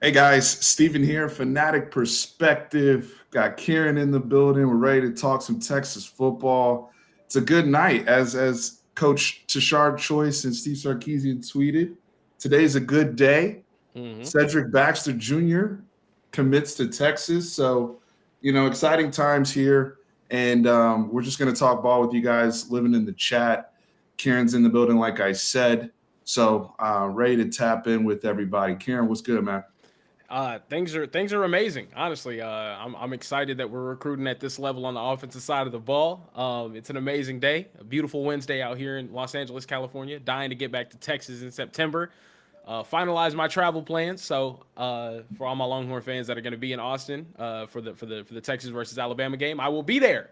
Hey guys, Steven here, Fanatic Perspective. Got Kieran in the building. We're ready to talk some Texas football. It's a good night, as Coach Tashard Choice and Steve Sarkisian tweeted. Today's a good day. Hmm. Cedric Baxter Jr. commits to Texas, so exciting times here. And we're just going to talk ball with you guys living in the chat. Kieran's in the building, like I said. So ready to tap in with everybody. Kieran, what's good, man? Things are amazing. Honestly, I'm excited that we're recruiting at this level on the offensive side of the ball. It's an amazing day, a beautiful Wednesday out here in Los Angeles, California. Dying to get back to Texas in September. Finalize my travel plans. So for all my Longhorn fans that are going to be in Austin for the Texas versus Alabama game, I will be there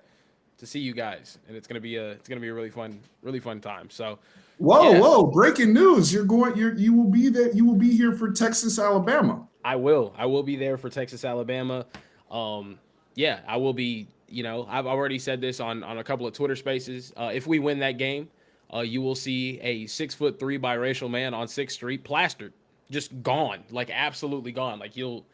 to see you guys, and it's gonna be a really fun time. So Whoa, yeah, whoa! Breaking news! You will be there. You will be here for Texas, Alabama. I will be there for Texas, Alabama. Yeah, I will be. I've already said this on a couple of Twitter Spaces. If we win that game, you will see a 6'3" biracial man on Sixth Street, plastered, just gone, like absolutely gone. Like you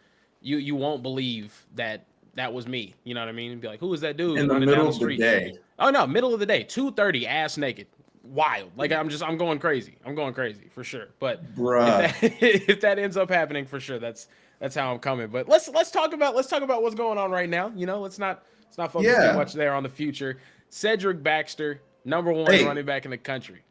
won't believe that was me. You know what I mean? And be like, who is that dude In the running down middle the of the street? day, Oh no, middle of the day, 2:30, ass naked, wild. Like I'm going crazy. I'm going crazy for sure. But if bruh. that if that ends up happening for sure, that's how I'm coming. But let's talk about what's going on right now. Let's not focus too Yeah. much there on the future. Cedric Baxter, number one Hey, running back in the country.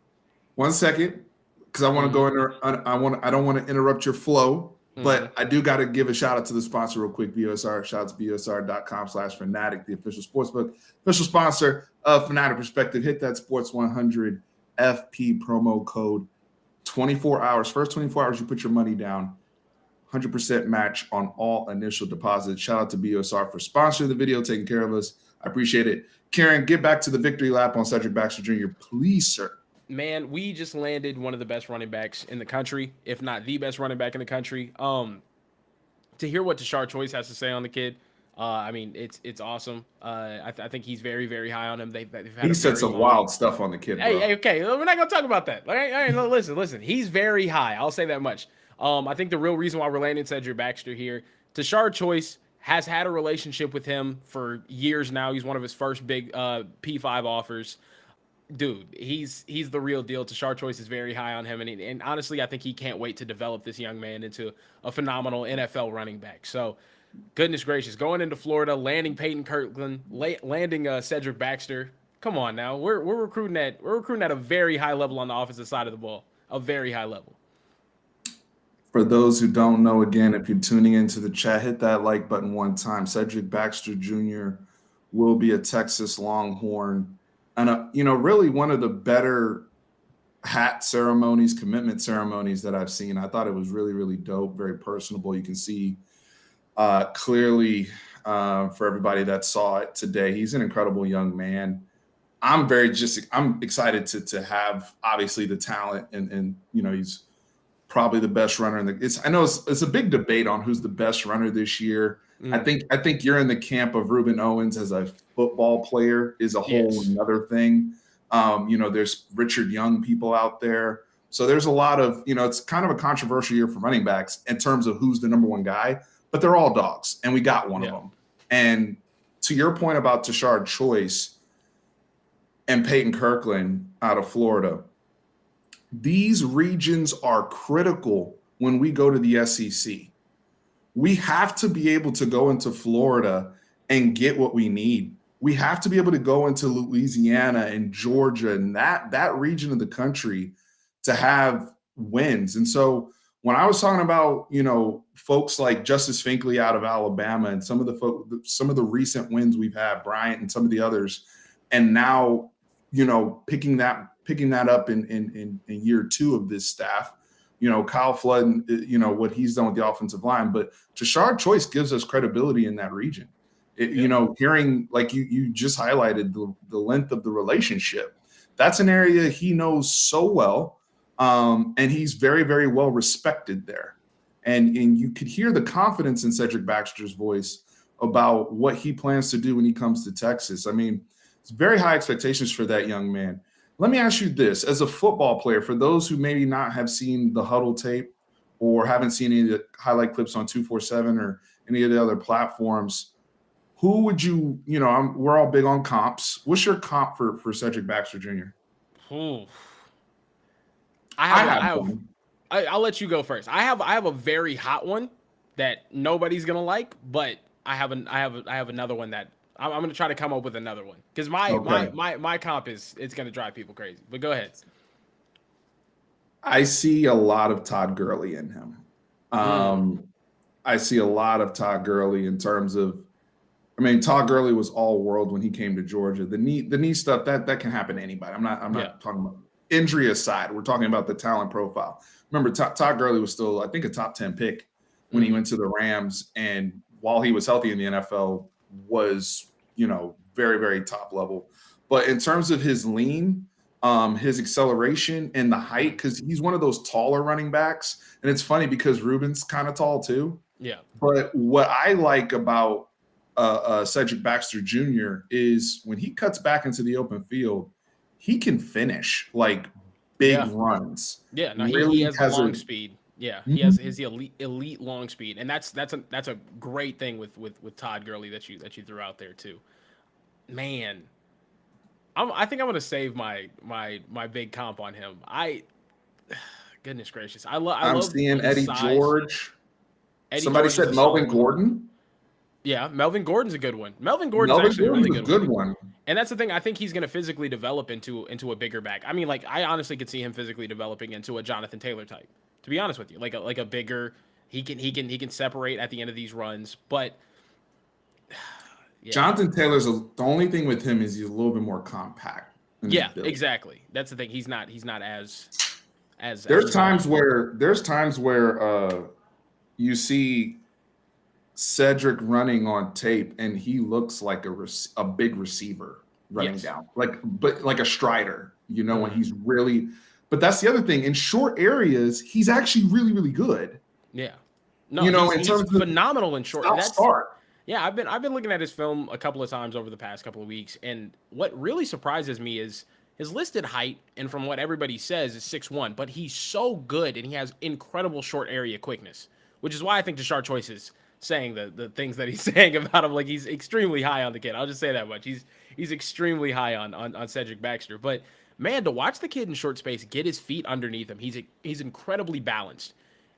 1 second, because I want to go Mm-hmm. in there. I don't want to interrupt your flow, Mm-hmm. but I do got to give a shout out to the sponsor real quick. BOSR. Shout out to BOSR.com/fanatic, the official sportsbook, official sponsor of Fanatic Perspective. Hit that Sports 100 FP promo code. 24 hours. First 24 hours, you put your money down. 100% match on all initial deposits. Shout out to BOSR for sponsoring the video, taking care of us. I appreciate it. Karen, get back to the victory lap on Cedric Baxter Jr., please, sir. Man, we just landed one of the best running backs in the country, if not the best running back in the country. To hear what Tashard Choice has to say on the kid, I mean, it's awesome. I think he's very, very high on him. They've had He a said very some long. wild stuff on the kid, Hey, bro. okay, we're not gonna talk about that. All right, no, listen. He's very high. I'll say that much. I think the real reason why we're landing Cedric Baxter here, Tashard Choice has had a relationship with him for years now. He's one of his first big P5 offers. Dude, he's the real deal. Tashard Choice is very high on him, and honestly, I think he can't wait to develop this young man into a phenomenal NFL running back. So, goodness gracious, going into Florida, landing Peyton Kirkland, landing Cedric Baxter. Come on now, we're recruiting at a very high level on the offensive side of the ball, a very high level. For those who don't know, again, if you're tuning into the chat, hit that like button one time. Cedric Baxter Jr. will be a Texas Longhorn, and really one of the better hat ceremonies, commitment ceremonies that I've seen. I thought it was really, really dope, very personable. You can see clearly for everybody that saw it today. He's an incredible young man. I'm excited to have obviously the talent and he's probably the best runner in the. I know it's a big debate on who's the best runner this year. I Mm, think I think you're in the camp of Ruben Owens as a football player is a whole yes. another thing. There's Richard Young people out there. So there's a lot of, it's kind of a controversial year for running backs in terms of who's the number one guy, but they're all dogs, and we got one of Yeah. them. And to your point about Tashard Choice and Peyton Kirkland out of Florida, these regions are critical when we go to the SEC. We have to be able to go into Florida and get what we need. We have to be able to go into Louisiana and Georgia and that region of the country to have wins. And so when I was talking about, folks like Justice Finkley out of Alabama and some of the recent wins we've had, Bryant and some of the others, and now, picking that up in year two of this staff, Kyle Flood, what he's done with the offensive line. But Tashard Choice gives us credibility in that region. Yep. Hearing like you just highlighted the length of the relationship, that's an area he knows so well, and he's very, very well respected there. And you could hear the confidence in Cedric Baxter's voice about what he plans to do when he comes to Texas. I mean, it's very high expectations for that young man. Let me ask you this: as a football player, for those who maybe not have seen the huddle tape or haven't seen any of the highlight clips on 247 or any of the other platforms, who would you, we're all big on comps. What's your comp for Cedric Baxter Jr.? Ooh. I have one. I'll let you go first. I have a very hot one that nobody's gonna like, but I have another one that I'm gonna try to come up with another one because Okay. my comp it's gonna drive people crazy. But go ahead. I see a lot of Todd Gurley in him. I see a lot of Todd Gurley in terms of, I mean, Todd Gurley was all world when he came to Georgia. The knee stuff that can happen to anybody. I'm not talking about injury aside. We're talking about the talent profile. Remember, Todd Gurley was still, I think, a top 10 pick when he went to the Rams, and while he was healthy in the NFL, was very, very top level. But in terms of his lean, his acceleration and the height, because he's one of those taller running backs, and it's funny because Ruben's kind of tall too. Yeah. But what I like about Cedric Baxter Jr. is when he cuts back into the open field, he can finish like big runs. Yeah, no, really he has long speed. Yeah, he has his elite long speed, and that's a great thing with Todd Gurley that you threw out there too. Man, I think I'm gonna save my big comp on him. Goodness gracious, I'm love seeing Eddie size. George. Somebody George said Melvin Gordon. Yeah, Melvin Gordon's a good one. Melvin Gordon's actually a really good one. And that's the thing. I think he's going to physically develop into a bigger back. I mean, like, I honestly could see him physically developing into a Jonathan Taylor type. To be honest with you, like a bigger. He can separate at the end of these runs, but yeah. Jonathan Taylor's the only thing with him is he's a little bit more compact. Yeah, exactly. That's the thing. He's not as. There's times where you see Cedric running on tape, and he looks like a big receiver running down, but like a strider, when he's really. But that's the other thing. In short areas, he's actually really, really good. Yeah, no, he's phenomenal in short. Start. Yeah, I've been looking at his film a couple of times over the past couple of weeks, and what really surprises me is his listed height, and from what everybody says, is 6'1", but he's so good, and he has incredible short area quickness, which is why I think Jashard Choice is saying the things that he's saying about him. Like, he's extremely high on the kid. I'll just say that much. He's extremely high on Cedric Baxter. But man, to watch the kid in short space get his feet underneath him, he's incredibly balanced,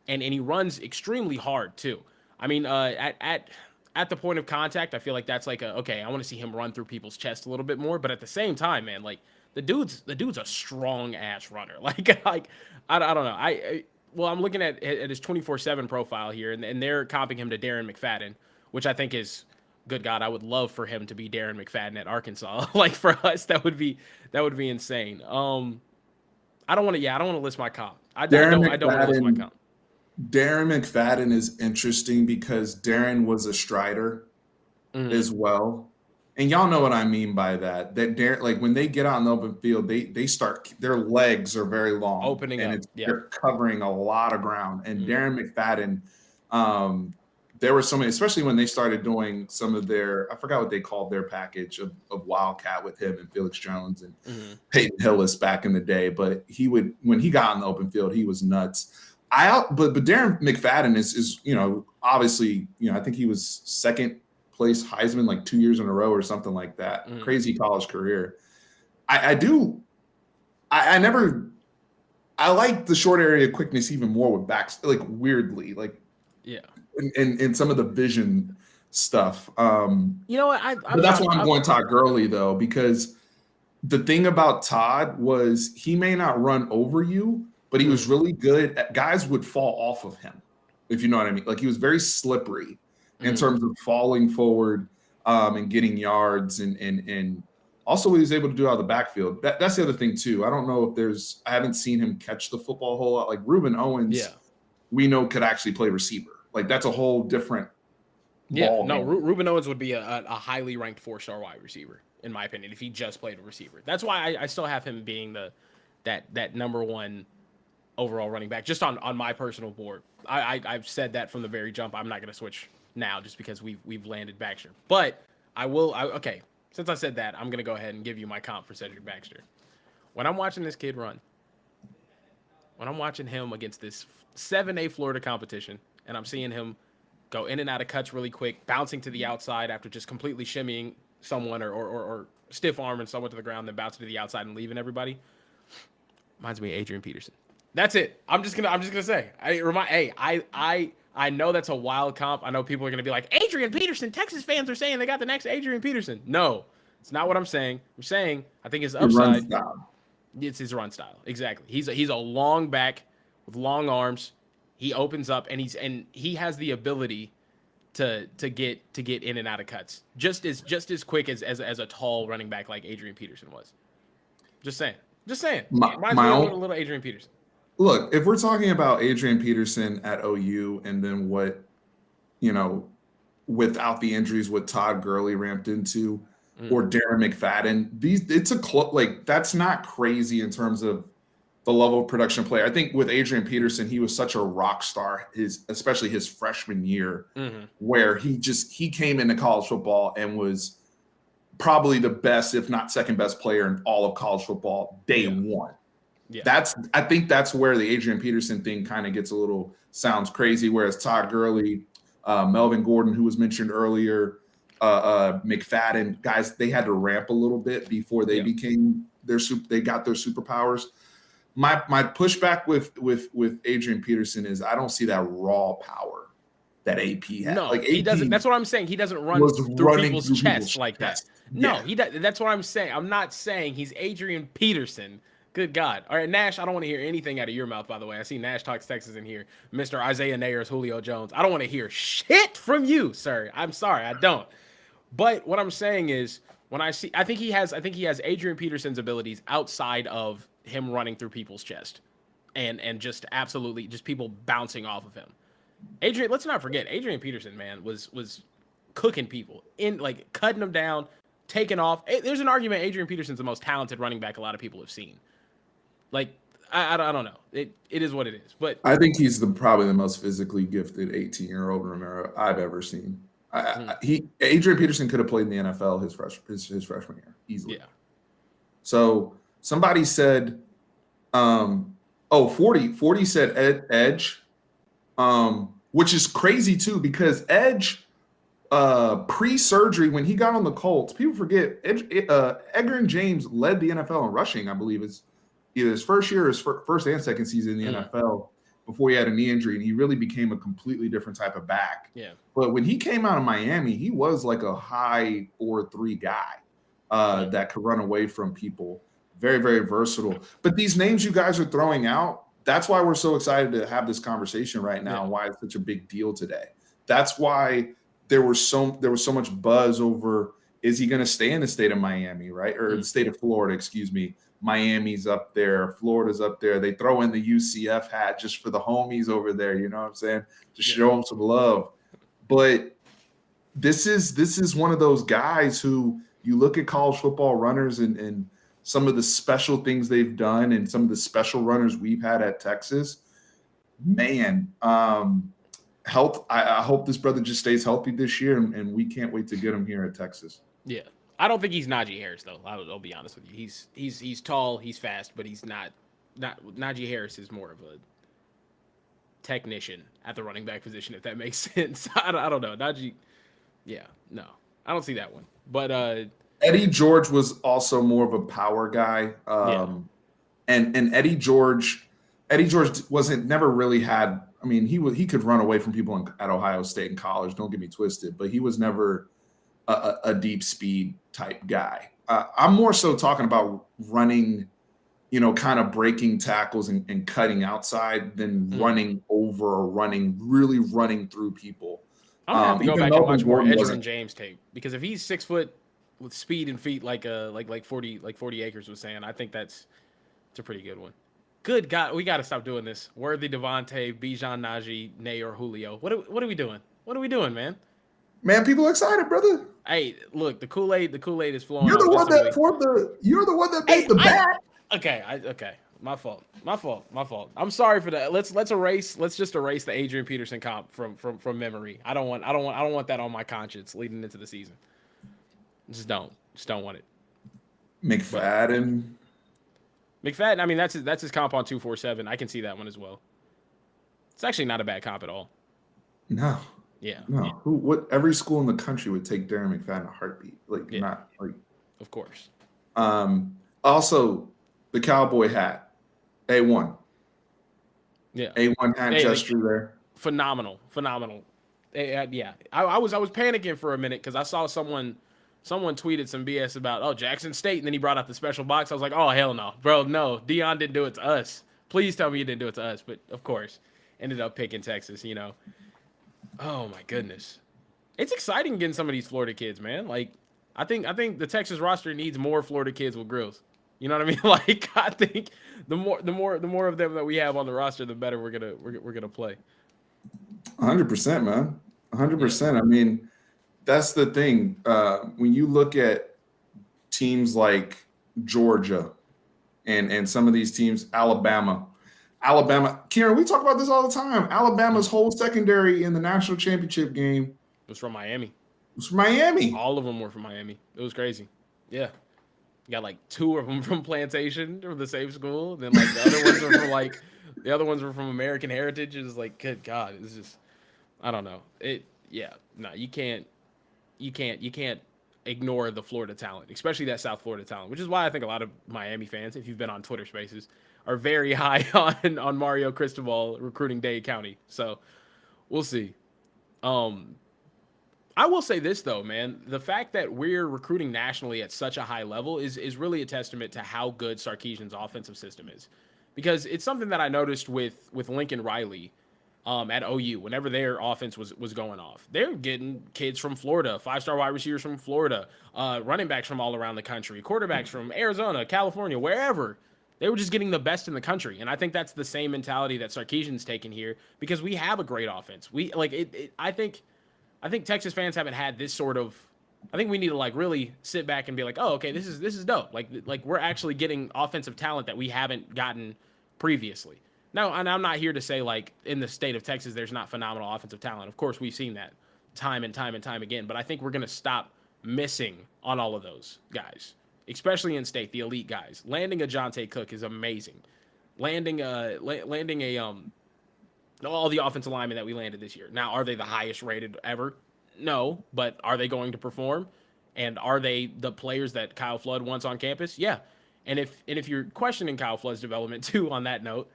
and he runs extremely hard too. I mean, at the point of contact, I feel like that's like okay, I want to see him run through people's chest a little bit more. But at the same time, man, like the dude's a strong ass runner. Like I don't know. Well, I'm looking at his 24/7 profile here, and they're comping him to Darren McFadden, which I think is, good God, I would love for him to be Darren McFadden at Arkansas. Like, for us, that would be insane. I don't want to list my comp. I don't want to list my comp. Darren McFadden is interesting because Darren was a strider as well. And y'all know what I mean by that. That Darren, like when they get out in the open field, they start, their legs are very long, opening up. They're covering a lot of ground. And Darren McFadden, there were so many, especially when they started doing some of their, I forgot what they called their package of Wildcat with him and Felix Jones and Peyton Hillis back in the day. But when he got in the open field, he was nuts. But Darren McFadden is obviously, I think he was second place Heisman like 2 years in a row or something like that. Crazy college career. I like the short area quickness even more with backs, like weirdly, like in some of the vision stuff. You know what? But that's why I'm going Todd Gurley though, because the thing about Todd was he may not run over you, but he was really good. Guys would fall off of him, if you know what I mean. Like, he was very slippery in terms of falling forward and getting yards, and also what he was able to do out of the backfield. That's the other thing too. I don't know if I haven't seen him catch the football a whole lot. Like Ruben Owens, we know could actually play receiver. Like, that's a whole different ball game. Ruben Owens would be a highly ranked 4-star wide receiver, in my opinion, if he just played a receiver. That's why I still have him being that number one overall running back, just on my personal board. I've said that from the very jump. I'm not going to switch now just because we've landed Baxter. But okay, since I said that, I'm going to go ahead and give you my comp for Cedric Baxter. When I'm watching this kid run, when I'm watching him against this 7A Florida competition, and I'm seeing him go in and out of cuts really quick, bouncing to the outside after just completely shimmying someone or stiff arming someone to the ground, then bouncing to the outside and leaving everybody. Reminds me of Adrian Peterson. That's it. I'm just gonna say. I know that's a wild comp. I know people are gonna be like, Adrian Peterson. Texas fans are saying they got the next Adrian Peterson. No, it's not what I'm saying. I'm saying I think his He runs upside. down. It's his run style. Exactly. He's a long back with long arms. He opens up and he has the ability to get in and out of cuts just as quick as a tall running back like Adrian Peterson was. Just saying. Just saying. Reminds me of a little Adrian Peterson. Look, if we're talking about Adrian Peterson at OU and then what, without the injuries, what Todd Gurley ramped into, or Darren McFadden, it's that's not crazy in terms of the level of production player. I think with Adrian Peterson, he was such a rock star, especially his freshman year, where he came into college football and was probably the best, if not second best player in all of college football day one. Yeah. I think that's where the Adrian Peterson thing kind of sounds crazy. Whereas Todd Gurley, Melvin Gordon, who was mentioned earlier, McFadden, guys, they had to ramp a little bit before they they got their superpowers. My pushback with Adrian Peterson is I don't see that raw power that AP had. No, he doesn't. That's what I'm saying. He doesn't run through people's chests like that. No, he does. That's what I'm saying. I'm not saying he's Adrian Peterson. Good God. All right, Nash, I don't want to hear anything out of your mouth, by the way. I see Nash Talks Texas in here. Mr. Isaiah Nayers, Julio Jones. I don't want to hear shit from you, sir. I'm sorry, I don't. But what I'm saying is I think he has Adrian Peterson's abilities outside of him running through people's chest and just absolutely just people bouncing off of him. Let's not forget, Adrian Peterson, man, was cooking people in, like, cutting them down, taking off. There's an argument Adrian Peterson's the most talented running back a lot of people have seen. Like, I don't know. It is what it is. But I think he's probably the most physically gifted 18-year-old runner I've ever seen. Adrian Peterson could have played in the NFL his freshman year easily. Yeah. So somebody said, 40 said Edge, which is crazy too, because Edge, pre-surgery, when he got on the Colts, people forget Edgar James led the NFL in rushing, I believe it's either his first year or his first and second season in the NFL before he had a knee injury, and he really became a completely different type of back. Yeah. But when he came out of Miami, he was like a high 4.3 guy that could run away from people. Very, very versatile. But these names you guys are throwing out, that's why we're so excited to have this conversation right now, and why it's such a big deal today. That's why there was so much buzz over, is he going to stay in the state of Miami, right? Or the state of Florida, excuse me. Miami's up there, Florida's up there. They throw in the UCF hat just for the homies over there, you know what I'm saying? To show them some love. But this is one of those guys who you look at college football runners and some of the special things they've done and some of the special runners we've had at Texas. Man, health. I hope this brother just stays healthy this year, and we can't wait to get him here at Texas. Yeah. I don't think he's Najee Harris, though. I'll be honest with you. He's tall, he's fast, but he's not Najee Harris is more of a technician at the running back position, if that makes sense. I don't know. Najee, no. I don't see that one. But Eddie George was also more of a power guy. And Eddie George never really had, I mean, he could run away from people at Ohio State in college, don't get me twisted, but he was never a deep speed type guy. I'm more so talking about running, kind of breaking tackles and cutting outside than running over or really running through people. I'm gonna have to go back and watch more Edgerrin James tape, because if he's 6 foot with speed and feet like 40 acres was saying, I think it's a pretty good one. Good God, we got to stop doing this. Worthy, Devontae, Bijan, Najee, Nay, or Julio. What are we doing? What are we doing, man? Man, people are excited, brother. Hey, look, the Kool-Aid is flowing. You're the one that made the bat. Okay. My fault. I'm sorry for that. Let's just erase the Adrian Peterson comp from memory. I don't want that on my conscience leading into the season. Just don't want it. McFadden McFadden, I mean, that's his comp on 247. I can see that one as well. It's actually not a bad comp at all. No, Yeah. no. What? Every school in the country would take Darren McFadden in a heartbeat. Like, Yeah. not like. Of course. Also, the cowboy hat, A1. Yeah. A1 hat gesture there. Phenomenal. Yeah. I was panicking for a minute because I saw someone tweeted some BS about Jackson State, and then he brought out the special box. I was like, oh hell no, bro, no, Dion didn't do it to us. Please tell me you didn't do it to us. But of course, ended up picking Texas. Oh my goodness, it's exciting getting some of these Florida kids, man. Like, I think the Texas roster needs more Florida kids with grills. You know what I mean? Like, I think the more of them that we have on the roster, the better we're gonna play. 100%, man. 100%. I mean, that's the thing. When you look at teams like Georgia and some of these teams, Alabama, Kieran, we talk about this all the time. Alabama's whole secondary in the national championship game It was from Miami. was from Miami. All of them were from Miami. It was crazy. Yeah. You got like 2 of them from Plantation from the same school. Then like the other ones were from American Heritage. It was like, good God, it's just, I don't know. You can't ignore the Florida talent, especially that South Florida talent, which is why I think a lot of Miami fans, if you've been on Twitter Spaces, are very high on Mario Cristobal recruiting Dade County. So we'll see. I will say this though, man, the fact that we're recruiting nationally at such a high level is really a testament to how good Sarkisian's offensive system is, because it's something that I noticed with Lincoln Riley at OU. Whenever their offense was going off, they're getting kids from Florida, 5-star wide receivers from Florida, running backs from all around the country, quarterbacks from Arizona, California, wherever. They were just getting the best in the country, and I think that's the same mentality that Sarkisian's taken here, because we have a great offense. We like it. I think Texas fans haven't had this sort of. I think we need to like really sit back and be like, oh, okay, this is dope. Like we're actually getting offensive talent that we haven't gotten previously. Now, and I'm not here to say like in the state of Texas there's not phenomenal offensive talent. Of course, we've seen that time and time again. But I think we're gonna stop missing on all of those guys, especially in state, the elite guys. Landing a Jonte Cook is amazing. Landing a all the offensive linemen that we landed this year. Now, are they the highest rated ever? No, but are they going to perform? And are they the players that Kyle Flood wants on campus? Yeah. And if you're questioning Kyle Flood's development too, on that note,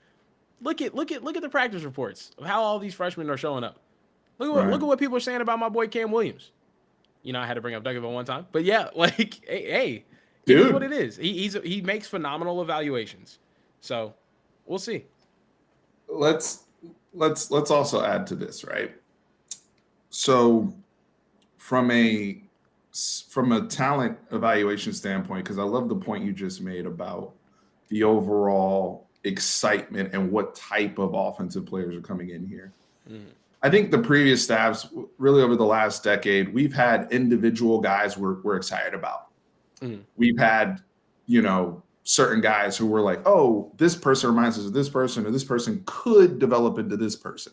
look at the practice reports of how all these freshmen are showing up. Look at what people are saying about my boy Cam Williams. I had to bring up Dougaville one time, but yeah, like hey, it is what it is. He makes phenomenal evaluations. So we'll see. Let's also add to this, right? So from a talent evaluation standpoint, because I love the point you just made about the overall excitement and what type of offensive players are coming in here. I think the previous staffs, really over the last decade, we've had individual guys we're excited about. We've had, certain guys who were like, oh, this person reminds us of this person, or this person could develop into this person.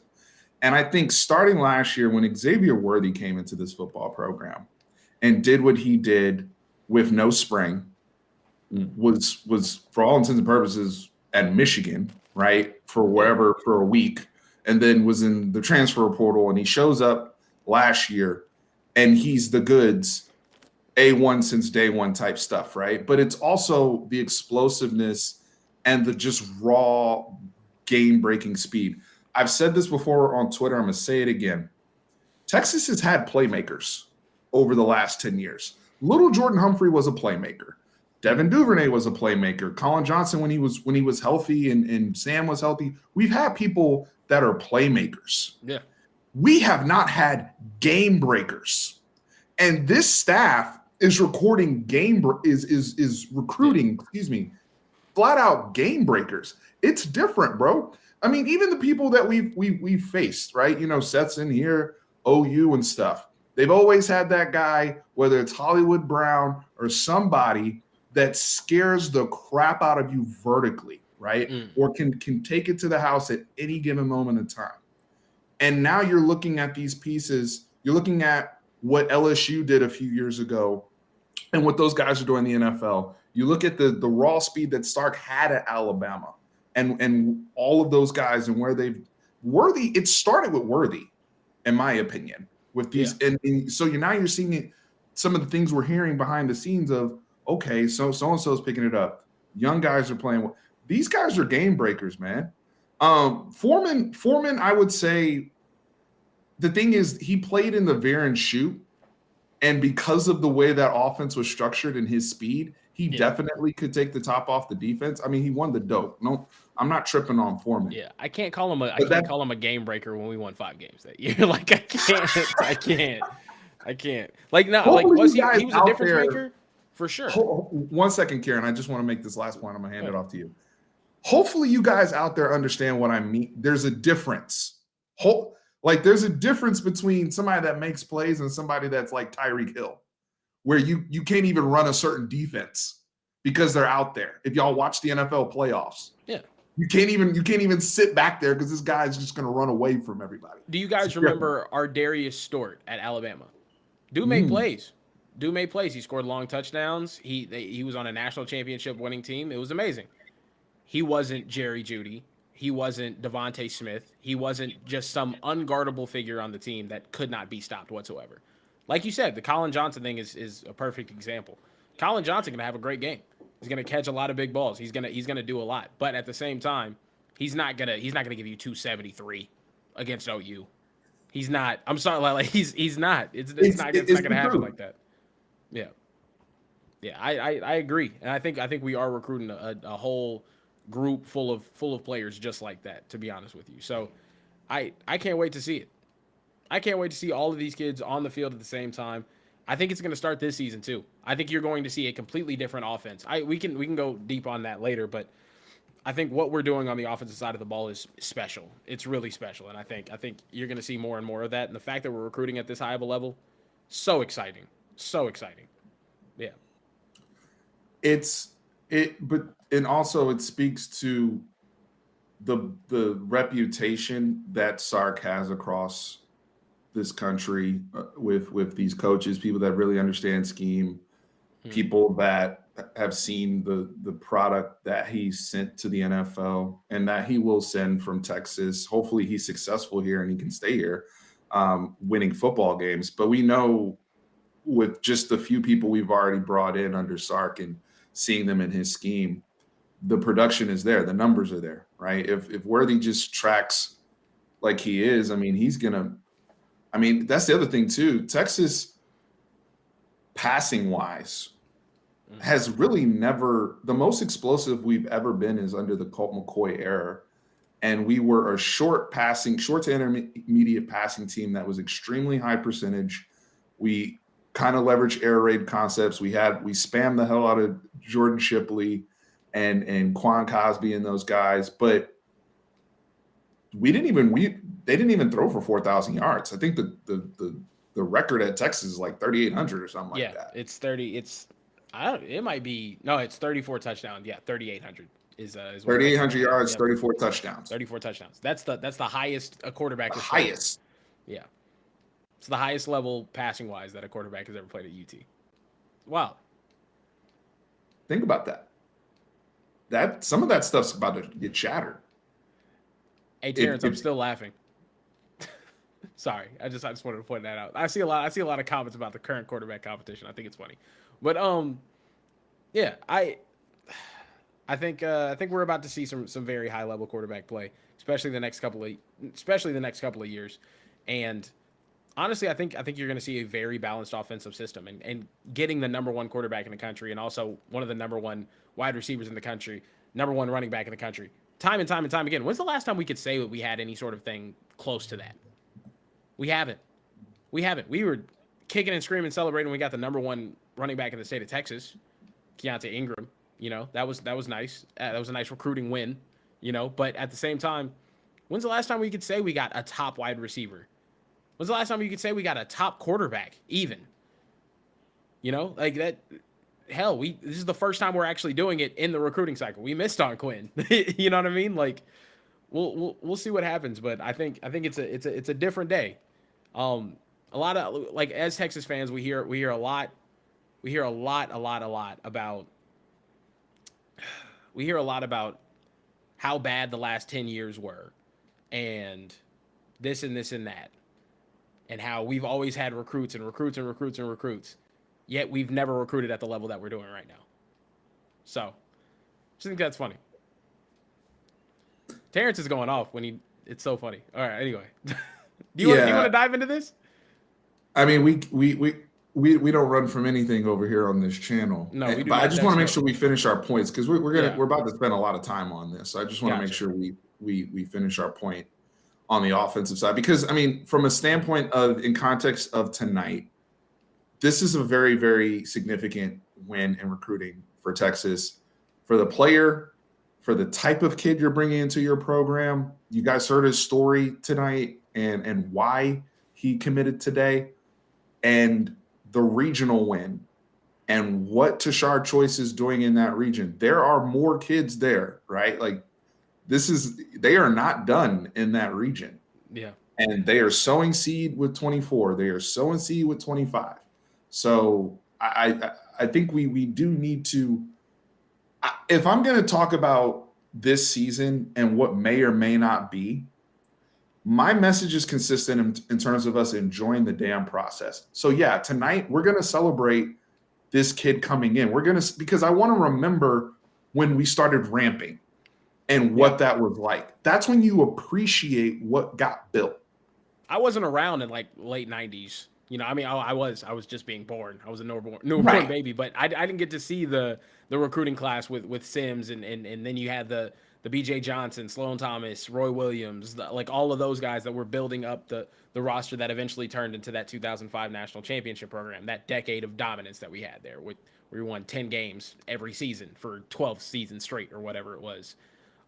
And I think starting last year when Xavier Worthy came into this football program and did what he did with no spring, was for all intents and purposes at Michigan, right, for a week, and then was in the transfer portal, and he shows up last year and he's the goods. A1 since day one type stuff, right? But it's also the explosiveness and the just raw game-breaking speed. I've said this before on Twitter. I'm going to say it again. Texas has had playmakers over the last 10 years. Little Jordan Humphrey was a playmaker. Devin Duvernay was a playmaker. Colin Johnson when he was healthy and Sam was healthy. We've had people that are playmakers. Yeah. We have not had game breakers. And this staff is recruiting flat out game breakers. It's different, bro. I mean, even the people that we've faced, right? Seth's in here, OU and stuff. They've always had that guy, whether it's Hollywood Brown or somebody that scares the crap out of you vertically, right? Or can take it to the house at any given moment in time. And now you're looking at these pieces. You're looking at what LSU did a few years ago and what those guys are doing in the NFL. You look at the raw speed that Sark had at Alabama, and all of those guys and where they've Worthy. It started with Worthy, in my opinion, with these, and so you're seeing it. Some of the things we're hearing behind the scenes of okay, so and so is picking it up. Young guys are playing. These guys are game breakers, man. Foreman, I would say. The thing is, he played in the veer and shoot. And because of the way that offense was structured and his speed, he definitely could take the top off the defense. I mean, he won the dope. No, I'm not tripping on Foreman. Yeah, I can't call him a game breaker when we won 5 games that year. Like I can't. Like no, Hopefully like he was a difference maker for sure. 1 second, Kieran. I just want to make this last point. I'm gonna hand it off to you. Hopefully, you guys out there understand what I mean. There's a difference. Like there's a difference between somebody that makes plays and somebody that's like Tyreek Hill, where you can't even run a certain defense because they're out there. If y'all watch the NFL playoffs, you can't even sit back there because this guy's just going to run away from everybody. Do you guys remember Ardarius Stewart at Alabama? Dude made plays. He scored long touchdowns. He was on a national championship winning team. It was amazing. He wasn't Jerry Jeudy. He wasn't Devontae Smith. He wasn't just some unguardable figure on the team that could not be stopped whatsoever. Like you said, the Colin Johnson thing is a perfect example. Colin Johnson gonna have a great game. He's gonna catch a lot of big balls. He's gonna do a lot. But at the same time, he's not gonna give you 273 against OU. He's not. I'm sorry, like he's not. It's not gonna happen like that. Yeah. Yeah, I agree, and I think we are recruiting a whole group full of players just like that, to be honest with you. So I can't wait to see it. I can't wait to see all of these kids on the field at the same time. I think it's going to start this season too. I think you're going to see a completely different offense. We can go deep on that later, but I think what we're doing on the offensive side of the ball is special. It's really special, and I think you're going to see more and more of that. And the fact that we're recruiting at this high of a level, so exciting. So exciting. Yeah. And also it speaks to the reputation that Sark has across this country with these coaches, people that really understand scheme, people that have seen the product that he sent to the NFL and that he will send from Texas. Hopefully he's successful here and he can stay here, winning football games. But we know with just the few people we've already brought in under Sark and seeing them in his scheme, the production is there. The numbers are there, right? If Worthy just tracks like he is, I mean, that's the other thing too. Texas, passing wise, has really never, the most explosive we've ever been is under the Colt McCoy era. And we were a short to intermediate passing team that was extremely high percentage. We kind of leveraged air raid concepts. We spammed the hell out of Jordan Shipley and Quan Cosby and those guys, but they didn't even throw for 4,000 yards. I think the record at Texas is like 3,800 or something like that. It's 30. It might be, no, it's 34 touchdowns. Yeah, 3,800 is 3,800 yards, 34 touchdowns. 34 touchdowns. That's the highest a quarterback has highest. Played. Yeah. It's the highest level passing wise that a quarterback has ever played at UT. Wow. Think about that. Some of that stuff's about to get shattered. Hey Terrence, I'm still laughing. Sorry, I just wanted to point that out. I see a lot of comments about the current quarterback competition. I think it's funny, but yeah, I think we're about to see some very high level quarterback play, especially the next couple of years, and honestly, I think you're going to see a very balanced offensive system and getting the number one quarterback in the country and also one of the number one wide receivers in the country, number one running back in the country, time and time again. When's the last time we could say that we had any sort of thing close to that? We haven't. We were kicking and screaming, celebrating. We got the number one running back in the state of Texas, Keontae Ingram. You know, that was nice. That was a nice recruiting win. You know, but at the same time, when's the last time we could say we got a top wide receiver? When's the last time you could say we got a top quarterback even? You know, like that. Hell, this is the first time we're actually doing it in the recruiting cycle. We missed on Quinn. You know what I mean? Like, we'll see what happens, but I think it's a different day. A lot of, like, as Texas fans, we hear a lot we hear a lot about we hear a lot about how bad the last 10 years were and this and this and that and how we've always had recruits and recruits and recruits and recruits, yet we've never recruited at the level that we're doing right now. So, I just think that's funny. Terrence is going off when he. It's so funny. All right. Anyway, do you want to dive into this? I mean, we don't run from anything over here on this channel. No, we do. But I just want to make sure we finish our points because we're about to spend a lot of time on this. So I just want to make sure we finish our point on the offensive side because I mean, from a standpoint of in context of tonight, this is a very, very significant win in recruiting for Texas, for the player, for the type of kid you're bringing into your program. You guys heard his story tonight and why he committed today, and the regional win and what Tashard Choice is doing in that region. There are more kids there, right? Like they are not done in that region. Yeah. And they are sowing seed with 24. They are sowing seed with 25. So I think we do need to, if I'm going to talk about this season and what may or may not be, my message is consistent in terms of us enjoying the damn process. So yeah, tonight we're going to celebrate this kid coming in. Because I want to remember when we started ramping and what that was like. That's when you appreciate what got built. I wasn't around in like late 90s. You know, I mean, I was just being born. I was a newborn baby, but I didn't get to see the recruiting class with Sims and then you had the BJ Johnson, Sloan Thomas, Roy Williams, like all of those guys that were building up the roster that eventually turned into that 2005 national championship program, that decade of dominance that we had there, where we won 10 games every season for 12 seasons straight or whatever it was.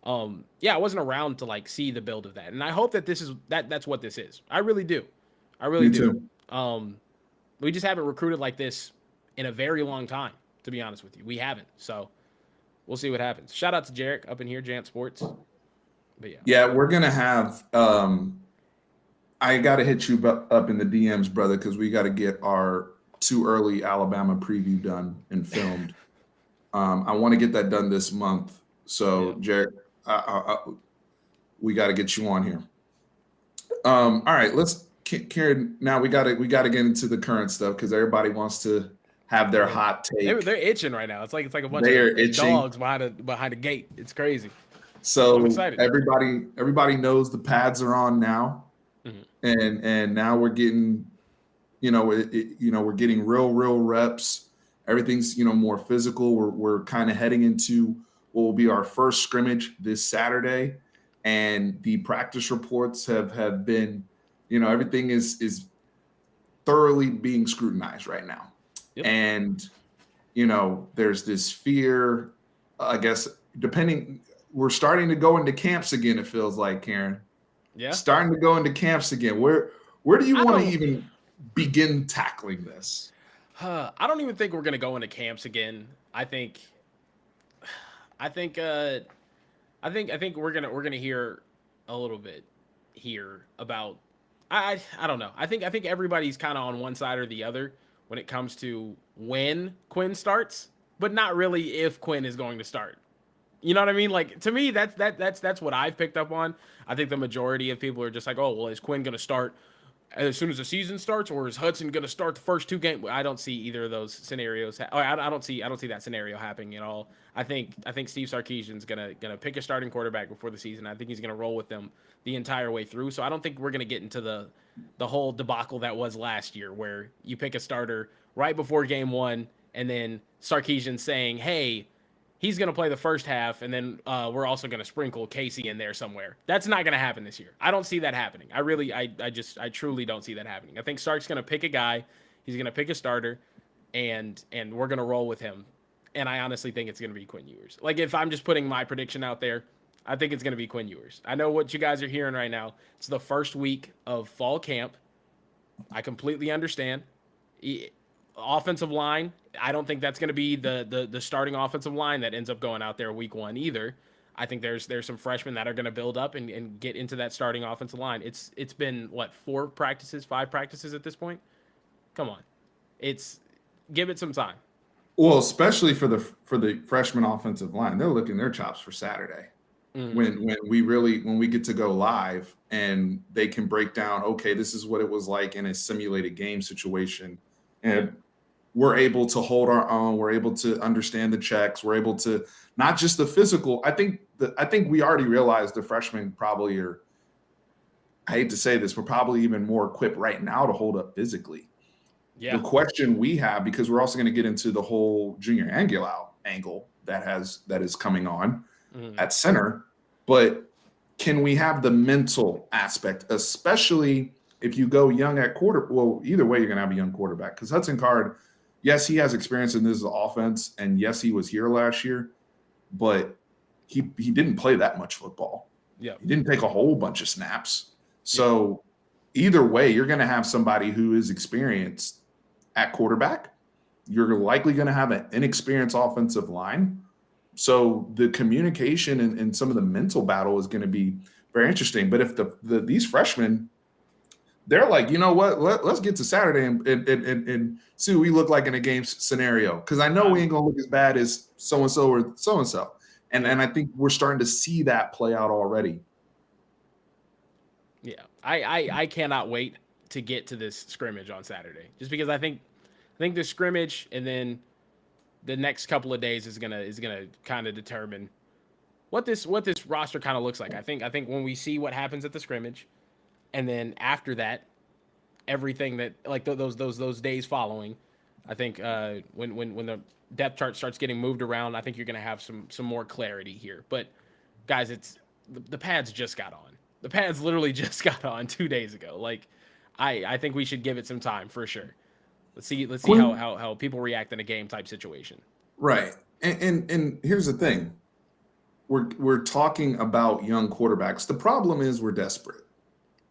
I wasn't around to like see the build of that, and I hope that that's what this is. I really do. Me do. We just haven't recruited like this in a very long time, to be honest with you. We haven't. So we'll see what happens. Shout out to Jarek up in here, Jant Sports. But yeah, we're going to have I got to hit you up in the DMs, brother, because we got to get our too early Alabama preview done and filmed. I want to get that done this month. So, Jarek, we got to get you on here. All right, Kieran, now we got to get into the current stuff because everybody wants to have their hot take. They're itching right now. It's like a bunch of dogs behind a gate. It's crazy. So I'm excited. Everybody knows the pads are on now, and now we're getting, we're getting real reps. Everything's more physical. We're kind of heading into what will be our first scrimmage this Saturday, and the practice reports have been. Everything is thoroughly being scrutinized right now. Yep. And, there's this fear, I guess, we're starting to go into camps again, it feels like, Kieran. Yeah. Starting to go into camps again. Where do you want to even begin tackling this? I don't even think we're going to go into camps again. I think we're going to hear a little bit here about I don't know. I think everybody's kind of on one side or the other when it comes to when Quinn starts, but not really if Quinn is going to start. You know what I mean? Like, to me, that's what I've picked up on. I think the majority of people are just like, oh, well, is Quinn going to start as soon as the season starts, or is Hudson going to start the first two games? I don't see either of those scenarios. I don't see that scenario happening at all. I think Steve Sarkisian's gonna pick a starting quarterback before the season. I think he's gonna roll with them the entire way through. So I don't think we're gonna get into the whole debacle that was last year, where you pick a starter right before game one, and then Sarkisian saying, "Hey, he's gonna play the first half, and then we're also gonna sprinkle Casey in there somewhere." That's not gonna happen this year. I don't see that happening. I truly don't see that happening. I think Sark's gonna pick a guy. He's gonna pick a starter, and we're gonna roll with him. And I honestly think it's going to be Quinn Ewers. Like, if I'm just putting my prediction out there, I think it's going to be Quinn Ewers. I know what you guys are hearing right now. It's the first week of fall camp. I completely understand. Offensive line, I don't think that's going to be the starting offensive line that ends up going out there week one either. I think there's some freshmen that are going to build up and get into that starting offensive line. It's been, 5 practices at this point? Come on. give it some time. Well, especially for the freshman offensive line, they're licking their chops for Saturday. When we get to go live and they can break down, okay, this is what it was like in a simulated game situation, and we're able to hold our own. We're able to understand the checks. We're able to not just the physical. I think we already realized the freshmen probably are. I hate to say this, we're probably even more equipped right now to hold up physically. Yeah. The question we have, because we're also going to get into the whole Junior Angulau angle that is coming on at center, but can we have the mental aspect, especially if you go young at quarter? Well, either way, you're going to have a young quarterback because Hudson Card, yes, he has experience in this offense, and yes, he was here last year, but he didn't play that much football. Yeah, he didn't take a whole bunch of snaps. So either way, you're going to have somebody who is experienced at quarterback. You're likely going to have an inexperienced offensive line. So the communication and some of the mental battle is going to be very interesting. But if these freshmen, they're like, you know what, let's get to Saturday and see what we look like in a game scenario. Because I know we ain't going to look as bad as so-and-so or so-and-so. And I think we're starting to see that play out already. Yeah, I cannot wait to get to this scrimmage on Saturday, just because I think the scrimmage and then the next couple of days is gonna kind of determine what this roster kind of looks like. I think when we see what happens at the scrimmage, and then after that, everything that like those days following, I think when the depth chart starts getting moved around, I think you're gonna have some more clarity here. But guys, it's the pads just got on. The pads literally just got on 2 days ago. Like, I think we should give it some time for sure. Let's see how people react in a game type situation. Right. And here's the thing. We're talking about young quarterbacks. The problem is we're desperate.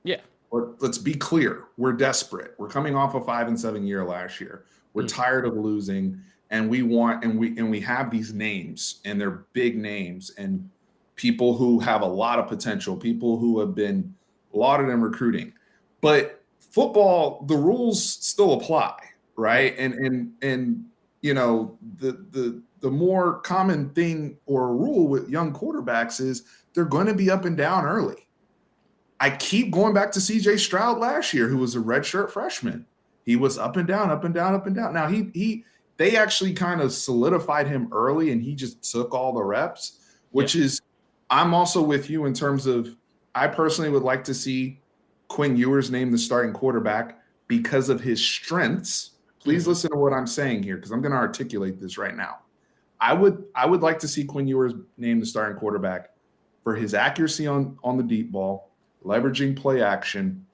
Yeah. Let's be clear. We're desperate. We're coming off a 5-7 year last year. We're tired of losing, and we have these names, and they're big names, and people who have a lot of potential, people who have been lauded in recruiting. But football, the rules still apply, right? And you know, the more common thing or rule with young quarterbacks is they're going to be up and down early. I keep going back to CJ Stroud last year, who was a redshirt freshman. He was up and down, up and down, up and down. Now they actually kind of solidified him early, and he just took all the reps, which is, I'm also with you in terms of, I personally would like to see Quinn Ewers named the starting quarterback because of his strengths. Please listen to what I'm saying here, because I'm going to articulate this right now. I would like to see Quinn Ewers named the starting quarterback for his accuracy on the deep ball, leveraging play action,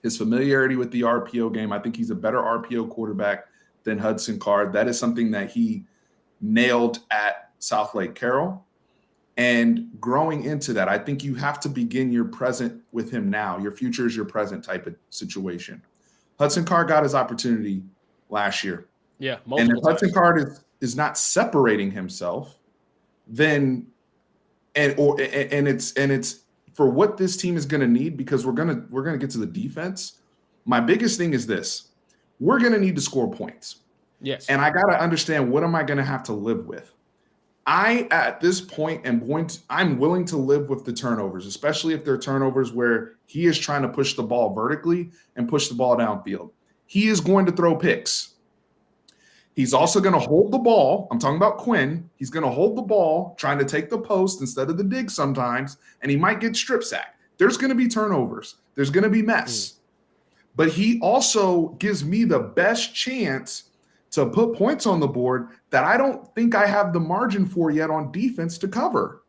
his familiarity with the RPO game. I think he's a better RPO quarterback than Hudson Card. That is something that he nailed at South Lake Carroll. And growing into that, I think you have to begin your present with him now. Your future is your present type of situation. Hudson Card got his opportunity last year. Yeah, and if Hudson Card is not separating himself, then it's for what this team is going to need, because we're gonna get to the defense. My biggest thing is this: we're going to need to score points. Yes, and I got to understand, what am I going to have to live with? At this point, I'm willing to live with the turnovers, especially if they're turnovers where he is trying to push the ball vertically and push the ball downfield. He is going to throw picks. He's also going to hold the ball. I'm talking about Quinn. He's going to hold the ball, trying to take the post instead of the dig sometimes, and he might get strip sacked. There's going to be turnovers. There's going to be mess. But he also gives me the best chance to put points on the board that I don't think I have the margin for yet on defense to cover.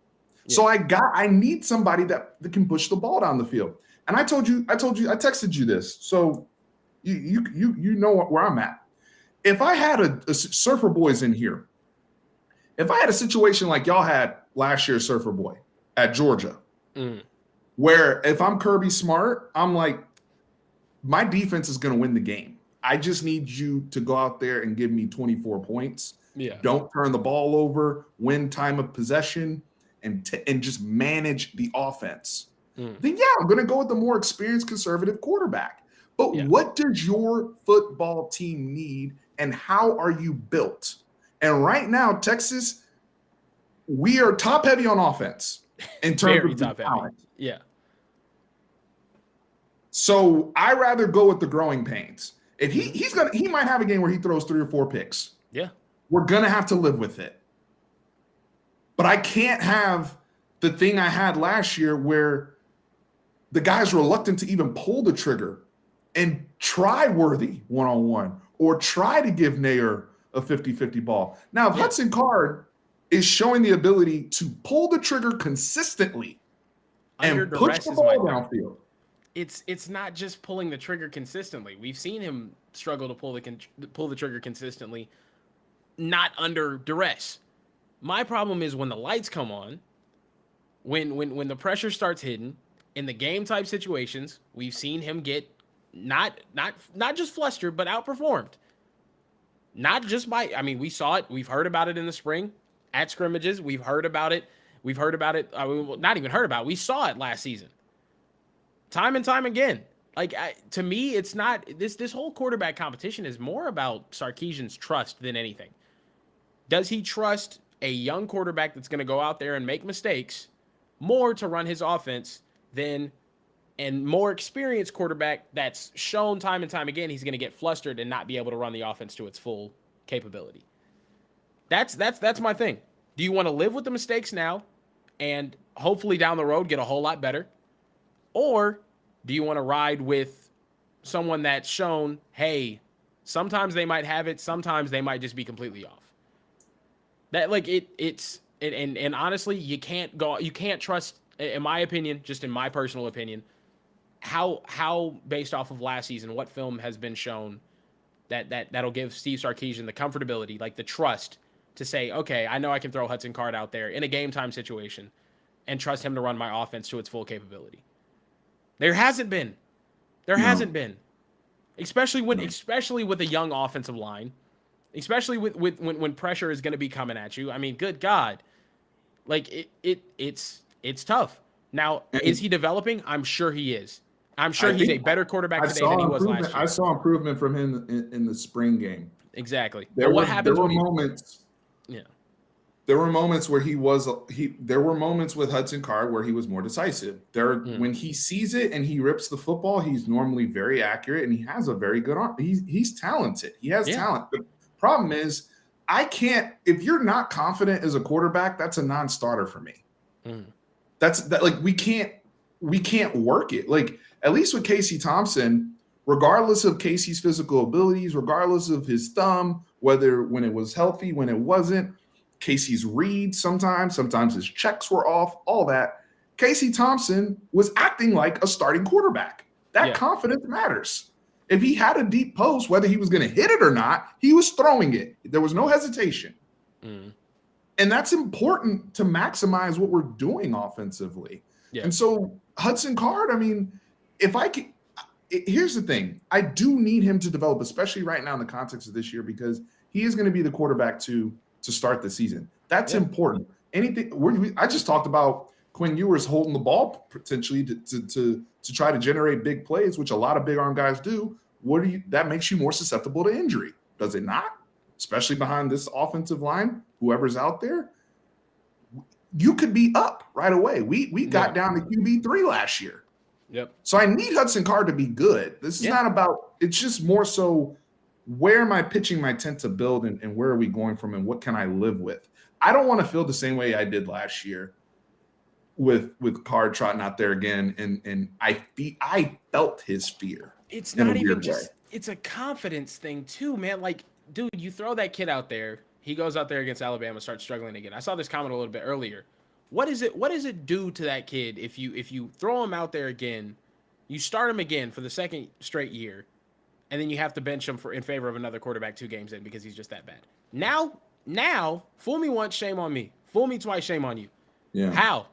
Yeah. So I need somebody that can push the ball down the field. And I texted you this. So you know where I'm at. If I had a Surfer Boys in here, if I had a situation like y'all had last year, Surfer Boy at Georgia, where if I'm Kirby Smart, I'm like, my defense is going to win the game. I just need you to go out there and give me 24 points. Yeah. Don't turn the ball over, win time of possession, and just manage the offense. Then, yeah, I'm going to go with the more experienced conservative quarterback. But what does your football team need and how are you built? And right now, Texas, we are top heavy on offense in terms Very of the top heavy. talent. Yeah. So I rather go with the growing pains. If he might have a game where he throws 3 or 4 picks. Yeah. We're gonna have to live with it. But I can't have the thing I had last year where the guy's reluctant to even pull the trigger and try Worthy one-on-one or try to give Nair a 50-50 ball. Now, if Hudson Card is showing the ability to pull the trigger consistently and push the ball downfield. It's not just pulling the trigger consistently. We've seen him struggle to pull the trigger consistently, not under duress. My problem is when the lights come on, when the pressure starts hitting in the game type situations, we've seen him get not just flustered, but outperformed. Not just by, I mean, we saw it. We've heard about it in the spring at scrimmages. We've heard about it. Not even heard about it. We saw it last season. Time and time again. Like, to me, it's not, this whole quarterback competition is more about Sarkisian's trust than anything. Does he trust a young quarterback that's going to go out there and make mistakes more to run his offense than and more experienced quarterback that's shown time and time again he's going to get flustered and not be able to run the offense to its full capability? That's my thing. Do you want to live with the mistakes now and hopefully down the road get a whole lot better? Or do you want to ride with someone that's shown, hey, sometimes they might have it, sometimes they might just be completely off? That, like, and honestly, you can't trust, in my opinion, just in my personal opinion, how based off of last season, what film has been shown that'll give Steve Sarkisian the comfortability, like the trust to say, okay, I know I can throw Hudson Card out there in a game time situation and trust him to run my offense to its full capability. There hasn't been. Especially with a young offensive line, especially with when pressure is going to be coming at you. I mean, good God. Like, it's tough. Now, is he developing? I'm sure he is. I'm sure he's a better quarterback today than he was last year. I saw improvement from him in the spring game. Exactly. What happens there were moments. Yeah. There were moments where there were moments with Hudson Card where he was more decisive. When he sees it and he rips the football, he's normally very accurate and he has a very good arm. He's talented. He has talent. The problem is, if you're not confident as a quarterback, that's a non-starter for me. Like, we can't work it. Like, at least with Casey Thompson, regardless of Casey's physical abilities, regardless of his thumb, whether when it was healthy, when it wasn't, Casey's reads sometimes his checks were off, all that. Casey Thompson was acting like a starting quarterback. That confidence matters. If he had a deep post, whether he was going to hit it or not, he was throwing it. There was no hesitation. And that's important to maximize what we're doing offensively. Yeah. And so Hudson Card, I mean, here's the thing. I do need him to develop, especially right now in the context of this year, because he is going to be the quarterback to start the season. That's important. I just talked about Quinn Ewers holding the ball potentially to try to generate big plays, which a lot of big arm guys do. That makes you more susceptible to injury, does it not? Especially behind this offensive line, whoever's out there, you could be up right away. We got down to QB3 last year. Yep. So I need Hudson Card to be good. This is not about, it's just more so, where am I pitching my tent to build and where are we going from and what can I live with? I don't want to feel the same way I did last year with Card trotting out there again. And I felt his fear. It's not even just, it's a confidence thing too, man. Like, dude, you throw that kid out there, he goes out there against Alabama, starts struggling again. I saw this comment a little bit earlier. What does it do to that kid if you throw him out there again, you start him again for the second straight year, and then you have to bench him in favor of another quarterback 2 games in because he's just that bad? Now, fool me once, shame on me. Fool me twice, shame on you. Yeah. How?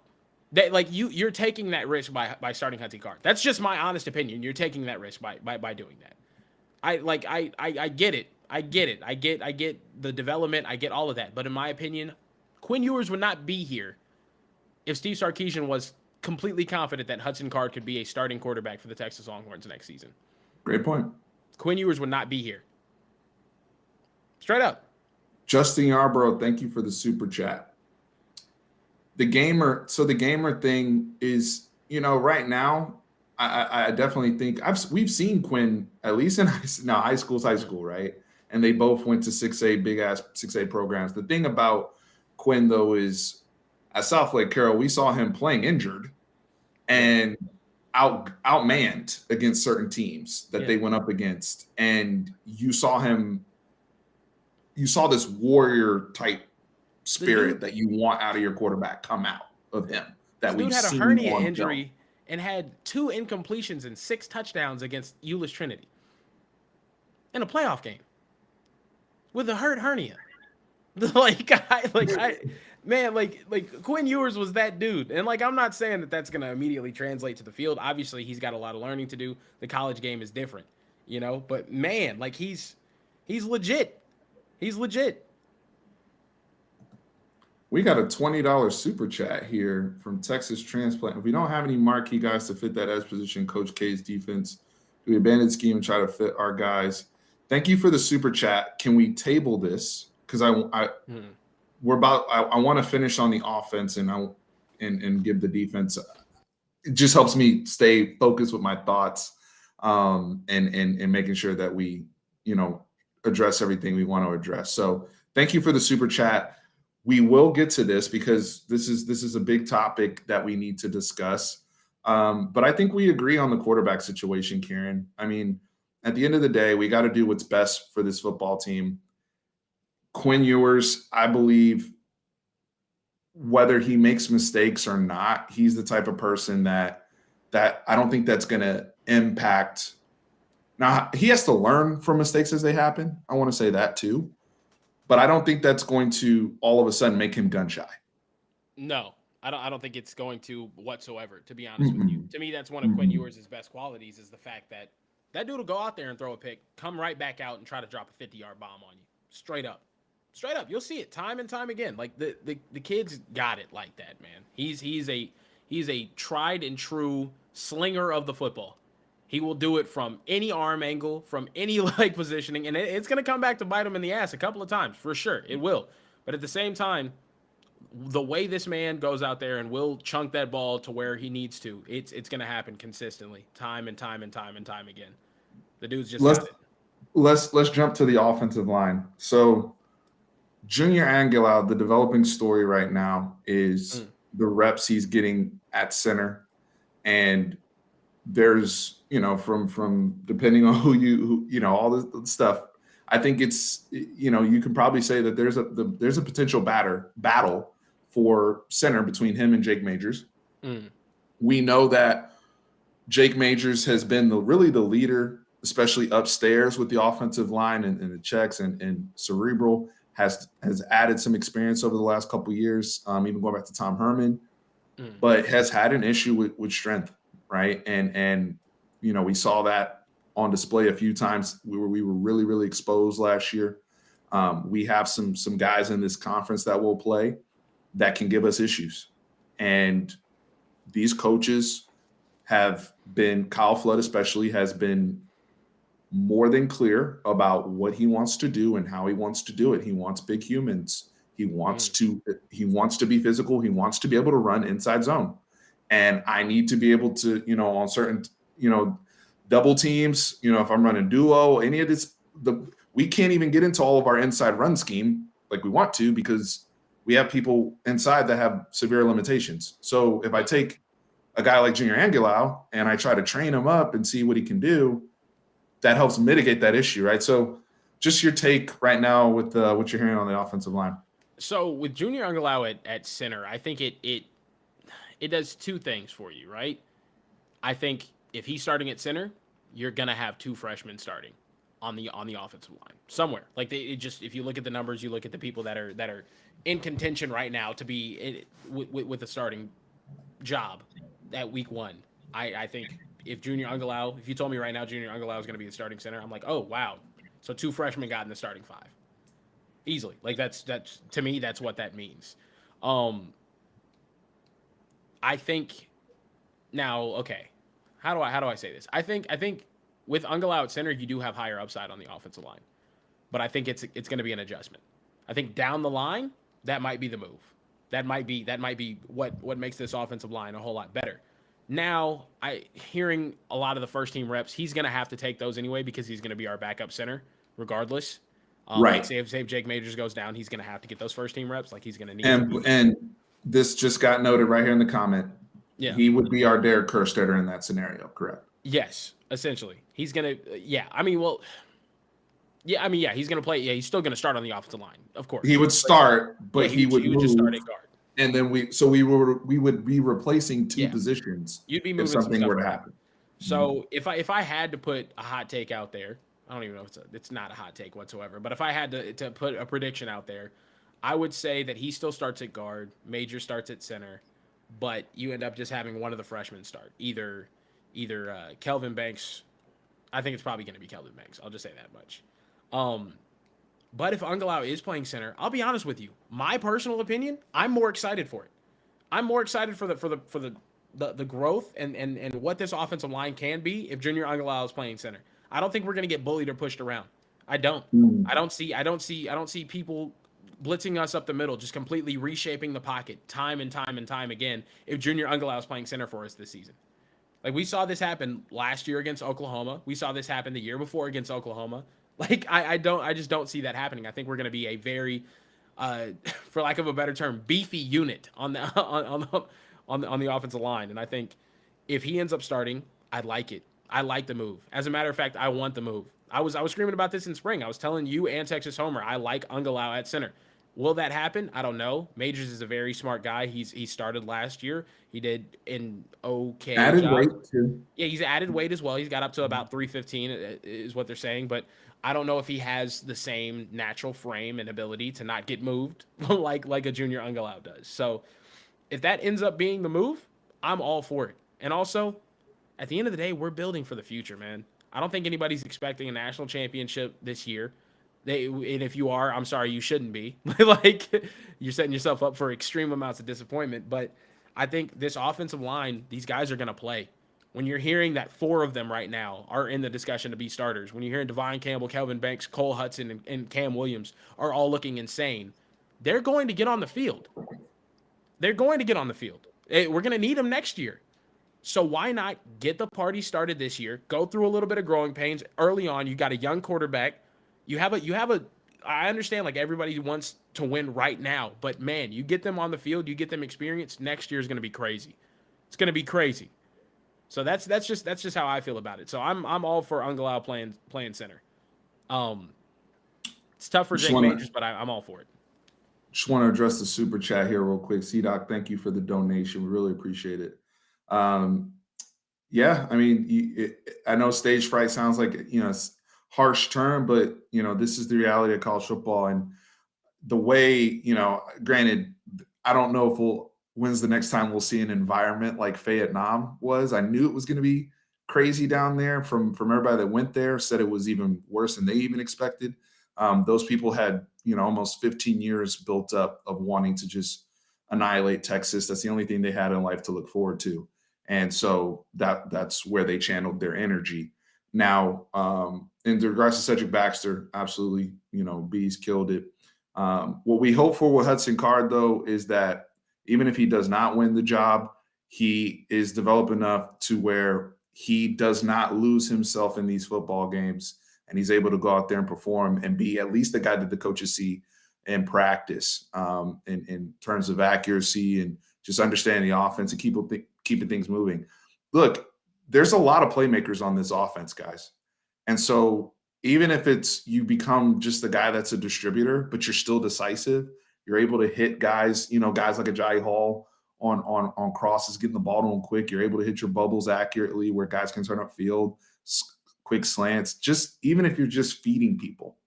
That, like, you're taking that risk by starting Hudson Card. That's just my honest opinion. You're taking that risk by doing that. I get it. I get the development. I get all of that. But in my opinion, Quinn Ewers would not be here if Steve Sarkisian was completely confident that Hudson Card could be a starting quarterback for the Texas Longhorns next season. Great point. Quinn Ewers would not be here. Straight up. Justin Yarbrough, thank you for the super chat. The gamer thing is, right now, I definitely think we've seen Quinn at least in high school's high school, right? And they both went to 6A, big ass 6A programs. The thing about Quinn though is at South Lake Carroll, we saw him playing injured and outmanned against certain teams that they went up against, and you saw this warrior type spirit that you want out of your quarterback come out of him that This we've dude had a seen hernia on injury film. and had 2 incompletions and 6 touchdowns against Euless Trinity in a playoff game with a hurt hernia. Man, Quinn Ewers was that dude, and like I'm not saying that that's gonna immediately translate to the field. Obviously, he's got a lot of learning to do. The college game is different, But man, like he's legit. He's legit. We got a $20 super chat here from Texas Transplant. If we don't have any marquee guys to fit that edge position, Coach K's defense, do we abandon scheme and try to fit our guys? Thank you for the super chat. Can we table this? Because I want to finish on the offense and give the defense. It just helps me stay focused with my thoughts, and making sure that we address everything we want to address. So thank you for the super chat. We will get to this because this is a big topic that we need to discuss. But I think we agree on the quarterback situation, Kieran. I mean, at the end of the day, we got to do what's best for this football team. Quinn Ewers, I believe, whether he makes mistakes or not, he's the type of person that I don't think that's going to impact. Now, he has to learn from mistakes as they happen. I want to say that too. But I don't think that's going to all of a sudden make him gun shy. No, I don't think it's going to whatsoever, to be honest with you. To me, that's one of Quinn Ewers' best qualities is the fact that dude will go out there and throw a pick, come right back out and try to drop a 50-yard bomb on you. Straight up. Straight up. You'll see it time and time again. Like the kid's got it like that, man. He's a tried and true slinger of the football. He will do it from any arm angle, from any leg positioning, and it's going to come back to bite him in the ass a couple of times, for sure. It will. But at the same time, the way this man goes out there and will chunk that ball to where he needs to, it's going to happen consistently, time and time and time and time again. The dude's just got it. Let's jump to the offensive line. So Junior Angulau, the developing story right now is the reps he's getting at center, and there's from depending on who all this stuff. I think it's you can probably say that there's a potential battle for center between him and Jake Majors. We know that Jake Majors has been really the leader, especially upstairs with the offensive line and the checks, and Cerebral has added some experience over the last couple of years, even going back to Tom Herman, but has had an issue with strength, right? And we saw that on display a few times. We were really, really exposed last year. We have some guys in this conference that will play that can give us issues. And these coaches have been, Kyle Flood especially, has been more than clear about what he wants to do and how he wants to do it. He wants big humans. He wants to be physical. He wants to be able to run inside zone. And I need to be able to, on certain, double teams, if I'm running duo, any of this, we can't even get into all of our inside run scheme like we want to because we have people inside that have severe limitations. So if I take a guy like Junior Angulau and I try to train him up and see what he can do, that helps mitigate that issue, right? So just your take right now with what you're hearing on the offensive line. So with Junior Angulau at center, I think it does two things for you, right? I think if he's starting at center, you're gonna have 2 freshmen starting on the offensive line somewhere. Like if you look at the numbers, you look at the people that are in contention right now to be with a starting job at week 1. I think if you told me right now Junior Angulau is going to be the starting center, I'm like, oh wow. So 2 freshmen got in the starting 5 easily. Like that's to me that's what that means. I think now, okay, how do I say this? I think with Angulau at center, you do have higher upside on the offensive line, but I think it's going to be an adjustment. I think down the line, that might be the move. That might be what makes this offensive line a whole lot better. Now, hearing a lot of the first team reps, he's going to have to take those anyway because he's going to be our backup center regardless. Like Right. say if Jake Majors goes down, he's going to have to get those first team reps. Like he's going to need And this just got noted right here in the comment. Yeah. He would be our Derek Kerr starter in that scenario, correct? Yes, essentially. He's going to yeah, I mean, well, yeah, he's going to play. Yeah, he's still going to start on the offensive line, of course. He would start, but yeah, he would just start at guard. And then we would be replacing two positions. You'd be moving if something were to happen. So if I had to put a hot take out there, I don't even know if it's not a hot take whatsoever, but if I had to put a prediction out there, I would say that he still starts at guard, Major starts at center, but you end up just having one of the freshmen start. Either Kelvin Banks, I think it's probably going to be Kelvin Banks. I'll just say that much. But if Angalau is playing center, I'll be honest with you. My personal opinion, I'm more excited for it. I'm more excited for the growth and what this offensive line can be if Junior Angalau is playing center. I don't think we're going to get bullied or pushed around. I don't. I don't see people blitzing us up the middle, just completely reshaping the pocket time and time again if Junior Angalau is playing center for us this season. Like we saw this happen last year against Oklahoma. We saw this happen the year before against Oklahoma. Like I just don't see that happening. I think we're going to be a very for lack of a better term, beefy unit on the offensive line. And I think if he ends up starting, I like it. I like the move. As a matter of fact, I want the move. I was screaming about this in spring. I was telling you and Texas Homer, I like Angalau at center. Will that happen? I don't know. Majors is a very smart guy. He started last year. He did an okay added job. Weight too. Yeah, he's added weight as well. He's got up to about 315 is what they're saying, but I don't know if he has the same natural frame and ability to not get moved like a Junior Angalau does. So if that ends up being the move, I'm all for it. And also, at the end of the day, we're building for the future, man. I don't think anybody's expecting a national championship this year. And if you are, I'm sorry, you shouldn't be. Like you're setting yourself up for extreme amounts of disappointment. But I think this offensive line, these guys are going to play. When you're hearing that 4 of them right now are in the discussion to be starters, when you're hearing Devine Campbell, Kelvin Banks, Cole Hudson, and Cam Williams are all looking insane, they're going to get on the field. They're going to get on the field. We're going to need them next year. So why not get the party started this year? Go through a little bit of growing pains early on. You got a young quarterback. You have a. I understand like everybody wants to win right now, but man, you get them on the field, you get them experience. Next year is going to be crazy. It's going to be crazy. So that's just how I feel about it. So I'm all for Angalau playing center. It's tough for Jake Majors, but I'm all for it. Just want to address the super chat here real quick. C-Doc, thank you for the donation. We really appreciate it. Yeah, I mean, I know stage fright sounds like, it's harsh term, but, this is the reality of college football. And the way, granted, I don't know when's the next time we'll see an environment like Vietnam was. I knew it was going to be crazy down there from everybody that went there, said it was even worse than they even expected. Those people had, almost 15 years built up of wanting to just annihilate Texas. That's the only thing they had in life to look forward to. And so that's where they channeled their energy. Now, in regards to Cedric Baxter, absolutely, Bees killed it. What we hope for with Hudson Card, though, is that even if he does not win the job, he is developed enough to where he does not lose himself in these football games, and he's able to go out there and perform and be at least the guy that the coaches see in practice in terms of accuracy and just understanding the offense and keeping things moving. Look, there's a lot of playmakers on this offense, guys. And so even if it's you become just the guy that's a distributor, but you're still decisive, you're able to hit guys, guys like Ajayi Hall on crosses, getting the ball to them quick. You're able to hit your bubbles accurately where guys can turn upfield, quick slants, just even if you're just feeding people.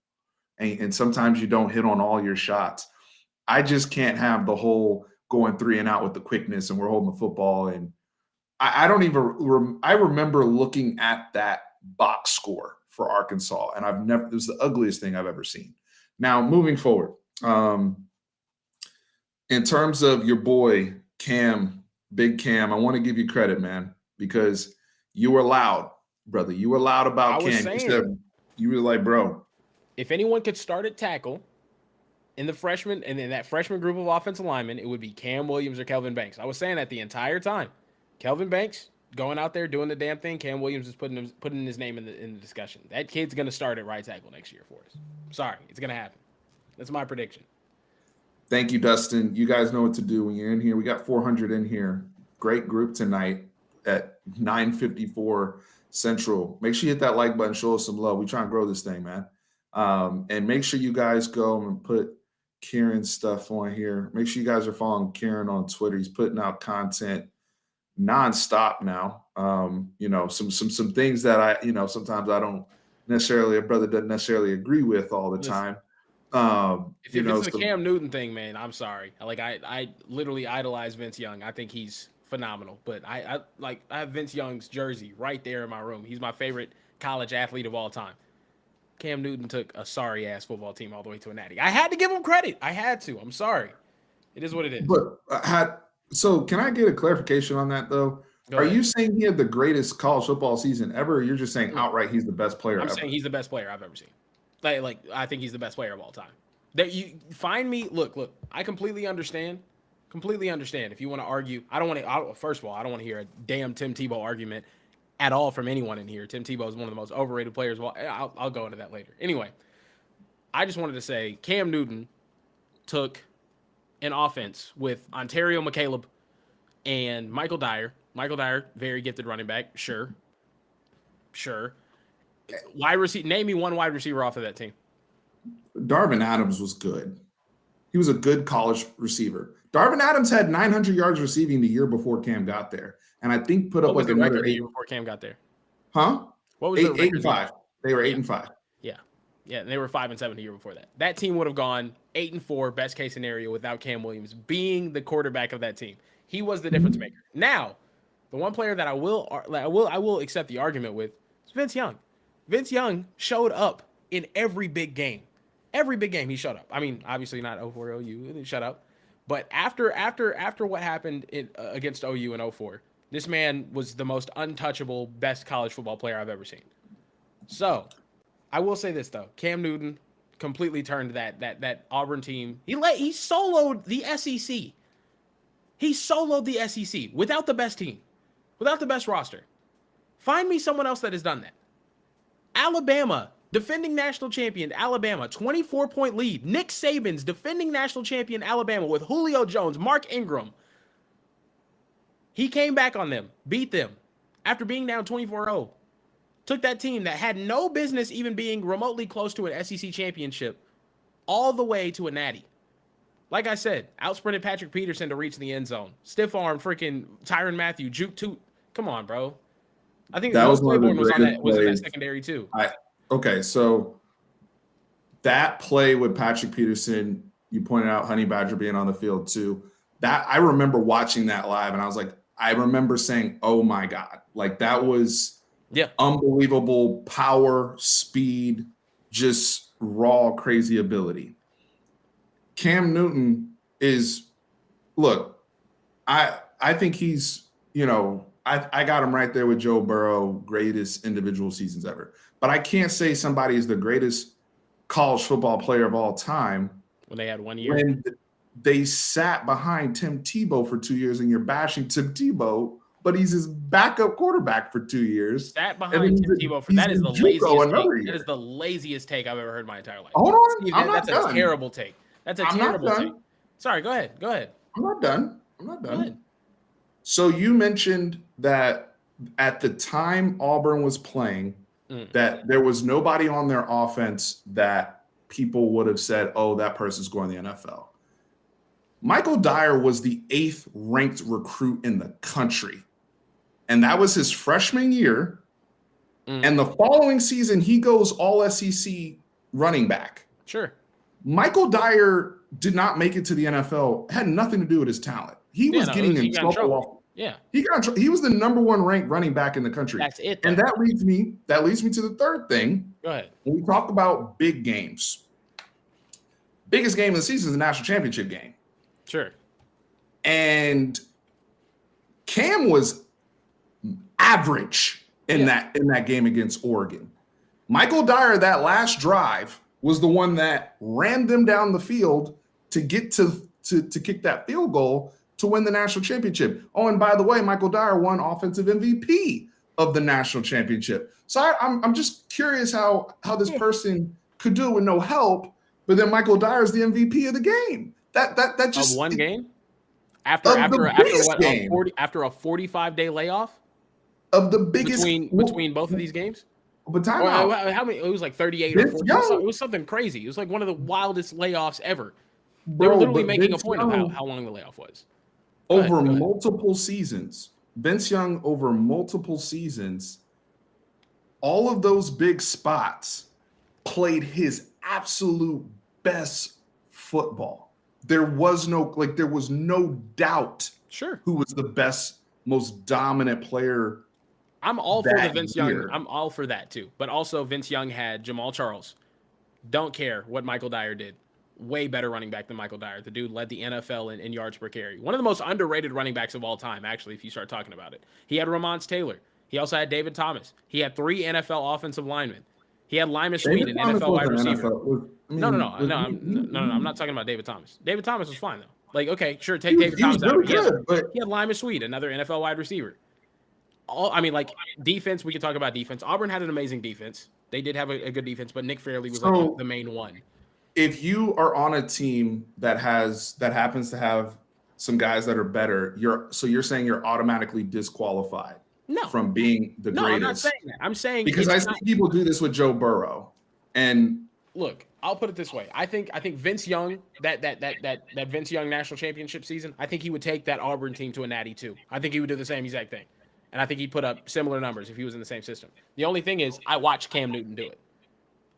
And sometimes you don't hit on all your shots. I just can't have the whole going 3 and out with the quickness and we're holding the football. And I don't even I remember looking at that box score for Arkansas, and it was the ugliest thing I've ever seen. Now, moving forward, in terms of your boy, Cam, Big Cam, I want to give you credit, man, because you were loud, brother. You were loud about Cam. You were like, bro, if anyone could start at tackle in the freshman and in that freshman group of offensive linemen, it would be Cam Williams or Kelvin Banks. I was saying that the entire time. Kelvin Banks going out there doing the damn thing. Cam Williams is putting his name in the discussion. That kid's gonna start at right tackle next year for us. Sorry, it's gonna happen. That's my prediction. Thank you, Dustin. You guys know what to do when you're in here. We got 400 in here. Great group tonight at 9:54 Central. Make sure you hit that like button, show us some love. We try and grow this thing, man. And make sure you guys go and put Kieran's stuff on here. Make sure you guys are following Kieran on Twitter. He's putting out content nonstop now. Some things that I sometimes I don't necessarily, a brother doesn't necessarily agree with all the time. If it's the Cam Newton thing, man, I'm sorry. Like I literally idolize Vince Young. I think he's phenomenal. But I have Vince Young's jersey right there in my room. He's my favorite college athlete of all time. Cam Newton took a sorry ass football team all the way to a natty. I had to give him credit. I had to. I'm sorry. It is what it is. But so can I get a clarification on that though? Are you saying he had the greatest college football season ever? Or you're just saying outright he's the best player ever? I'm saying he's the best player I've ever seen. Like I think he's the best player of all time. That you find me. Look. I completely understand. If you want to argue, first of all, I don't want to hear a damn Tim Tebow argument at all from anyone in here. Tim Tebow is one of the most overrated players. Well, I'll go into that later. Anyway, I just wanted to say Cam Newton took an offense with Ontario McCaleb and Michael Dyer. Michael Dyer, very gifted running back. Sure. Wide receiver. Name me one wide receiver off of that team. Darvin Adams was good. He was a good college receiver. Darvin Adams had 900 yards receiving the year before Cam got there, and I think put up like another 8 year before Cam got there. Huh? What was 8-5? They were 8-5. Yeah, and they were 5-7 the year before that. That team would have gone 8-4, best case scenario, without Cam Williams being the quarterback of that team. He was the difference maker. Now, the one player that I will accept the argument with is Vince Young. Vince Young showed up in every big game. Every big game he showed up. I mean, obviously not 04 OU, he shut up. But after what happened against OU in 04, this man was the most untouchable, best college football player I've ever seen. So, I will say this though: Cam Newton completely turned that Auburn team. He soloed the SEC. He soloed the SEC without the best team, without the best roster. Find me someone else that has done that. Alabama, defending national champion Alabama, 24-point lead. Nick Saban's defending national champion Alabama with Julio Jones, Mark Ingram. He came back on them, beat them after being down 24-0. Took that team that had no business even being remotely close to an SEC championship all the way to a natty. Like I said, outsprinted Patrick Peterson to reach the end zone. Stiff arm freaking Tyrann Mathieu, juke toot. Come on, bro. I think that was one of the greatest was in that secondary too. Okay, so that play with Patrick Peterson, you pointed out Honey Badger being on the field too. That I remember watching that live, and I remember saying, "Oh my God!" Like that was unbelievable power, speed, just raw, crazy ability. Cam Newton I think he's, I got him right there with Joe Burrow, greatest individual seasons ever. But I can't say somebody is the greatest college football player of all time when they had 1 year. When they sat behind Tim Tebow for 2 years, and you're bashing Tim Tebow, but he's his backup quarterback for 2 years. Sat behind Tim Tebow for that is the laziest take. That is the laziest take I've ever heard in my entire life. Hold on, Steve, that's a terrible take. That's a terrible take. Sorry, go ahead. I'm not done. Go ahead. So you mentioned that at the time Auburn was playing, that there was nobody on their offense that people would have said, "Oh, that person's going to the NFL." Michael Dyer was the 8th ranked recruit in the country, and that was his freshman year. And the following season, he goes all SEC running back. Sure. Michael Dyer did not make it to the NFL. It had nothing to do with his talent. He was getting in trouble. He was the number 1 ranked running back in the country. That's it. And that leads me to the third thing. Go ahead. When we talk about big games, biggest game of the season is the national championship game. Sure. And Cam was average in that game against Oregon. Michael Dyer, that last drive, was the one that ran them down the field to get to kick that field goal to win the national championship. Oh, and by the way, Michael Dyer won offensive MVP of the national championship. So I'm just curious how this person could do it with no help, but then Michael Dyer is the MVP of the game. That just Of one game of the biggest game. after a 45-day layoff Of the biggest between both of these games. But time Or, out. how many? It was like 38 Vince or 40. Young. It was something crazy. It was like one of the wildest layoffs ever. They Bro, were literally but making Vince a point Young, of how long the layoff was. over multiple seasons. Vince Young over multiple seasons, all of those big spots played his absolute best football. There was no doubt Sure. who was the best, most dominant player. I'm all for the that Vince year. Young. I'm all for that too. But also Vince Young had Jamal Charles. Don't care what Michael Dyer did. Way better running back than Michael Dyer. The dude led the NFL in yards per carry. One of the most underrated running backs of all time, actually, if you start talking about it. He had Ramon Taylor. He also had David Thomas. He had 3 NFL offensive linemen. He had Lima Sweet, an NFL wide receiver. No, I'm not talking about David Thomas. David Thomas was fine, though. Like, okay, sure, take David Thomas out. He had Lima Sweet, another NFL wide receiver. Like defense, we could talk about defense. Auburn had an amazing defense. They did have a good defense, but Nick Fairley was like the main one. If you are on a team that happens to have some guys that are better, you're saying you're automatically disqualified from being the greatest. I'm not saying that. I'm saying because I see people do this with Joe Burrow. And look, I'll put it this way. I think Vince Young, that Vince Young national championship season, I think he would take that Auburn team to a natty too. I think he would do the same exact thing. And I think he'd put up similar numbers if he was in the same system. The only thing is, I watched Cam Newton do it.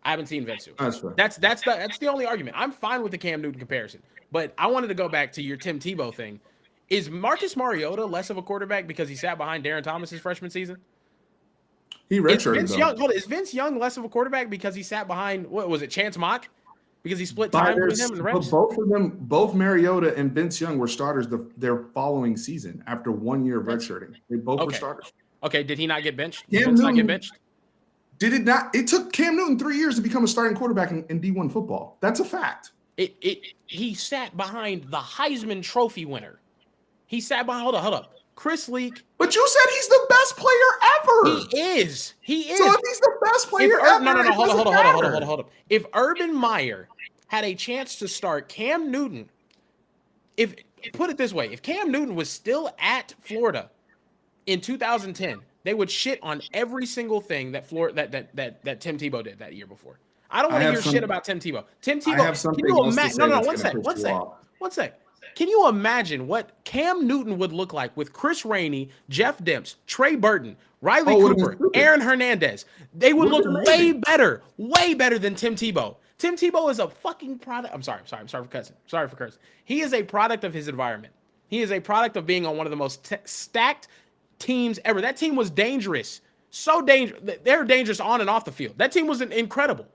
I haven't seen Vince. That's the only argument. I'm fine with the Cam Newton comparison, but I wanted to go back to your Tim Tebow thing. Is Marcus Mariota less of a quarterback because he sat behind Darren Thomas his freshman season? He redshirted. Is Vince Young less of a quarterback because he sat behind Chance Mock? Because he split time with him and reps? But both of them, both Mariota and Vince Young were starters their following season after 1 year of redshirting. They both were starters. Okay, did he not get benched? Did Vince not get benched? Did it not? It took Cam Newton 3 years to become a starting quarterback in D1 football. That's a fact. He sat behind the Heisman Trophy winner. He sat behind. Hold up. Chris Leak. But you said he's the best player ever. He is. So if he's the best player ever, no. Hold up. If Urban Meyer had a chance to start Cam Newton, put it this way, if Cam Newton was still at Florida in 2010, they would shit on every single thing that Tim Tebow did that year before. I don't want to hear shit about Tim Tebow. Tim Tebow. Can you imagine? One sec. Can you imagine what Cam Newton would look like with Chris Rainey, Jeff Demps, Trey Burton, Riley Cooper, Aaron Hernandez? They would look way better than Tim Tebow. Tim Tebow is a fucking product. I'm sorry for cursing. He is a product of his environment. He is a product of being on one of the most stacked teams ever. That team was dangerous. So dangerous. They're dangerous on and off the field. That team was incredible.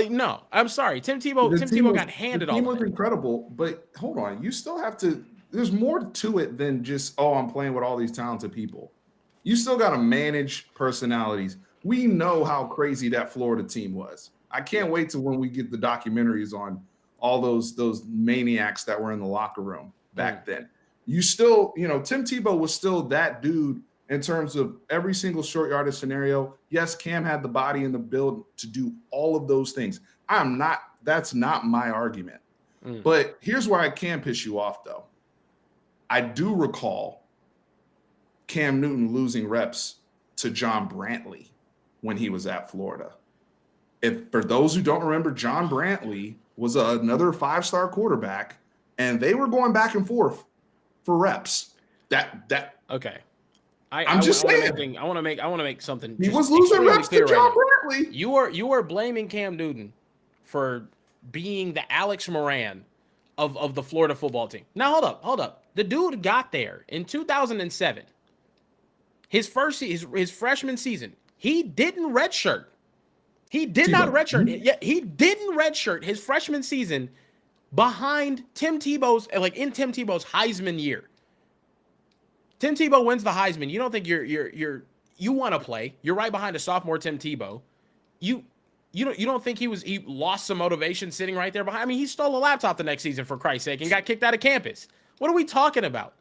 No, I'm sorry. Tim Tebow got handed off. The team was incredible, but hold on. You still have to – there's more to it than just, I'm playing with all these talented people. You still got to manage personalities. We know how crazy that Florida team was. I can't wait till when we get the documentaries on all those maniacs that were in the locker room back then. You still – Tim Tebow was still that dude in terms of every single short yardage scenario. Yes, Cam had the body and the build to do all of those things. That's not my argument. But here's where I can piss you off, though. I do recall Cam Newton losing reps to John Brantley when he was at Florida. For those who don't remember, John Brantley was another 5-star quarterback, and they were going back and forth for reps. Okay. I'm just saying. I want to make something. He was losing reps to John Brantley. You are blaming Cam Newton for being the Alex Moran of the Florida football team. Now hold up. The dude got there in 2007. His freshman season, he didn't redshirt. He did not redshirt. He didn't redshirt his freshman season behind Tim Tebow's Heisman year. Tim Tebow wins the Heisman. You don't think you want to play. You're right behind a sophomore Tim Tebow. You don't think he lost some motivation sitting right there behind? I mean, he stole a laptop the next season for Christ's sake and got kicked out of campus. What are we talking about?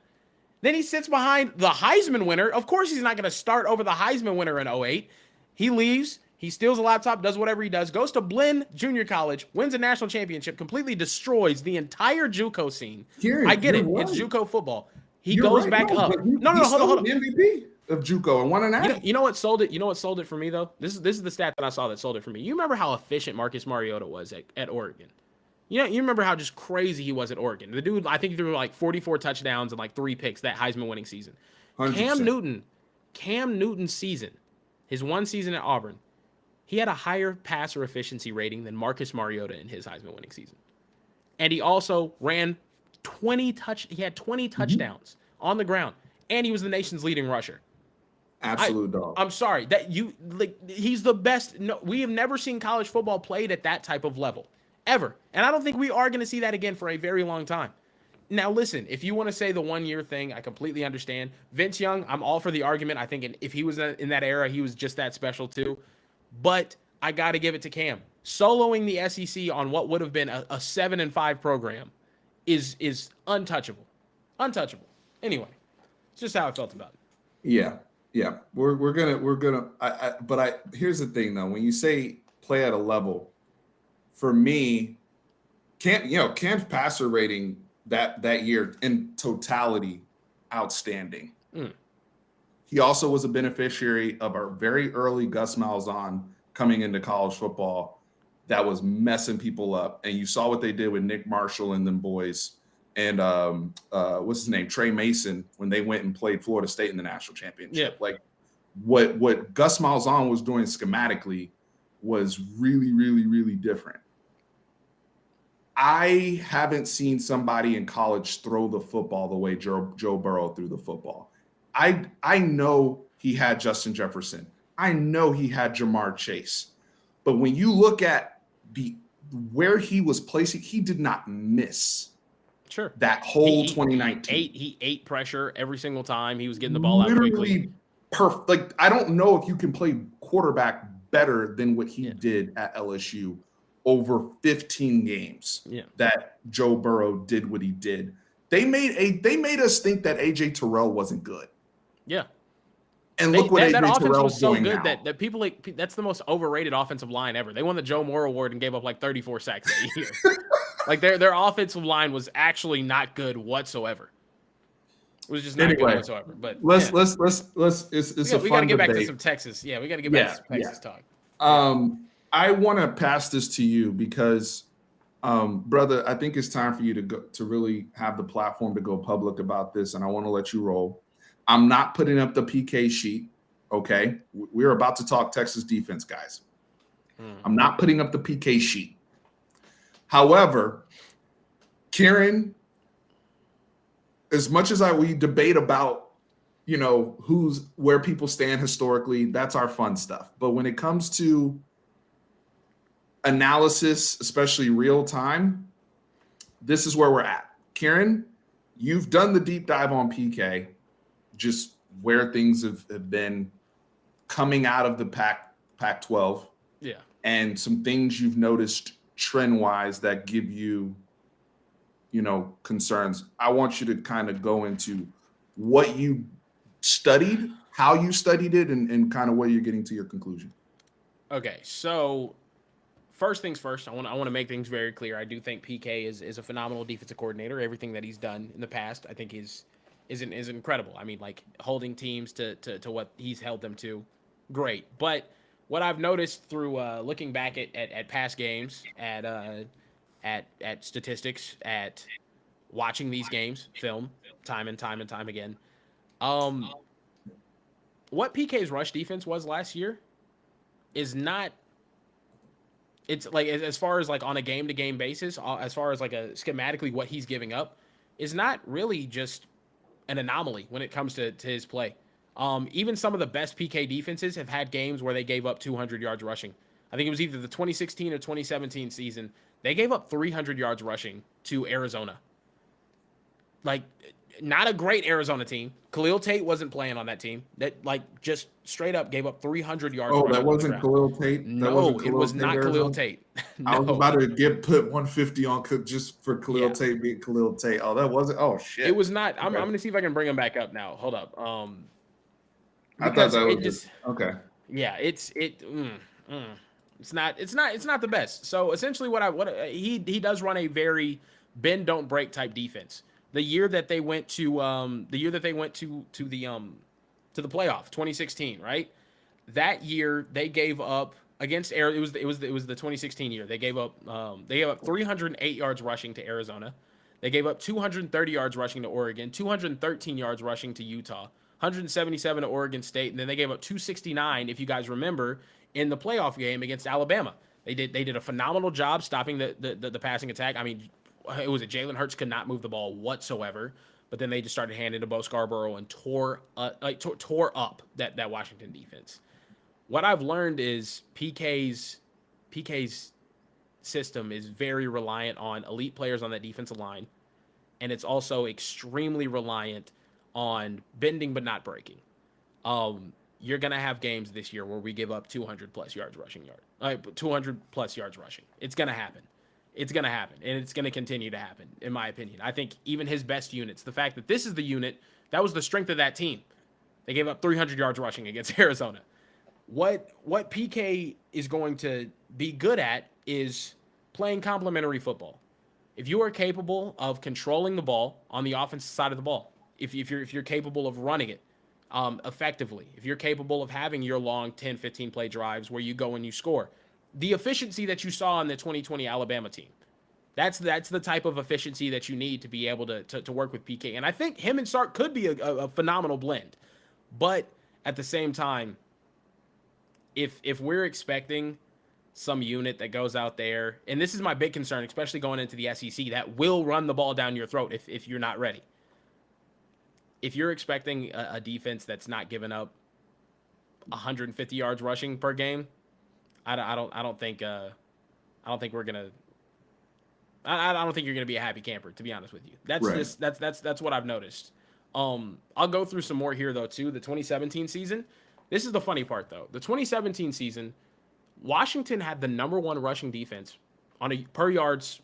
Then he sits behind the Heisman winner. Of course, he's not going to start over the Heisman winner in '08. He leaves. He steals a laptop, does whatever he does, goes to Blinn Junior College, wins a national championship, completely destroys the entire JUCO scene. Kieran, I get it. right. It's JUCO football. He You're goes right. back up. No, hold on. The MVP of JUCO and won an natty. You know what sold it? You know what sold it for me though? This is the stat that I saw that sold it for me. You remember how efficient Marcus Mariota was at Oregon? You remember how just crazy he was at Oregon. The dude, I think he threw like 44 touchdowns and like 3 picks that Heisman winning season. 100%. Cam Newton's season, his one season at Auburn, he had a higher passer efficiency rating than Marcus Mariota in his Heisman winning season. And he also ran 20 touchdowns on the ground. And he was the nation's leading rusher. Absolute dog. I'm sorry that he's the best. No, we have never seen college football played at that type of level ever. And I don't think we are going to see that again for a very long time. Now, listen, if you want to say the 1 year thing, I completely understand. Vince Young, I'm all for the argument. I think if he was in that era, he was just that special too. But I got to give it to Cam. Soloing the SEC on what would have been a 7-5 program is untouchable. Untouchable. Anyway, it's just how I felt about it. Yeah. We're gonna. But here's the thing though. When you say play at a level, for me, Cam's passer rating that year in totality, outstanding. He also was a beneficiary of a very early Gus Malzahn coming into college football that was messing people up. And you saw what they did with Nick Marshall and them boys and what's his name? Trey Mason when they went and played Florida State in the national championship. Yeah. Like what Gus Malzahn was doing schematically was really, really, really different. I haven't seen somebody in college throw the football the way Joe Burrow threw the football. I know he had Justin Jefferson. I know he had Jamar Chase. But when you look at where he was placing, he did not miss. Sure. That whole 2019. He ate pressure every single time. He was getting the ball out quickly. Perfect. Like, I don't know if you can play quarterback better than what he did at LSU over 15 games that Joe Burrow did what he did. They made us think that AJ Terrell wasn't good. Yeah. And look what that AJ offense Terrell's was so doing good now. that people that's the most overrated offensive line ever. They won the Joe Moore Award and gave up like 34 sacks that year. Like their offensive line was actually not good whatsoever. It was just not good whatsoever. But let's it's a fun we got to get back to debate. some Texas. Yeah, we got to get back to some Texas talk. I want to pass this to you because brother, I think it's time for you to really have the platform to go public about this, and I want to let you roll. I'm not putting up the PK sheet, okay? We're about to talk Texas defense, guys. I'm not putting up the PK sheet. However, Kieran, as much as we debate about, where people stand historically, that's our fun stuff. But when it comes to analysis, especially real time, this is where we're at. Kieran, you've done the deep dive on PK, just where things have been coming out of the Pac-12. Yeah. And some things you've noticed trend-wise that give you, concerns. I want you to kind of go into what you studied, how you studied it, and kind of where you're getting to your conclusion. Okay, so first things first, I want to make things very clear. I do think PK is a phenomenal defensive coordinator. Everything that he's done in the past, I think is incredible. I mean, like holding teams to what he's held them to, great. But what I've noticed through looking back at past games, at statistics, at watching these games, film time and time again, what PK's rush defense was last year is not. It's like as far as like on a game-to-game basis, as far as like a schematically what he's giving up, is not really just an anomaly when it comes to his play. Even some of the best PK defenses have had games where they gave up 200 yards rushing. I think it was either the 2016 or 2017 season. They gave up 300 yards rushing to Arizona. Like, not a great Arizona team. Khalil Tate wasn't playing on that team. That like just straight up gave up 300 yards Oh, rushing that on the wasn't ground. Khalil Tate. That No, wasn't it was Khalil Tate, not Khalil Arizona. Tate. I was No. about to put 150 on just for Khalil Yeah. Tate being Khalil Tate. Oh, that wasn't. Oh It shit. was not. I'm Okay. gonna see if I can bring him back up now. Hold up. I thought Because that it was just okay. yeah, it's not the best. So essentially, he does run a very bend don't break type defense. The year that they went to the playoff, 2016, right? That year they gave up against Air. It was the 2016 year. They gave up 308 yards rushing to Arizona. They gave up 230 yards rushing to Oregon, 213 yards rushing to Utah, 177 to Oregon State, and then they gave up 269, if you guys remember, in the playoff game against Alabama. They did a phenomenal job stopping the passing attack. I mean, it was Jalen Hurts could not move the ball whatsoever, but then they just started handing to Bo Scarborough and tore up that Washington defense. What I've learned is PK's system is very reliant on elite players on that defensive line, and it's also extremely reliant on bending but not breaking. You're gonna have games this year where we give up 200 plus yards rushing 200 plus yards rushing. It's gonna happen. It's gonna happen, and it's gonna continue to happen, in my opinion. I think even his best units, the fact that this is the unit that was the strength of that team, they gave up 300 yards rushing against Arizona. What PK is going to be good at is playing complementary football. If you are capable of controlling the ball on the offensive side of the ball, if you're capable of running it effectively, if you're capable of having your long 10, 15 play drives where you go and you score, the efficiency that you saw on the 2020 Alabama team, that's the type of efficiency that you need to be able to work with PK. And I think him and Sark could be a phenomenal blend. But at the same time, if we're expecting some unit that goes out there, and this is my big concern, especially going into the SEC, that will run the ball down your throat if you're not ready. If you're expecting a defense that's not giving up 150 yards rushing per game, I don't think we're gonna. I don't think you're gonna be a happy camper, to be honest with you. That's what I've noticed. I'll go through some more here though too. The 2017 season. This is the funny part though. The 2017 season, Washington had the number one rushing defense on a yards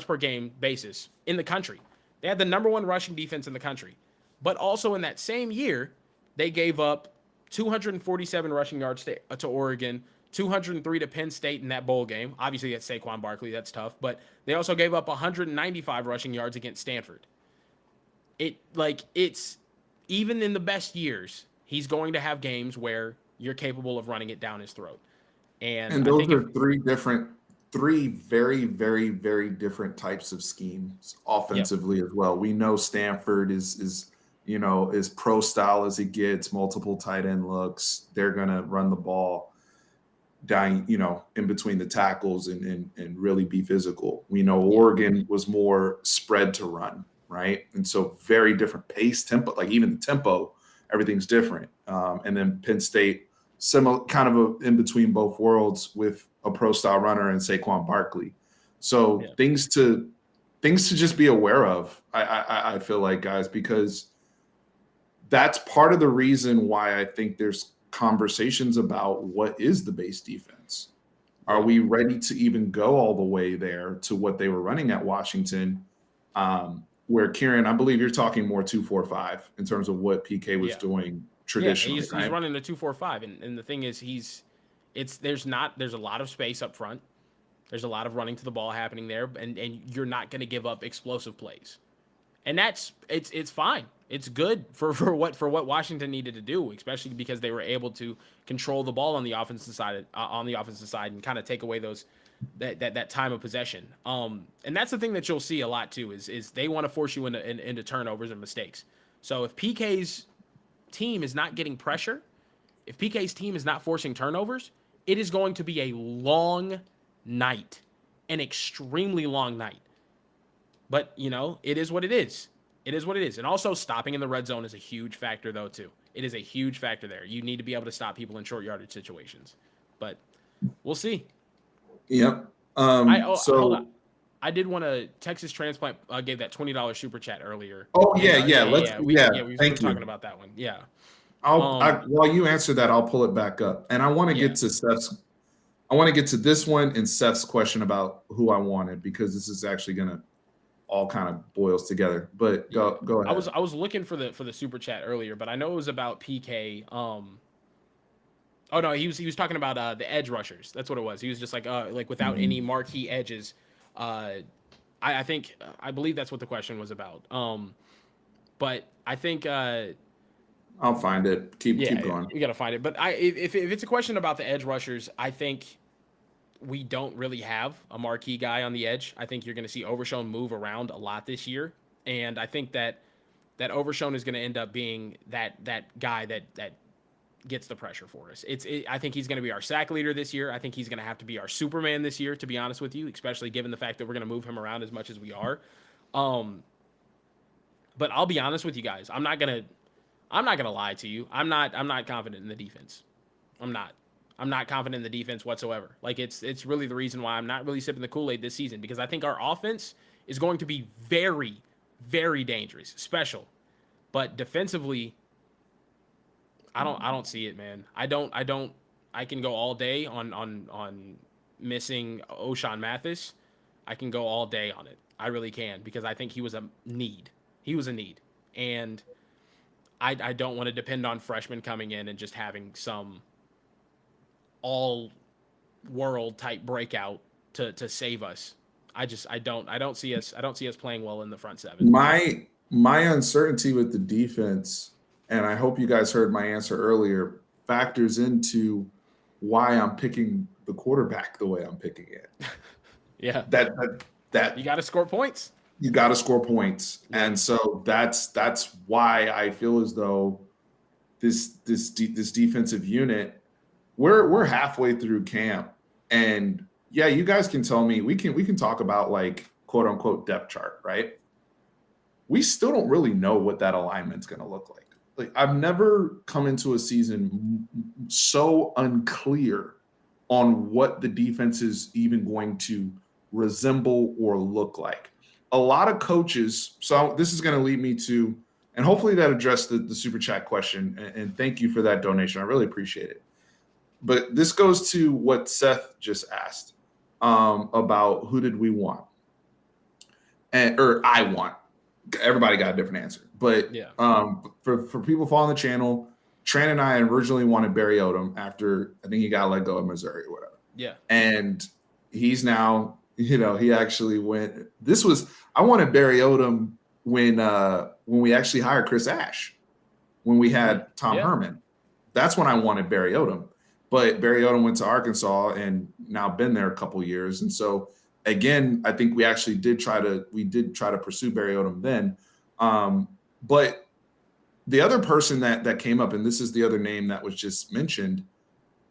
per game basis in the country. They had the number one rushing defense in the country. But also in that same year, they gave up 247 rushing yards to Oregon, 203 to Penn State in that bowl game. Obviously, that's Saquon Barkley. That's tough. But they also gave up 195 rushing yards against Stanford. It's even in the best years, he's going to have games where you're capable of running it down his throat. And I those think are three very, very, very different types of schemes offensively as well. We know Stanford is as pro style as it gets, multiple tight end looks. They're gonna run the ball down, in between the tackles and really be physical. We know Oregon was more spread to run, right? And so very different pace, tempo, like even the tempo, everything's different. And then Penn State, similar, kind of in between both worlds with a pro style runner and Saquon Barkley. So things to just be aware of. I feel like, guys, because that's part of the reason why I think there's conversations about what is the base defense. Are we ready to even go all the way there to what they were running at Washington? Where Kieran, I believe you're talking more 2-4-5 in terms of what PK was doing traditionally. He's running a 2-4-5, and the thing is, there's a lot of space up front. There's a lot of running to the ball happening there, and you're not going to give up explosive plays, and it's fine. It's good for what Washington needed to do, especially because they were able to control the ball on the offensive side and kind of take away that time of possession. And that's the thing that you'll see a lot too is they want to force you into turnovers and mistakes. So if PK's team is not getting pressure, if PK's team is not forcing turnovers, it is going to be a long night, an extremely long night. But, it is what it is. It is what it is. And also stopping in the red zone is a huge factor, though, too. It is a huge factor there. You need to be able to stop people in short yardage situations. But we'll see. Yep. Hold on. I did want to. Texas Transplant gave that $20 super chat earlier. Oh And yeah. we were Thank talking you. about that one. Yeah. While you answer that, I'll pull it back up, and I want to Yeah. get to Seth's. I want to get to this one and Seth's question about who I wanted, because this is actually gonna all kind of boils together. But Yeah. go I was ahead. I was looking for the super chat earlier, but I know it was about PK. Oh no, he was talking about the edge rushers. That's what it was. He was just like without any Mhm. marquee edges. Uh, I think I believe that's what the question was about. But I think I'll find it. Keep yeah, going. we gotta find it. But if it's a question about the edge rushers, I think we don't really have a marquee guy on the edge. I think you're going to see Overshown move around a lot this year, and I think that Overshown is going to end up being that guy that gets the pressure for us. I think he's going to be our sack leader this year. I think he's going to have to be our Superman this year, to be honest with you, especially given the fact that we're going to move him around as much as we are. Um, but I'll be honest with you guys. I'm not gonna lie to you. I'm not confident in the defense. I'm not. I'm not confident in the defense whatsoever. Like it's really the reason why I'm not really sipping the Kool-Aid this season, because I think our offense is going to be very, very dangerous, special. But defensively, I don't see it, man. I can go all day on missing O'Shawn Mathis. I can go all day on it. I really can, because I think he was a need. He was a need. And I don't want to depend on freshmen coming in and just having some all world type breakout to save us. I don't see us playing well in the front seven. My uncertainty with the defense, and I hope you guys heard my answer earlier, factors into why I'm picking the quarterback the way I'm picking it. Yeah. That that, You that got to score points. you got to score points, Yeah. and so that's why I feel as though this defensive unit, we're halfway through camp, and yeah, you guys can tell me, we can talk about like quote unquote depth chart, right? We still don't really know what that alignment's going to look like. Like, I've never come into a season so unclear on what the defense is even going to resemble or look like. A lot of coaches, so this is going to lead me to, and hopefully that addressed the super chat question. And thank you for that donation. I really appreciate it. But this goes to what Seth just asked, about who did we want, or I want. Everybody got a different answer. But Yeah. for people following the channel, Tran and I originally wanted Barry Odom after I think he got let go of Missouri or whatever. Yeah. And he's now, he actually went. I wanted Barry Odom when we actually hired Chris Ash, when we had Tom Yeah. Herman. That's when I wanted Barry Odom. But Barry Odom went to Arkansas and now been there a couple years. And so again, I think we did try to pursue Barry Odom then. But the other person that came up, and this is the other name that was just mentioned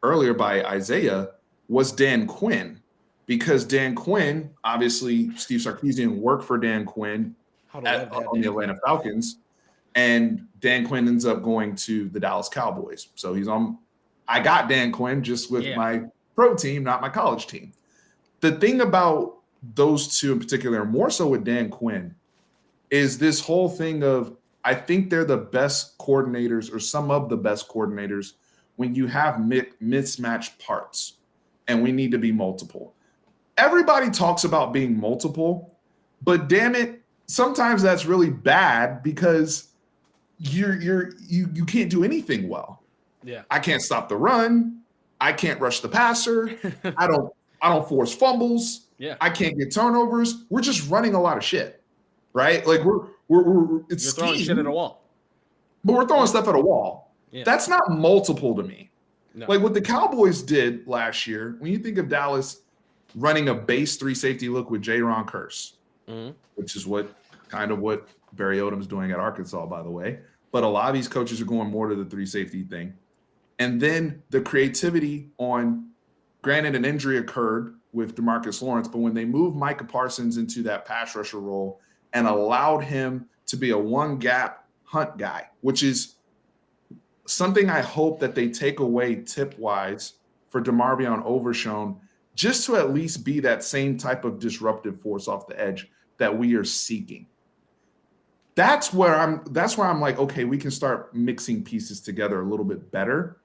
earlier by Isaiah, was Dan Quinn. Because Dan Quinn, obviously Steve Sarkisian worked for Dan Quinn How to love to have on the Dan Atlanta Quinn. Falcons, and Dan Quinn ends up going to the Dallas Cowboys. So I got Dan Quinn just with my pro team, not my college team. The thing about those two in particular, more so with Dan Quinn, is this whole thing of, I think they're the best coordinators, or some of the best coordinators, when you have mismatched parts, and we need to be multiple. Everybody talks about being multiple, but damn it, sometimes that's really bad, because you can't do anything well. Yeah. I can't stop the run. I can't rush the passer. I don't force fumbles. Yeah. I can't get turnovers. We're just running a lot of shit, right? Like it's You're throwing scheme, shit at a wall. but we're throwing stuff at a wall. Yeah. That's not multiple to me. No. Like what the Cowboys did last year, when you think of Dallas running a base 3 safety look with J-Ron Curse, which is what Barry Odom's doing at Arkansas, by the way. But a lot of these coaches are going more to the 3 safety thing. And then the creativity on, granted an injury occurred with DeMarcus Lawrence, but when they moved Micah Parsons into that pass rusher role and allowed him to be a one gap hunt guy, which is something I hope that they take away tip wise for DeMarvion Overshown, just to at least be that same type of disruptive force off the edge that we are seeking. That's where I'm like, okay, we can start mixing pieces together a little bit better.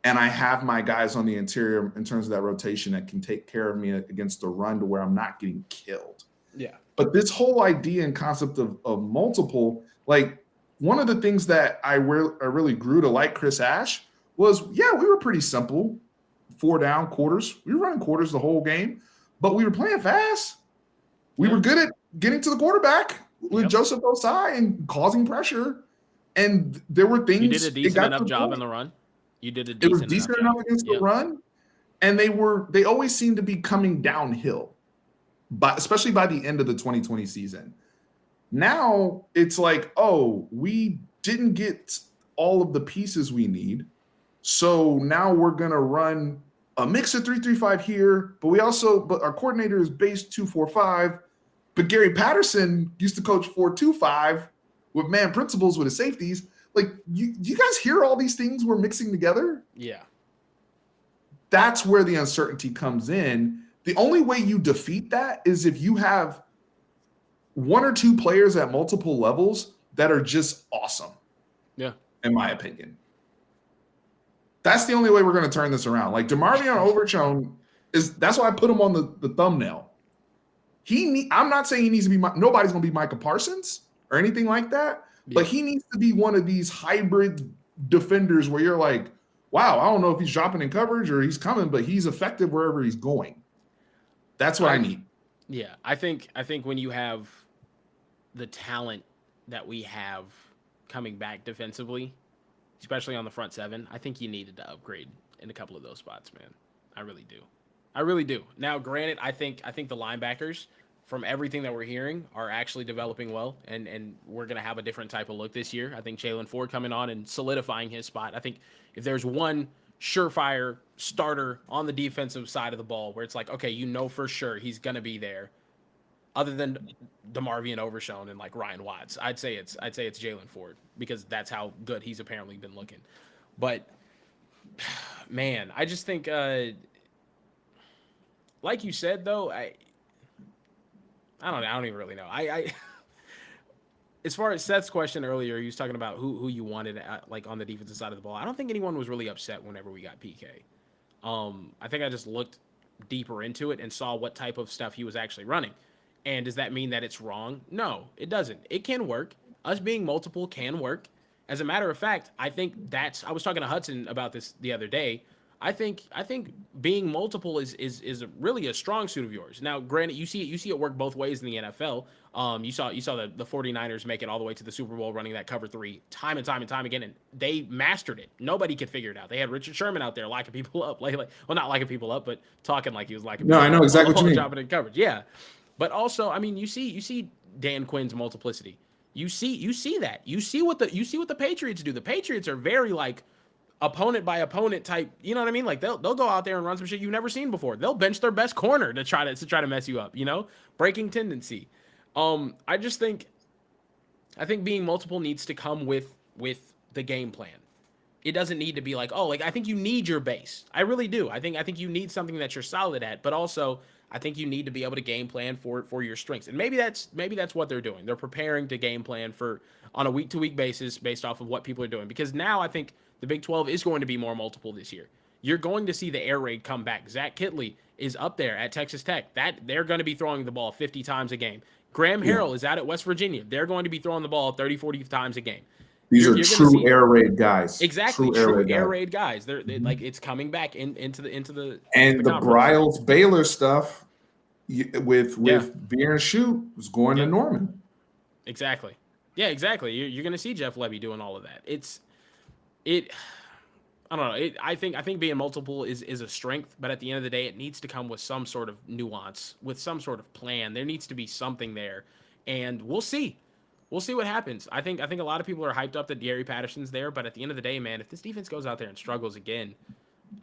And I have my guys on the interior in terms of that rotation that can take care of me against the run to where I'm not getting killed. Yeah. But this whole idea and concept of multiple, like one of the things that I really grew to like Chris Ash was, yeah, we were pretty simple. 4 down quarters. We were running quarters the whole game, but we were playing fast. We were good at getting to the quarterback with Joseph Osai and causing pressure. And there were things. You did a decent enough job in the run. You did a decent. It was decent enough against the run, and they always seemed to be coming downhill, but especially by the end of the 2020 season. Now it's like, oh, we didn't get all of the pieces we need, so now we're gonna run a mix of 3-3-5 here, but our coordinator is base 2-4-5. But Gary Patterson used to coach 4-2-5 with man principles with his safeties. Like, you guys hear all these things we're mixing together? Yeah. That's where the uncertainty comes in. The only way you defeat that is if you have 1 or 2 players at multiple levels that are just awesome. Yeah. In my opinion. That's the only way we're going to turn this around. Like, DeMarvion Overshown that's why I put him on the thumbnail. I'm not saying he needs to be nobody's going to be Micah Parsons or anything like that. But he needs to be one of these hybrid defenders where you're like, wow, I don't know if he's dropping in coverage or he's coming, but he's effective wherever he's going. That's what I need. Yeah, I think when you have the talent that we have coming back defensively, especially on the front seven, I think you needed to upgrade in a couple of those spots, man. I really do. I really do. Now, granted, I think the linebackers, from everything that we're hearing, are actually developing well, and we're going to have a different type of look this year. I think Jalen Ford coming on and solidifying his spot. I think if there's one surefire starter on the defensive side of the ball where it's like, okay, you know for sure he's going to be there, other than DeMarvion Overshown and like Ryan Watts, I'd say it's Jalen Ford, because that's how good he's apparently been looking. But man, I just think, like you said though, I don't even really know. I as far as Seth's question earlier, he was talking about who you wanted like on the defensive side of the ball. I don't think anyone was really upset whenever we got PK. I think I just looked deeper into it and saw what type of stuff he was actually running. And does that mean that it's wrong? No, it doesn't. It can work. Us being multiple can work. As a matter of fact, I think I was talking to Hudson about this the other day. I think being multiple is really a strong suit of yours. Now, granted, you see it work both ways in the NFL. You saw the 49ers make it all the way to the Super Bowl running that cover 3 time and time again, and they mastered it. Nobody could figure it out. They had Richard Sherman out there locking people up, well, not locking people up, but talking like he was locking people up. No, I know exactly what you mean. Dropping in coverage, yeah. But also, I mean, you see Dan Quinn's multiplicity. You see that. You see what the Patriots do. The Patriots are very like opponent by opponent type, you know what I mean? Like they'll go out there and run some shit you've never seen before. They'll bench their best corner to try to mess you up, breaking tendency. I think being multiple needs to come with the game plan. It doesn't need to be like, oh, like I think you need your base. I really do. I think you need something that you're solid at, but also I think you need to be able to game plan for your strengths. And maybe that's what they're doing. They're preparing to game plan on a week-to-week basis based off of what people are doing. Because now I think the Big 12 is going to be more multiple this year. You're going to see the air raid come back. Zach Kitley is up there at Texas Tech. They're going to be throwing the ball 50 times a game. Graham Harrell is out at West Virginia. They're going to be throwing the ball 30, 40 times a game. These are true air raid guys. Exactly, true air raid guys. They're like it's coming back into the and the Bryles Baylor stuff with Veer and Shoot was going to Norman. Exactly. Yeah, exactly. You're going to see Jeff Lebby doing all of that. I don't know. I think being multiple is a strength, but at the end of the day, it needs to come with some sort of nuance, with some sort of plan. There needs to be something there, and we'll see. We'll see what happens. I think a lot of people are hyped up that Gary Patterson's there, but at the end of the day, man, if this defense goes out there and struggles again,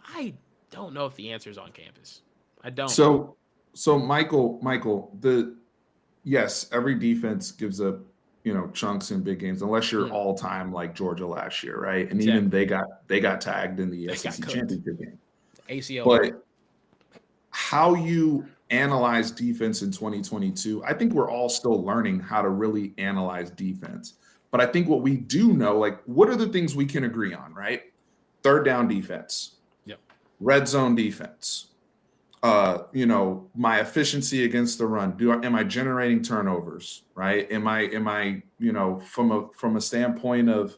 I don't know if the answer is on campus. I don't. So Michael, yes, every defense gives up, chunks in big games, unless you're all time like Georgia last year, right? And even they got tagged in the SEC championship game. ACL. But how you analyze defense in 2022, I think we're all still learning how to really analyze defense. But I think what we do know, like, what are the things we can agree on, right? Third down defense, Yep. red zone defense, my efficiency against the run. Am I generating turnovers, right? Am I, from a standpoint of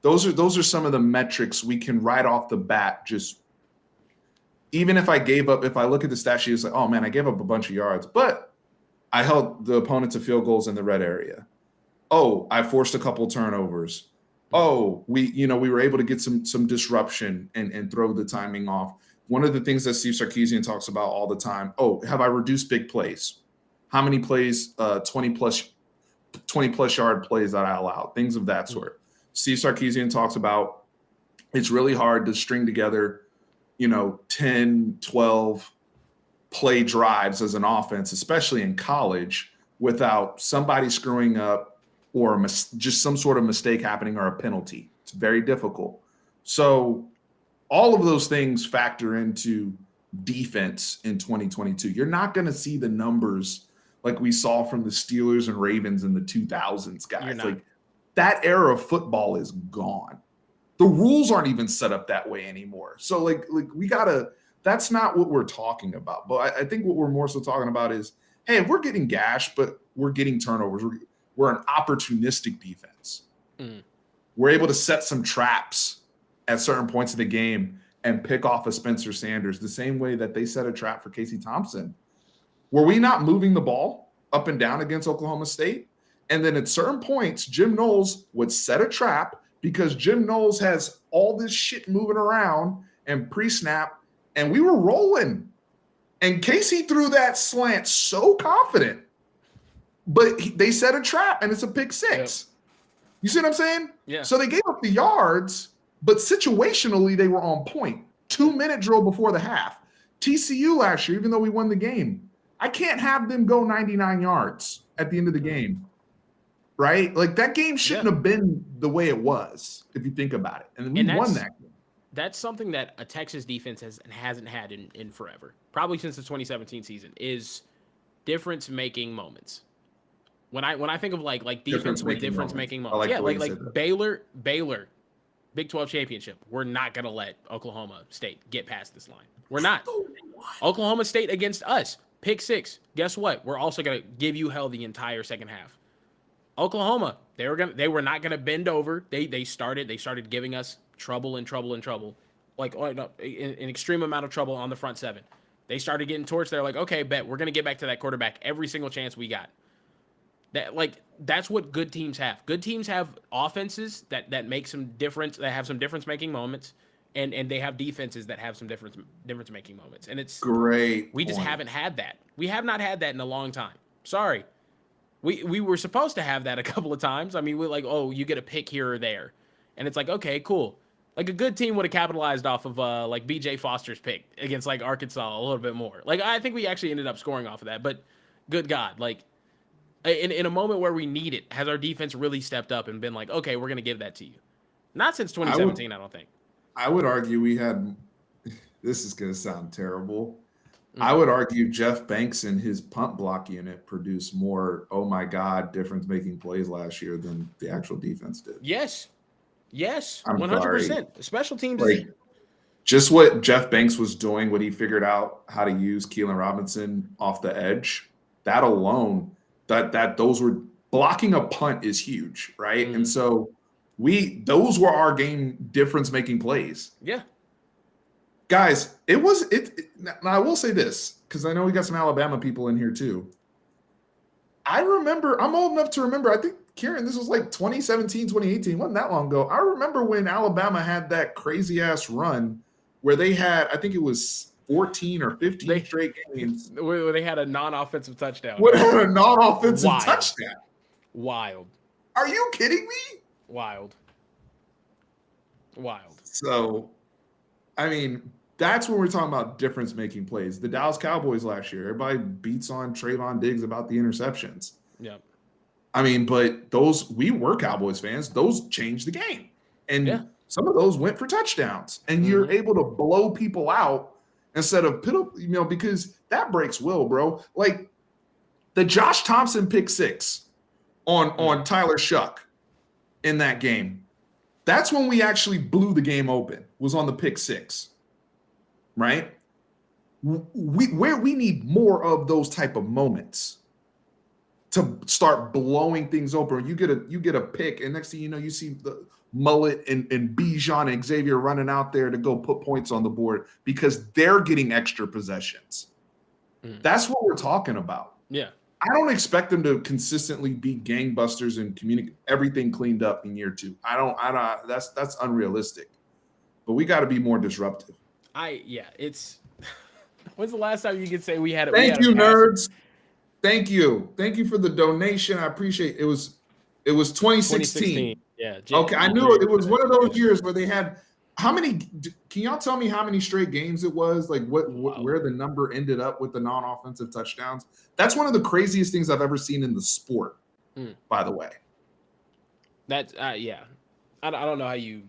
those are some of the metrics we can right off the bat. Just even if I look at the stat sheet, it's like, oh man, I gave up a bunch of yards, but I held the opponent to field goals in the red area. Oh, I forced a couple turnovers. Oh, we were able to get some disruption and throw the timing off. One of the things that Steve Sarkisian talks about all the time. Oh, have I reduced big plays? How many plays? 20 plus yard plays that I allowed. Things of that sort. Steve Sarkisian talks about it's really hard to string together, 10, 12 play drives as an offense, especially in college, without somebody screwing up or just some sort of mistake happening or a penalty. It's very difficult. So all of those things factor into defense in 2022. You're not going to see the numbers like we saw from the Steelers and Ravens in the 2000s, guys. Like that era of football is gone. The rules aren't even set up that way anymore. So like we gotta. That's not what we're talking about. But I think what we're more so talking about is, hey, we're getting gashed, but we're getting turnovers. We're an opportunistic defense. We're able to set some traps at certain points of the game and pick off a Spencer Sanders the same way that they set a trap for Casey Thompson. Were we not moving the ball up and down against Oklahoma State? And then at certain points, Jim Knowles would set a trap because Jim Knowles has all this shit moving around and pre-snap, and we were rolling. And Casey threw that slant so confident, but they set a trap, and it's a pick six. Yep. You see what I'm saying? Yeah. So they gave up the yards, but situationally they were on point. 2-minute drill before the half. TCU last year, even though we won the game, I can't have them go 99 yards at the end of the game. Right? Like that game shouldn't have been the way it was, if you think about it. And we won that game. That's something that a Texas defense hasn't had in forever. Probably since the 2017 season is difference-making moments. When I think of like defense with difference-making moments. Like Baylor, Big 12 championship. We're not going to let Oklahoma State get past this line. We're not. Oklahoma State against us. Pick six. Guess what? We're also going to give you hell the entire second half. Oklahoma, they were not going to bend over. They started giving us trouble, like an extreme amount of trouble on the front seven. They started getting torched. They're like, okay, bet we're going to get back to that quarterback every single chance we got. That's what good teams have. Good teams have offenses that make some difference, that have some difference making moments, and they have defenses that have some difference making moments. And it's great. We just haven't had that. We have not had that in a long time. Sorry. We were supposed to have that a couple of times. I mean, we're like, oh, you get a pick here or there. And it's like, okay, cool. Like a good team would have capitalized off of like BJ Foster's pick against like Arkansas a little bit more. Like I think we actually ended up scoring off of that. But good God, like in a moment where we need it, has our defense really stepped up and been like, okay, we're going to give that to you? Not since 2017, I don't think. I would argue we had – this is going to sound terrible. I would argue Jeff Banks and his punt block unit produced more, oh my God, difference-making plays last year than the actual defense did. Yes, 100%. Sorry. Special teams. Like, just what Jeff Banks was doing when he figured out how to use Keelan Robinson off the edge, that alone, those were – blocking a punt is huge, right? And so those were our game difference-making plays. Yeah. Guys, now I will say this, because I know we got some Alabama people in here too. I'm old enough to remember, I think, Kieran, this was like 2017, 2018, wasn't that long ago. I remember when Alabama had that crazy-ass run where they had, I think it was 14 or 15 straight games. Where they had a non-offensive touchdown. What had a non-offensive touchdown? Wild. Are you kidding me? Wild. So, I mean, that's when we're talking about difference-making plays. The Dallas Cowboys last year, everybody beats on Trayvon Diggs about the interceptions. Yep. I mean, but we were Cowboys fans. Those changed the game. And some of those went for touchdowns. And you're able to blow people out. instead of because that breaks will, bro. Like the Josh Thompson pick six on Tyler Shuck in that game. That's when we actually blew the game open. Was on the pick six, right? We need more of those type of moments to start blowing things open. You get a pick, and next thing you know, you see the Mullet and Bijan and Xavier running out there to go put points on the board because they're getting extra possessions. That's what we're talking about. Yeah. I don't expect them to consistently be gangbusters and communicate everything cleaned up in year two. I don't. That's unrealistic. But we got to be more disruptive. It's. When's the last time you could say we had? Thank you, nerds. Thank you for the donation. I appreciate it. It was 2016. Yeah. Okay, I knew it was one of those years where they had how many? Can y'all tell me how many straight games it was? Like where the number ended up with the non-offensive touchdowns? That's one of the craziest things I've ever seen in the sport. By the way, that's yeah. I don't know how you.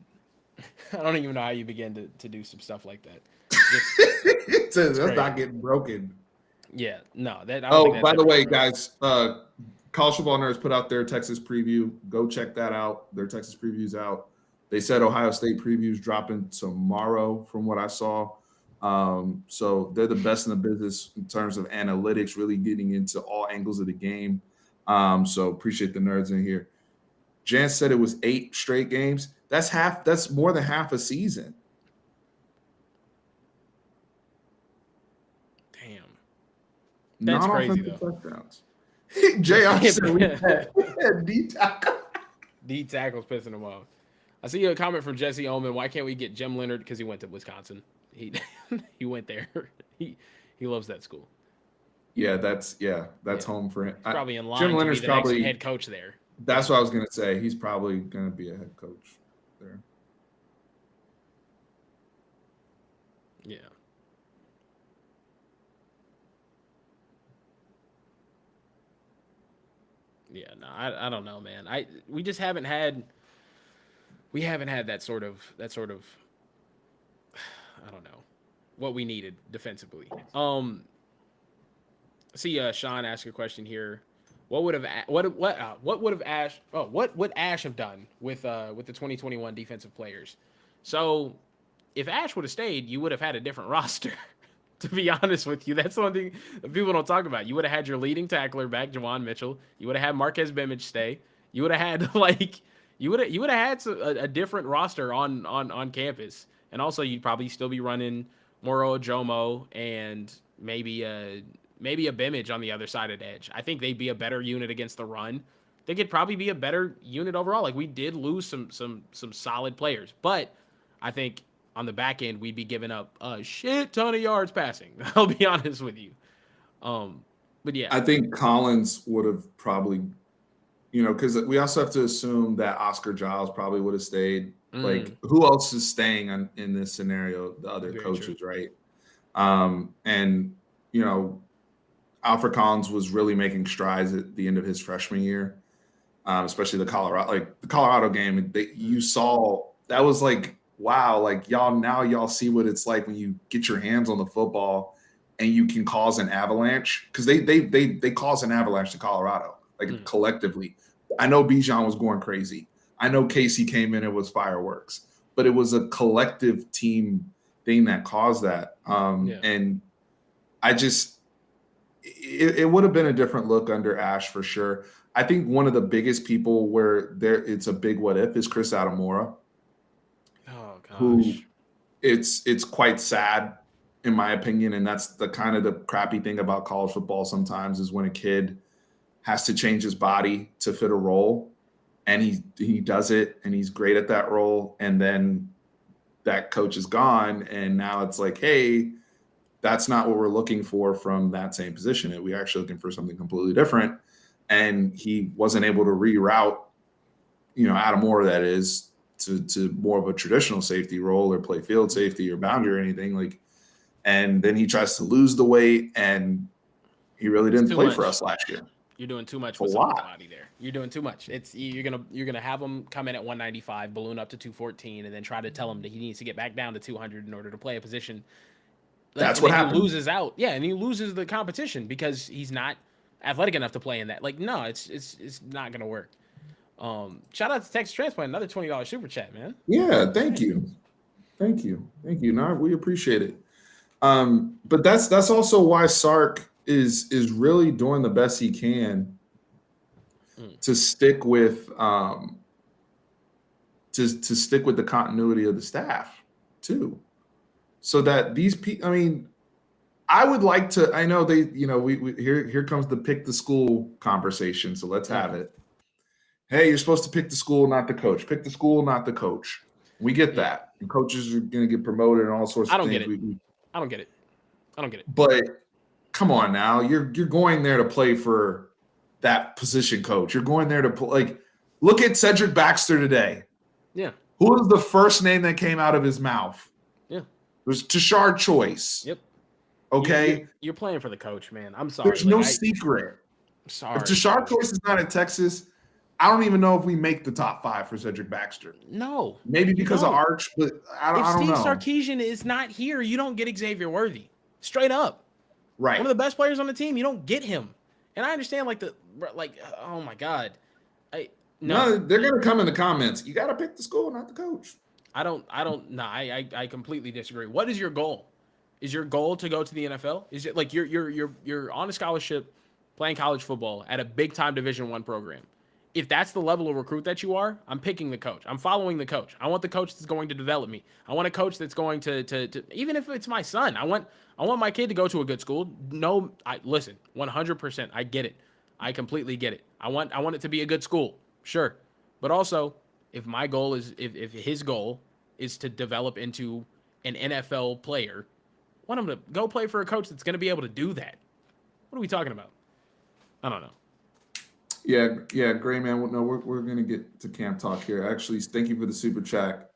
I don't even know how you begin to do some stuff like that. That's not getting broken. Yeah, no. By the way, guys, College Football Nerds put out their Texas preview. Go check that out. Their Texas preview's out. They said Ohio State preview's dropping tomorrow, from what I saw. So they're the best in the business in terms of analytics, really getting into all angles of the game. So appreciate the nerds in here. Jan said it was 8 straight games. That's more than half a season. Damn. That's crazy, though. Touchdowns. JR said D tackle. D tackle's pissing him off. I see a comment from Jesse Oman. Why can't we get Jim Leonard? Because he went to Wisconsin. He went there. He loves that school. Yeah, that's home for him. He's probably in line Jim to Leonard's be the probably next head coach there. That's what I was gonna say. He's probably gonna be a head coach there. Yeah. Yeah, no, I don't know, man. We just haven't had that sort of I don't know what we needed defensively. See Sean ask a question here. What would Ash have done with the 2021 defensive players? So if Ash would have stayed, you would have had a different roster. To be honest with you, that's one thing that people don't talk about. You would have had your leading tackler back, Jawan Mitchell. You would have had Marquez Bimage stay. You would have had you would have had a different roster on campus, and also you'd probably still be running Moro Jomo and maybe a Bimage on the other side of the edge. I think they'd be a better unit against the run. They could probably be a better unit overall. Like, we did lose some solid players, but I think on the back end, we'd be giving up a shit ton of yards passing. I'll be honest with you. But yeah. I think Collins would have probably, because we also have to assume that Oscar Giles probably would have stayed. Like, who else is staying in this scenario? The other coaches, right? And, Alfred Collins was really making strides at the end of his freshman year, especially the Colorado game. You saw that was like, wow, like y'all see what it's like when you get your hands on the football and you can cause an avalanche, because they caused an avalanche to Colorado, collectively. I know Bijan was going crazy. I know Casey came in and was fireworks, but it was a collective team thing that caused that. And I just, it would have been a different look under Ash for sure. I think one of the biggest people where it's a big what if is Chris Adamora. Oh gosh. Who it's quite sad in my opinion, and that's the kind of the crappy thing about college football sometimes, is when a kid has to change his body to fit a role, and he does it and he's great at that role, and then that coach is gone, and now it's like, hey, that's not what we're looking for from that same position. We're actually looking for something completely different, and he wasn't able to reroute, Adamora, that is, to more of a traditional safety role or play field safety or boundary or anything, and then he tries to lose the weight, and he really didn't play for us last year. You're doing too much with someone's body there. You're doing too much. You're gonna have him come in at 195, balloon up to 214, and then try to tell him that he needs to get back down to 200 in order to play a position. Like, That's and what then he happened. loses out. Yeah, and he loses the competition because he's not athletic enough to play in that. Like, no, it's not gonna work. Shout out to Texas Transplant, another $20 super chat, man. Yeah, thank you. Thank you. Thank you. No, we appreciate it. But that's also why Sark is really doing the best he can Mm. to stick with to stick with the continuity of the staff too. So that these people, I mean, I would like to, I know they, we here comes the pick the school conversation. So let's have it. Hey, you're supposed to pick the school, not the coach. Pick the school, not the coach. We get Yeah. that. And coaches are going to get promoted and all sorts I of don't things. get it. I don't get it. I don't get it. But come on now, you're going there to play for that position coach. You're going there to play. Look at Cedric Baxter today. Yeah. Who was the first name that came out of his mouth? Yeah. It was Tashard Choice. Yep. Okay. You're playing for the coach, man. I'm sorry. There's no secret. Sorry. If Tashard Choice is not at Texas, I don't even know if we make the top 5 for Cedric Baxter. No. Maybe because of Arch, but I don't know. If Steve Sarkisian is not here, you don't get Xavier Worthy. Straight up. Right. One of the best players on the team, you don't get him. And I understand, oh my God. No, they're gonna come in the comments. You gotta pick the school, not the coach. I completely disagree. What is your goal? Is your goal to go to the NFL? Is it like you're on a scholarship playing college football at a big time Division I program? If that's the level of recruit that you are, I'm picking the coach. I'm following the coach. I want the coach that's going to develop me. I want a coach that's going to even if it's my son, I want my kid to go to a good school. No, listen, 100%. I get it. I completely get it. I want it to be a good school. Sure. But also, if my goal is if his goal is to develop into an NFL player, I want him to go play for a coach that's going to be able to do that. What are we talking about? I don't know. Yeah, Gray man. No, we're gonna get to camp talk here. Actually, thank you for the super chat,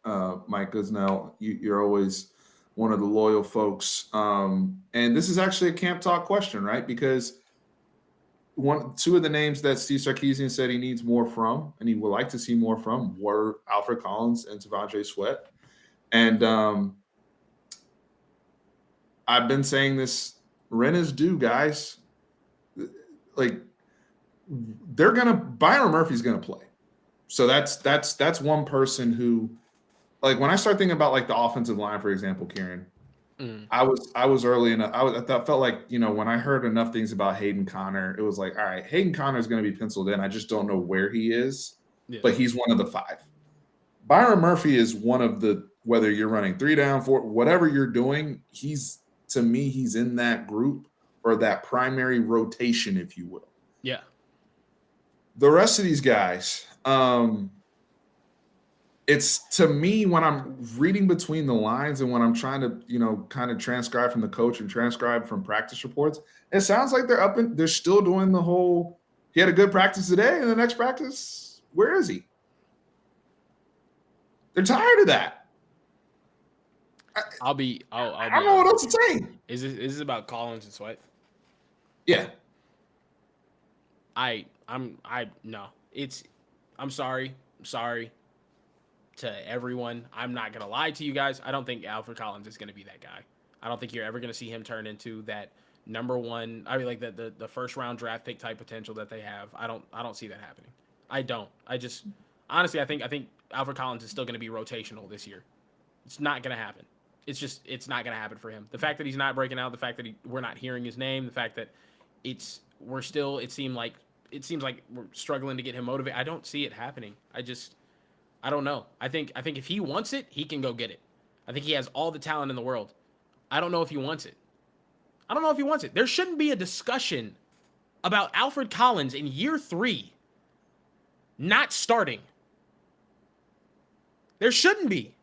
Mike Gusnell. You're always one of the loyal folks. And this is actually a camp talk question, right? Because two of the names that Steve Sarkisian said he needs more from, and he would like to see more from, were Alfred Collins and T'Vondre Sweat. And I've been saying this: rent is due, guys. Like, Byron Murphy's gonna play. So that's one person who, like, when I start thinking about like the offensive line, for example, Kieran, I was early enough. I felt like, when I heard enough things about Hayden Connor, it was like, all right, Hayden Connor is going to be penciled in. I just don't know where he is, but he's one of the 5. Byron Murphy is one of the, whether you're running 3 down, 4, whatever you're doing, to me, he's in that group or that primary rotation, if you will. Yeah. The rest of these guys, it's, to me, when I'm reading between the lines and when I'm trying to, kind of transcribe from the coach and transcribe from practice reports, it sounds like they're still doing the whole, he had a good practice today, and the next practice, where is he? They're tired of that. I don't know what else to say. Is this about Collins and Sweat? Yeah. I'm sorry to everyone. I'm not going to lie to you guys. I don't think Alfred Collins is going to be that guy. I don't think you're ever going to see him turn into that number one. I mean, like the first round draft pick type potential that they have. I don't see that happening. I don't. I just, honestly, I think Alfred Collins is still going to be rotational this year. It's not going to happen. It's not going to happen for him. The fact that he's not breaking out, the fact that we're not hearing his name, the fact that it seems like we're struggling to get him motivated. I don't see it happening. I don't know. I think if he wants it, he can go get it. I think he has all the talent in the world. I don't know if he wants it. There shouldn't be a discussion about Alfred Collins in year 3 not starting. There shouldn't be.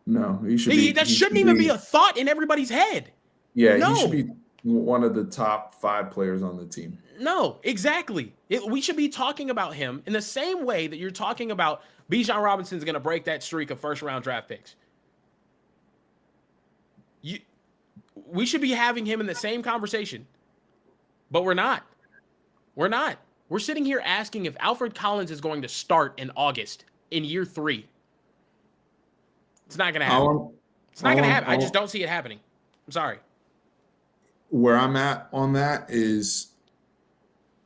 No, he should be. That shouldn't even be a thought in everybody's head. Yeah, no. He should be one of the top 5 players on the team. No, exactly. We should be talking about him in the same way that you're talking about Bijan Robinson's going to break that streak of first-round draft picks. We should be having him in the same conversation, but we're not. We're not. We're sitting here asking if Alfred Collins is going to start in August in year 3. It's not going to happen. It's not going to happen. I just don't see it happening. I'm sorry. where I'm at on that is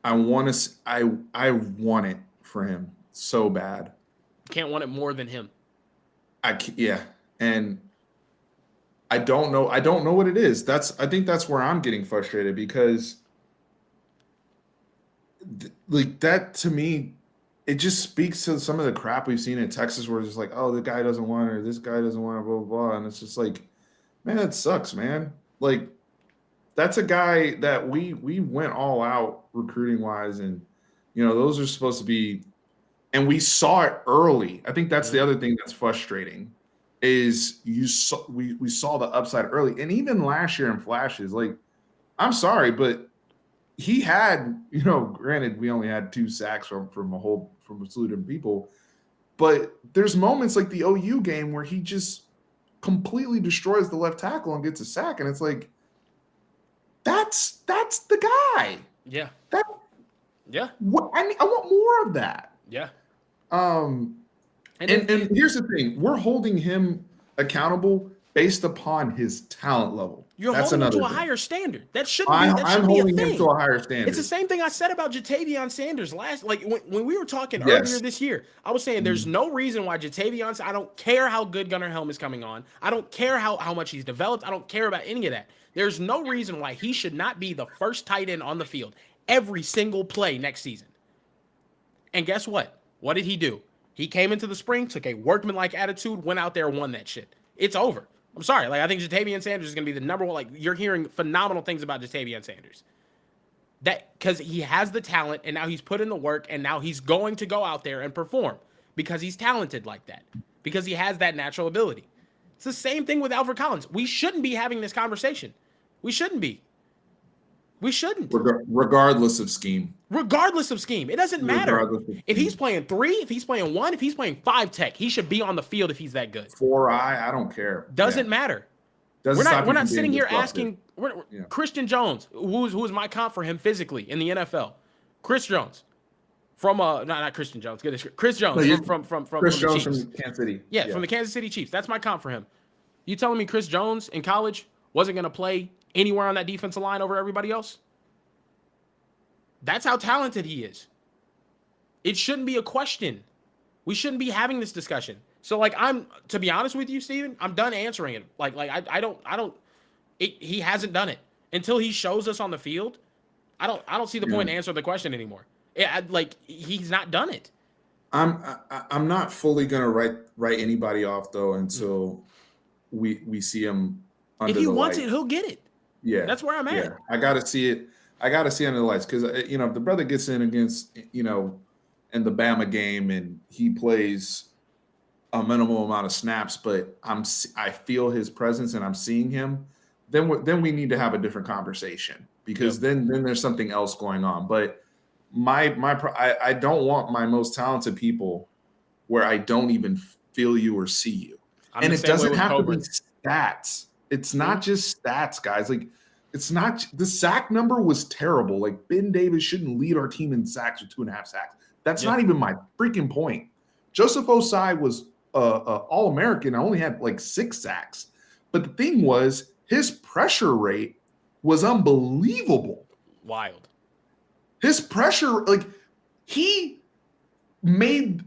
I want to I want it for him so bad. Can't want it more than him. Yeah, and I don't know. I don't know what it is. I think that's where I'm getting frustrated because like that to me, it just speaks to some of the crap we've seen in Texas where it's just like, oh, the guy doesn't want it, or this guy doesn't want it, blah, blah, blah. And it's just like, man, that sucks, man. Like, that's a guy that we went all out recruiting wise, and those are supposed to be, and we saw it early. I think that's the other thing that's frustrating is we saw the upside early. And even last year in flashes, like, I'm sorry, but he had, granted, we only had 2 sacks from a slew of different people, but there's moments like the OU game where he just completely destroys the left tackle and gets a sack, and it's like, that's the guy. Yeah. I want more of that. Yeah. And here's the thing: we're holding him accountable based upon his talent level. You're holding him to a higher standard. That shouldn't be. I'm holding him to a higher standard. It's the same thing I said about Jatavion Sanders when we were talking earlier this year. I was saying there's no reason why Jatavion. I don't care how good Gunnar Helm is coming on. I don't care how much he's developed. I don't care about any of that. There's no reason why he should not be the first tight end on the field every single play next season. And guess what? What did he do? He came into the spring, took a workmanlike attitude, went out there, won that shit. It's over. I'm sorry. I think Jatavion Sanders is going to be the number one. You're hearing phenomenal things about Jatavion Sanders. Because he has the talent, and now he's put in the work, and now he's going to go out there and perform because he's talented like that, because he has that natural ability. It's the same thing with Alfred Collins. We shouldn't be having this conversation. We shouldn't be. We shouldn't. Regardless of scheme. Regardless of scheme. It doesn't matter. If he's playing 3, if he's playing 1, if he's playing 5 tech, he should be on the field if he's that good. 4-eye, I don't care. Doesn't matter. We're not sitting here asking Christian Jones, who's my comp for him physically in the NFL. Chris Jones. Not Christian Jones. Chris Jones from Chris Jones Chiefs. from Kansas City. Yeah, from the Kansas City Chiefs. That's my comp for him. You telling me Chris Jones in college wasn't going to play anywhere on that defensive line over everybody else? That's how talented he is. It shouldn't be a question. We shouldn't be having this discussion. So, to be honest with you, Steven, I'm done answering it. He hasn't done it until he shows us on the field. I don't see the point in answering the question anymore. He's not done it. I'm not fully gonna write anybody off though until we see him under the light. If he wants it, he'll get it. Yeah, that's where I'm at. Yeah. I gotta see it. I gotta see under the lights because if the brother gets in against in the Bama game and he plays a minimal amount of snaps, but I feel his presence and I'm seeing him, then we need to have a different conversation because then there's something else going on. But I don't want my most talented people where I don't even feel you or see you, and it doesn't have to be stats. It's not just stats, guys. It's not the sack number was terrible. Ben Davis shouldn't lead our team in sacks with 2.5 sacks. That's not even my freaking point. Joseph Osai was All-American. I only had 6 sacks. But the thing was, his pressure rate was unbelievable. Wild. His pressure, he made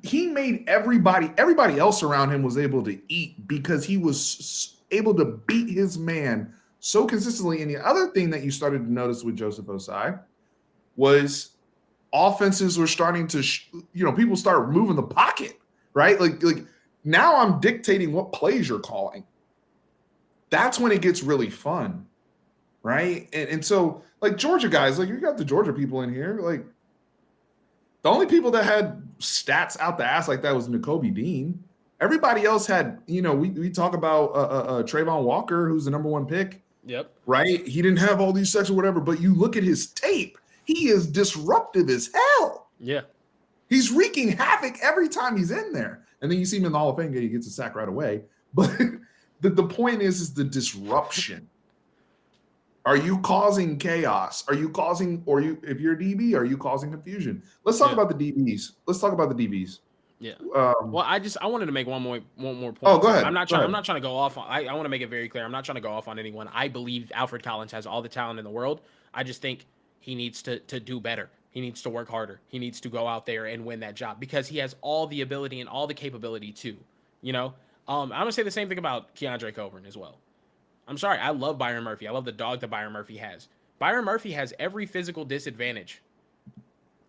everybody else around him was able to eat because he was able to beat his man so consistently. And the other thing that you started to notice with Joseph Osai was offenses were starting to, people start moving the pocket, right? Now I'm dictating what plays you're calling. That's when it gets really fun, right? And so, Georgia guys, you got the Georgia people in here. The only people that had stats out the ass like that was Nakobe Dean. Everybody else had, we talk about Trayvon Walker, who's the number 1 pick. Yep. Right? He didn't have all these sacks or whatever, but you look at his tape, he is disruptive as hell. Yeah. He's wreaking havoc every time he's in there. And then you see him in the Hall of Fame game, he gets a sack right away. But the point is the disruption. Are you causing chaos? If you're a DB, are you causing confusion? Let's talk about the DBs. Yeah. Um, Well, I wanted to make one more oh, point go too. ahead. I'm not Go trying. I'm ahead. not trying to go off. I want to make it very clear. I'm not trying to go off on anyone. I believe Alfred Collins has all the talent in the world. I just think he needs to do better. He needs to work harder. He needs to go out there and win that job because he has all the ability and all the capability to. You know. I'm gonna say the same thing about Keandre Coburn as well. I'm sorry. I love Byron Murphy. I love the dog that Byron Murphy has. Byron Murphy has every physical disadvantage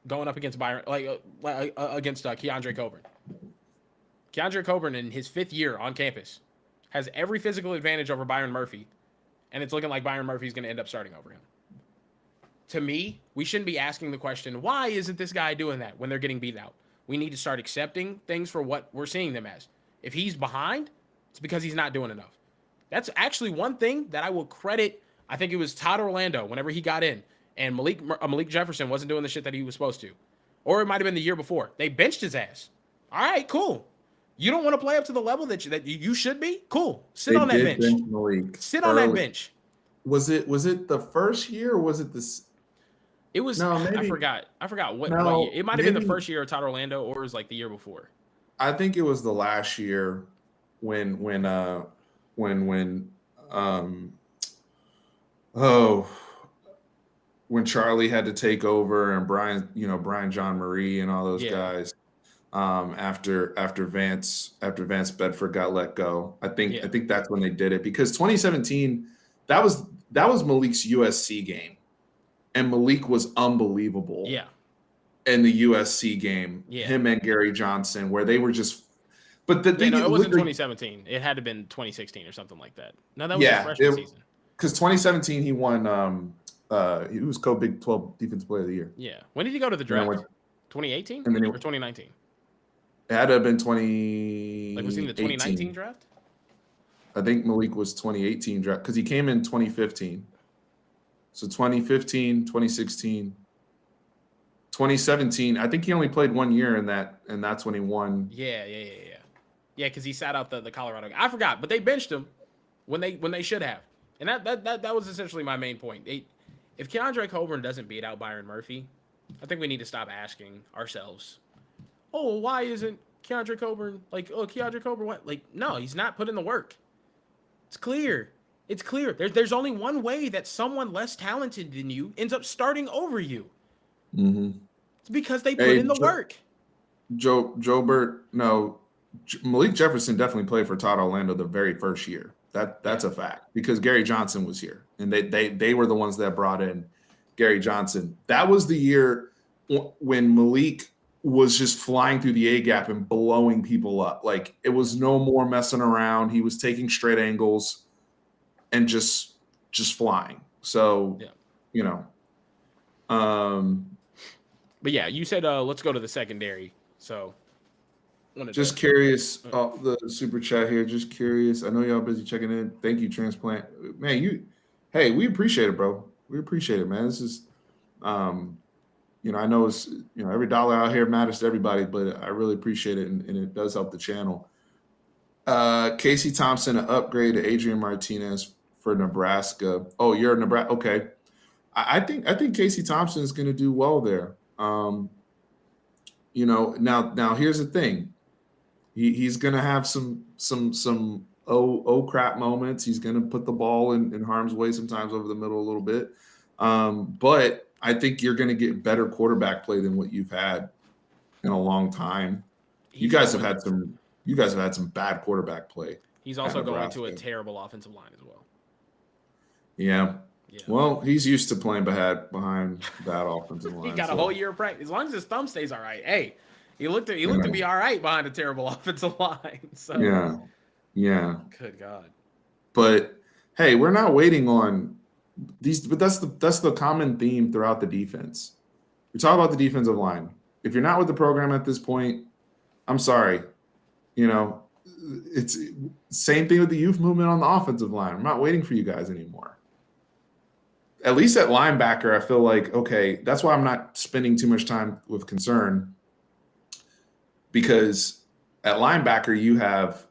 going up against against Keandre Coburn. Keandre Coburn in his 5th year on campus has every physical advantage over Byron Murphy, and it's looking like Byron Murphy's going to end up starting over him. To me, we shouldn't be asking the question, why isn't this guy doing that when they're getting beat out? We need to start accepting things for what we're seeing them as. If he's behind, it's because he's not doing enough. That's actually one thing that I will credit. I think it was Todd Orlando whenever he got in, and Malik Jefferson wasn't doing the shit that he was supposed to. Or it might have been the year before. They benched his ass. All right, cool. You don't want to play up to the level that you should be? Cool. Sit They on that did bench. bench Malik Sit on that early. bench. Was it the first year or was it this? It was No, I maybe forgot. I forgot what no, year. It might have been the maybe first year of Todd Orlando, or it was like the year before. I think it was the last year when um oh when Charlie had to take over and Brian John Marie and all those Yeah. guys after Vance Bedford got let go. I Yeah. think that's when they did it because 2017 that was Malik's USC game and Malik was unbelievable Yeah. in the USC game. Yeah. Him and Gary Johnson where they were just but the Yeah, thing no, it with wasn't the 2017. It had to have been 2016 or something like that. No, that was his freshman season. because 2017 he won he was co-Big 12 Defensive Player of the Year. Yeah. When did he go to the And then draft? went- 2018 and then or 2019? it had to have been 2018. Like was he in the 2019 draft? I think Malik was 2018 draft because he came in 2015. So 2015, 2016, 2017. I think he only played 1 year in that, and that's when he won. Yeah. Yeah, because he sat out the Colorado game. I forgot, but they benched him when they should have. And that was essentially my main point. If Keandre Coburn doesn't beat out Byron Murphy, I think we need to stop asking ourselves, oh, why isn't Keandre Coburn Keandre Coburn what? Like, no, he's not putting the work. It's clear. It's clear. There's only one way that someone less talented than you ends up starting over you. Mm-hmm. It's because they put in the work. Malik Jefferson definitely played for Todd Orlando the very first year. That's a fact because Gary Johnson was here, and they were the ones that brought in Gary Johnson. That was the year when Malik was just flying through the A gap and blowing people up. Like it was no more messing around. He was taking straight angles and just flying. So, But yeah, you said let's go to the secondary. So just curious, the super chat here. Just curious. I know y'all busy checking in. Thank you, Transplant. Man, we appreciate it, bro. We appreciate it, man. This is, I know it's, every dollar out here matters to everybody, but I really appreciate it, and it does help the channel. Casey Thompson, an upgrade to Adrian Martinez for Nebraska. Oh, you're a Nebraska. Okay. I think Casey Thompson is going to do well there. Now here's the thing. He's going to have some crap moments. He's going to put the ball in harm's way sometimes over the middle a little bit. But I think you're going to get better quarterback play than what you've had in a long time. You guys have had some bad quarterback play. He's also going to a terrible offensive line as well. Yeah. Well, he's used to playing behind bad offensive line. He got a whole year of practice. As long as his thumb stays all right. Hey, he looked to be all right behind a terrible offensive line. So yeah. Good God. But hey, we're not waiting on these. But that's the common theme throughout the defense. We talk about the defensive line. If you're not with the program at this point, I'm sorry. It's same thing with the youth movement on the offensive line. I'm not waiting for you guys anymore. At least at linebacker, I feel like, okay, that's why I'm not spending too much time with concern, because at linebacker, you have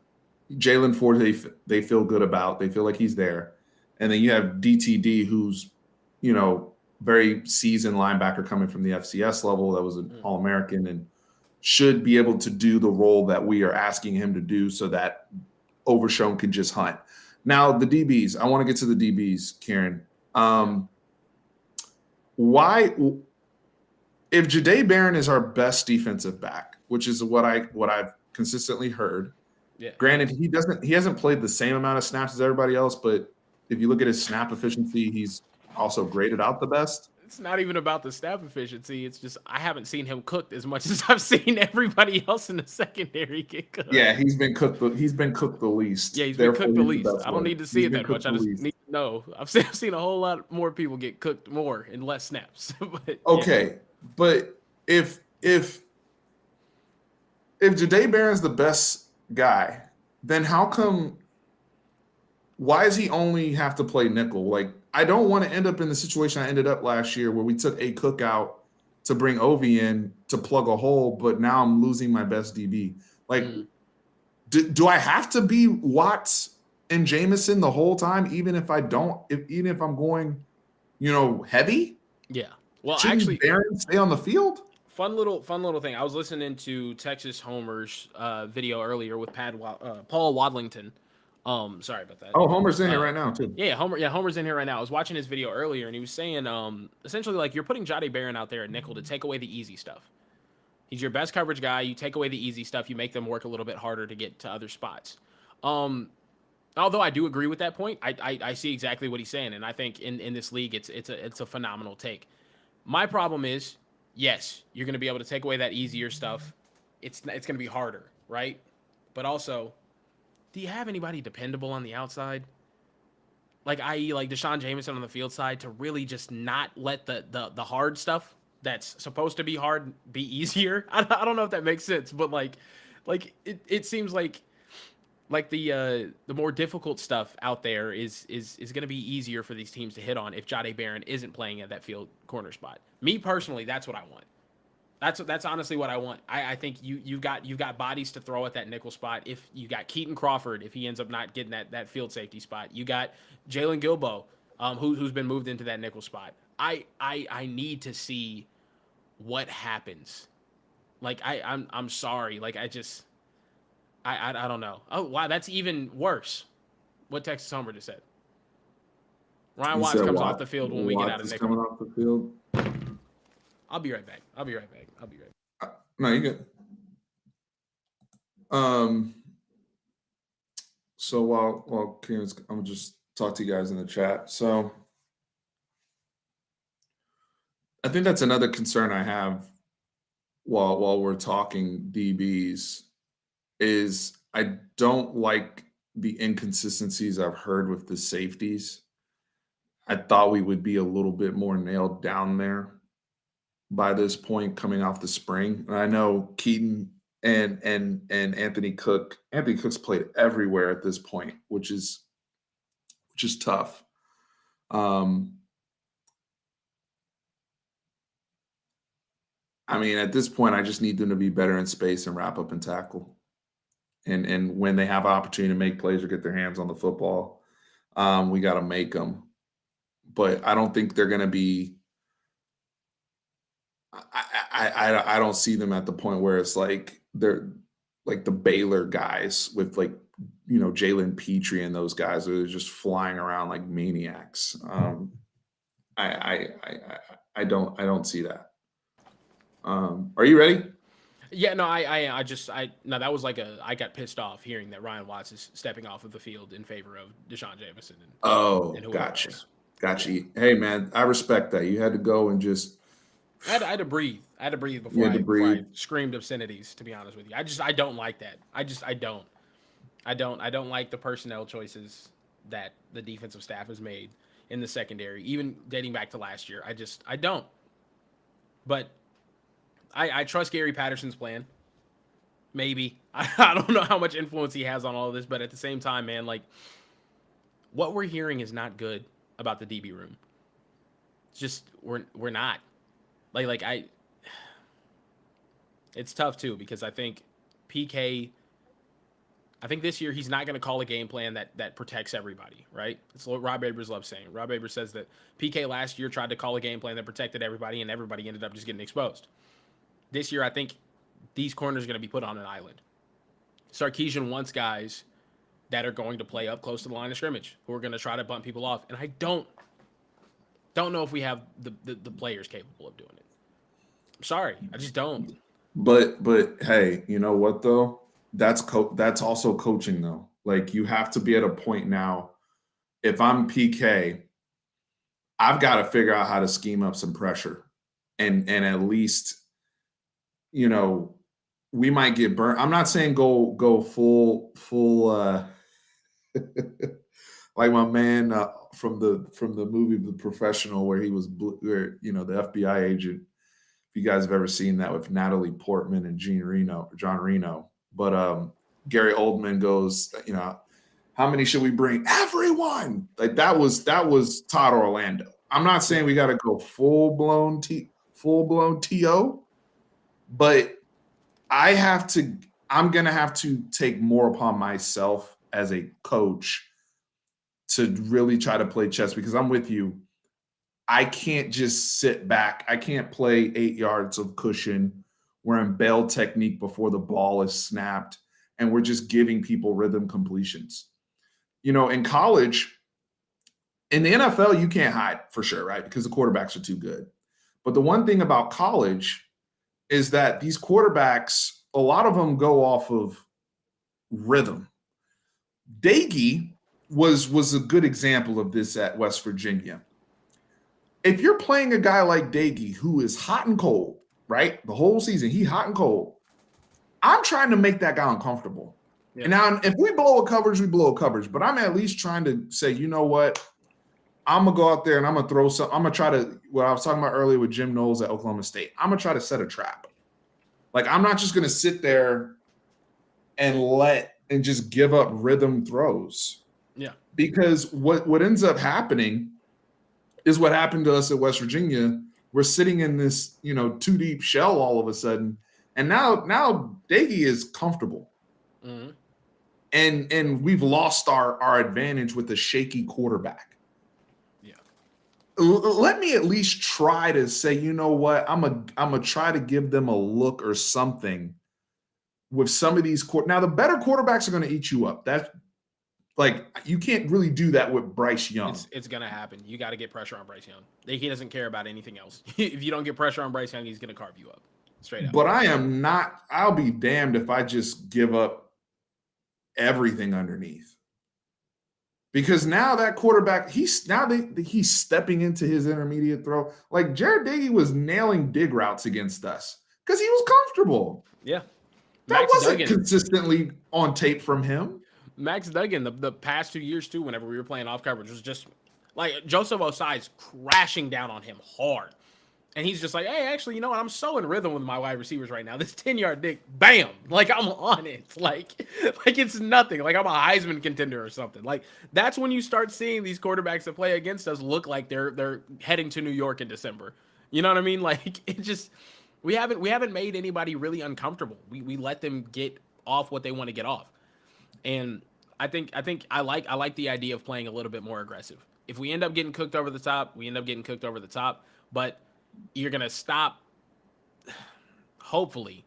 Jalen Ford they feel good about. They feel like he's there. And then you have DTD, who's, very seasoned linebacker coming from the FCS level that was an All-American. And should be able to do the role that we are asking him to do so that Overshown can just hunt. Now, the DBs, I want to get to the DBs, Kieran. Why, if Jahdae Barron is our best defensive back, which is what I've consistently heard. Yeah. Granted, he hasn't played the same amount of snaps as everybody else, but if you look at his snap efficiency, he's also graded out the best. It's not even about the snap efficiency. It's just I haven't seen him cooked as much as I've seen everybody else in the secondary get cooked. Yeah, he's been cooked the least. Yeah, he's been cooked the least. I don't need to see He's it been that much. cooked I the just least. need to know. I've seen a whole lot more people get cooked more in less snaps. But, Okay, but if Jahdae Barron's the best guy, then how come? Why does he only have to play nickel? Like, I don't want to end up in the situation I ended up last year where we took a Cook out to bring Ovi in to plug a hole, but now I'm losing my best DB. Like, do I have to be Watts and Jameson the whole time, even if I'm going, heavy? Yeah. Well, Shouldn't actually, Barron stay on the field? Fun little thing. I was listening to Texas Homer's video earlier with Paul Wadlington. Sorry about that. Oh, Homer's in here right now too. Yeah, Homer's in here right now. I was watching his video earlier, and he was saying, essentially, like, you're putting Jahdae Barron out there at nickel to take away the easy stuff. He's your best coverage guy. You take away the easy stuff. You make them work a little bit harder to get to other spots. Although I do agree with that point, I see exactly what he's saying, and I think in this league, it's a phenomenal take. My problem is, yes, you're going to be able to take away that easier stuff. It's going to be harder, right? But also, do you have anybody dependable on the outside? Like, i.e., like Deshaun Jameson on the field side, to really just not let the hard stuff that's supposed to be hard be easier? I don't know if that makes sense, but like it seems like the more difficult stuff out there is going to be easier for these teams to hit on if Jahdae Barron isn't playing at that field corner spot. Me personally, that's what I want. That's honestly what I want. I think you've got bodies to throw at that nickel spot. If you got Keaton Crawford, if he ends up not getting that field safety spot, you got Jalen Gilbo, who's been moved into that nickel spot. I need to see what happens. Like I'm sorry. Like I don't know. Oh wow, that's even worse. What Texas Homer just said. Ryan Watts comes off the field when we get out of nickel. Coming off the field. I'll be right back. No, you're good. So while Kieran's, I'm gonna just talk to you guys in the chat. So I think that's another concern I have while we're talking DBs is I don't like the inconsistencies I've heard with the safeties. I thought we would be a little bit more nailed down there by this point coming off the spring. And I know Keaton and Anthony Cook. Anthony Cook's played everywhere at this point, which is tough. I mean, at this point, I just need them to be better in space and wrap up and tackle. And when they have an opportunity to make plays or get their hands on the football, we got to make them. But I don't think they're going to be. I don't see them at the point where it's like they're like the Baylor guys with like Jalen Petrie and those guys are just flying around like maniacs. I don't see that. Are you ready? Yeah, no, no, that was like I got pissed off hearing that Ryan Watts is stepping off of the field in favor of Deshaun Jameson. And Gotcha. Hey, man, I respect that. You had to go and just. I had to breathe. I had to breathe before I screamed obscenities. To be honest with you, I don't like that. I don't like the personnel choices that the defensive staff has made in the secondary, even dating back to last year. I don't. But I trust Gary Patterson's plan. Maybe. I don't know how much influence he has on all of this, but at the same time, man, like, what we're hearing is not good about the DB room. It's just we're not. It's tough too, because I think this year he's not going to call a game plan that protects everybody, right? It's what Rob Abers loves saying. Rob Abers says that PK last year tried to call a game plan that protected everybody, and everybody ended up just getting exposed. This year, I think these corners are going to be put on an island. Sarkisian wants guys that are going to play up close to the line of scrimmage, who are going to try to bump people off. And I don't know if we have the players capable of doing it. I'm sorry, I just don't. But hey, you know what though? That's also coaching though. Like you have to be at a point now. If I'm PK, I've got to figure out how to scheme up some pressure, and at least, you know, we might get burnt. I'm not saying go full like my man from the movie The Professional, where he was where the FBI agent. If you guys have ever seen that with Natalie Portman and John Reno, but Gary Oldman goes, how many should we bring? Everyone. Like that was Todd Orlando. I'm not saying we got to go full blown TO, but I'm gonna have to take more upon myself as a coach to really try to play chess, because I'm with you. I can't just sit back. I can't play 8 yards of cushion. We're in bail technique before the ball is snapped, and we're just giving people rhythm completions. In college, in the NFL, you can't hide for sure, right? Because the quarterbacks are too good. But the one thing about college is that these quarterbacks, a lot of them go off of rhythm. Daggy was a good example of this at West Virginia. If you're playing a guy like Daggy, who is hot and cold, right? The whole season, he hot and cold. I'm trying to make that guy uncomfortable. Yeah. And now, if we blow a coverage, we blow a coverage. But I'm at least trying to say, you know what? I'm going to go out there and I'm going to throw some. I'm going to try to, what I was talking about earlier with Jim Knowles at Oklahoma State, I'm going to try to set a trap. Like, I'm not just going to sit there and just give up rhythm throws. Yeah. Because what ends up happening is what happened to us at West Virginia. We're sitting in this, two deep shell all of a sudden. And now Daggy is comfortable. Mm-hmm. And we've lost our advantage with a shaky quarterback. Yeah. Let me at least try to say, you know what? I'm a try to give them a look or something with some of these now the better quarterbacks are going to eat you up. That's like, you can't really do that with Bryce Young. It's going to happen. You got to get pressure on Bryce Young. He doesn't care about anything else. If you don't get pressure on Bryce Young, he's going to carve you up straight up. But I'll be damned if I just give up everything underneath. Because now that quarterback, he's stepping into his intermediate throw. Like Jared Daggy was nailing dig routes against us because he was comfortable. Yeah. That wasn't consistently on tape from him. Max Duggan, the past 2 years too, whenever we were playing off coverage, was just like Joseph Osai's crashing down on him hard. And he's just like, hey, actually, you know what? I'm so in rhythm with my wide receivers right now. This 10-yard dig, bam! Like, I'm on it. Like it's nothing. Like, I'm a Heisman contender or something. Like, that's when you start seeing these quarterbacks that play against us look like they're heading to New York in December. You know what I mean? Like, it just we haven't made anybody really uncomfortable. We let them get off what they want to get off. And I think I like the idea of playing a little bit more aggressive. If we end up getting cooked over the top, we end up getting cooked over the top. But you're gonna stop. Hopefully,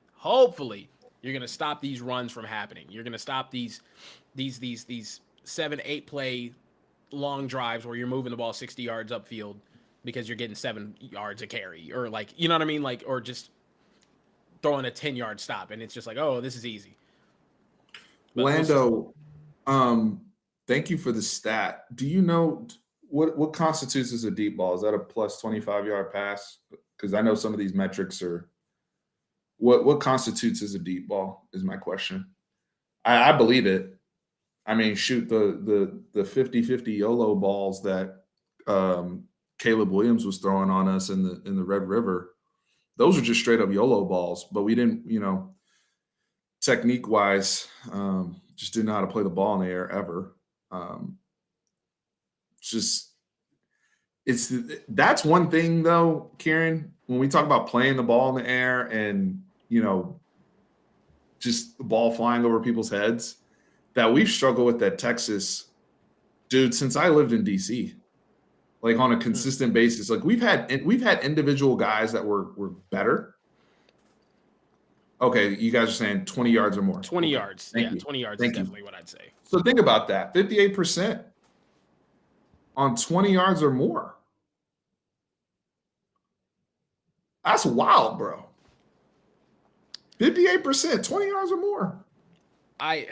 you're gonna stop these runs from happening. You're gonna stop these 7-8 play long drives where you're moving the ball 60 yards upfield because you're getting 7 yards a carry, or like, you know what I mean, like, or just throwing a 10-yard stop and it's just like, oh, this is easy. But Lando, thank you for the stat. Do you know what constitutes as a deep ball? Is that a plus 25-yard pass? Because I know some of these metrics are what constitutes as a deep ball is my question. I believe it. I mean, shoot, the 50-50 YOLO balls that Caleb Williams was throwing on us in the Red River, those are just straight up YOLO balls. But we didn't, technique wise, just didn't know how to play the ball in the air ever. That's one thing though, Kieran, when we talk about playing the ball in the air and, just the ball flying over people's heads, that we've struggled with at Texas, dude, since I lived in DC, like on a consistent basis. Like we've had individual guys that were better, Okay, you guys are saying 20 yards or more. 20 Okay. yards. Thank Yeah, you. 20 yards is Thank you. definitely what I'd say. So think about that. 58% on 20 yards or more. That's wild, bro. 58%, 20 yards or more. That's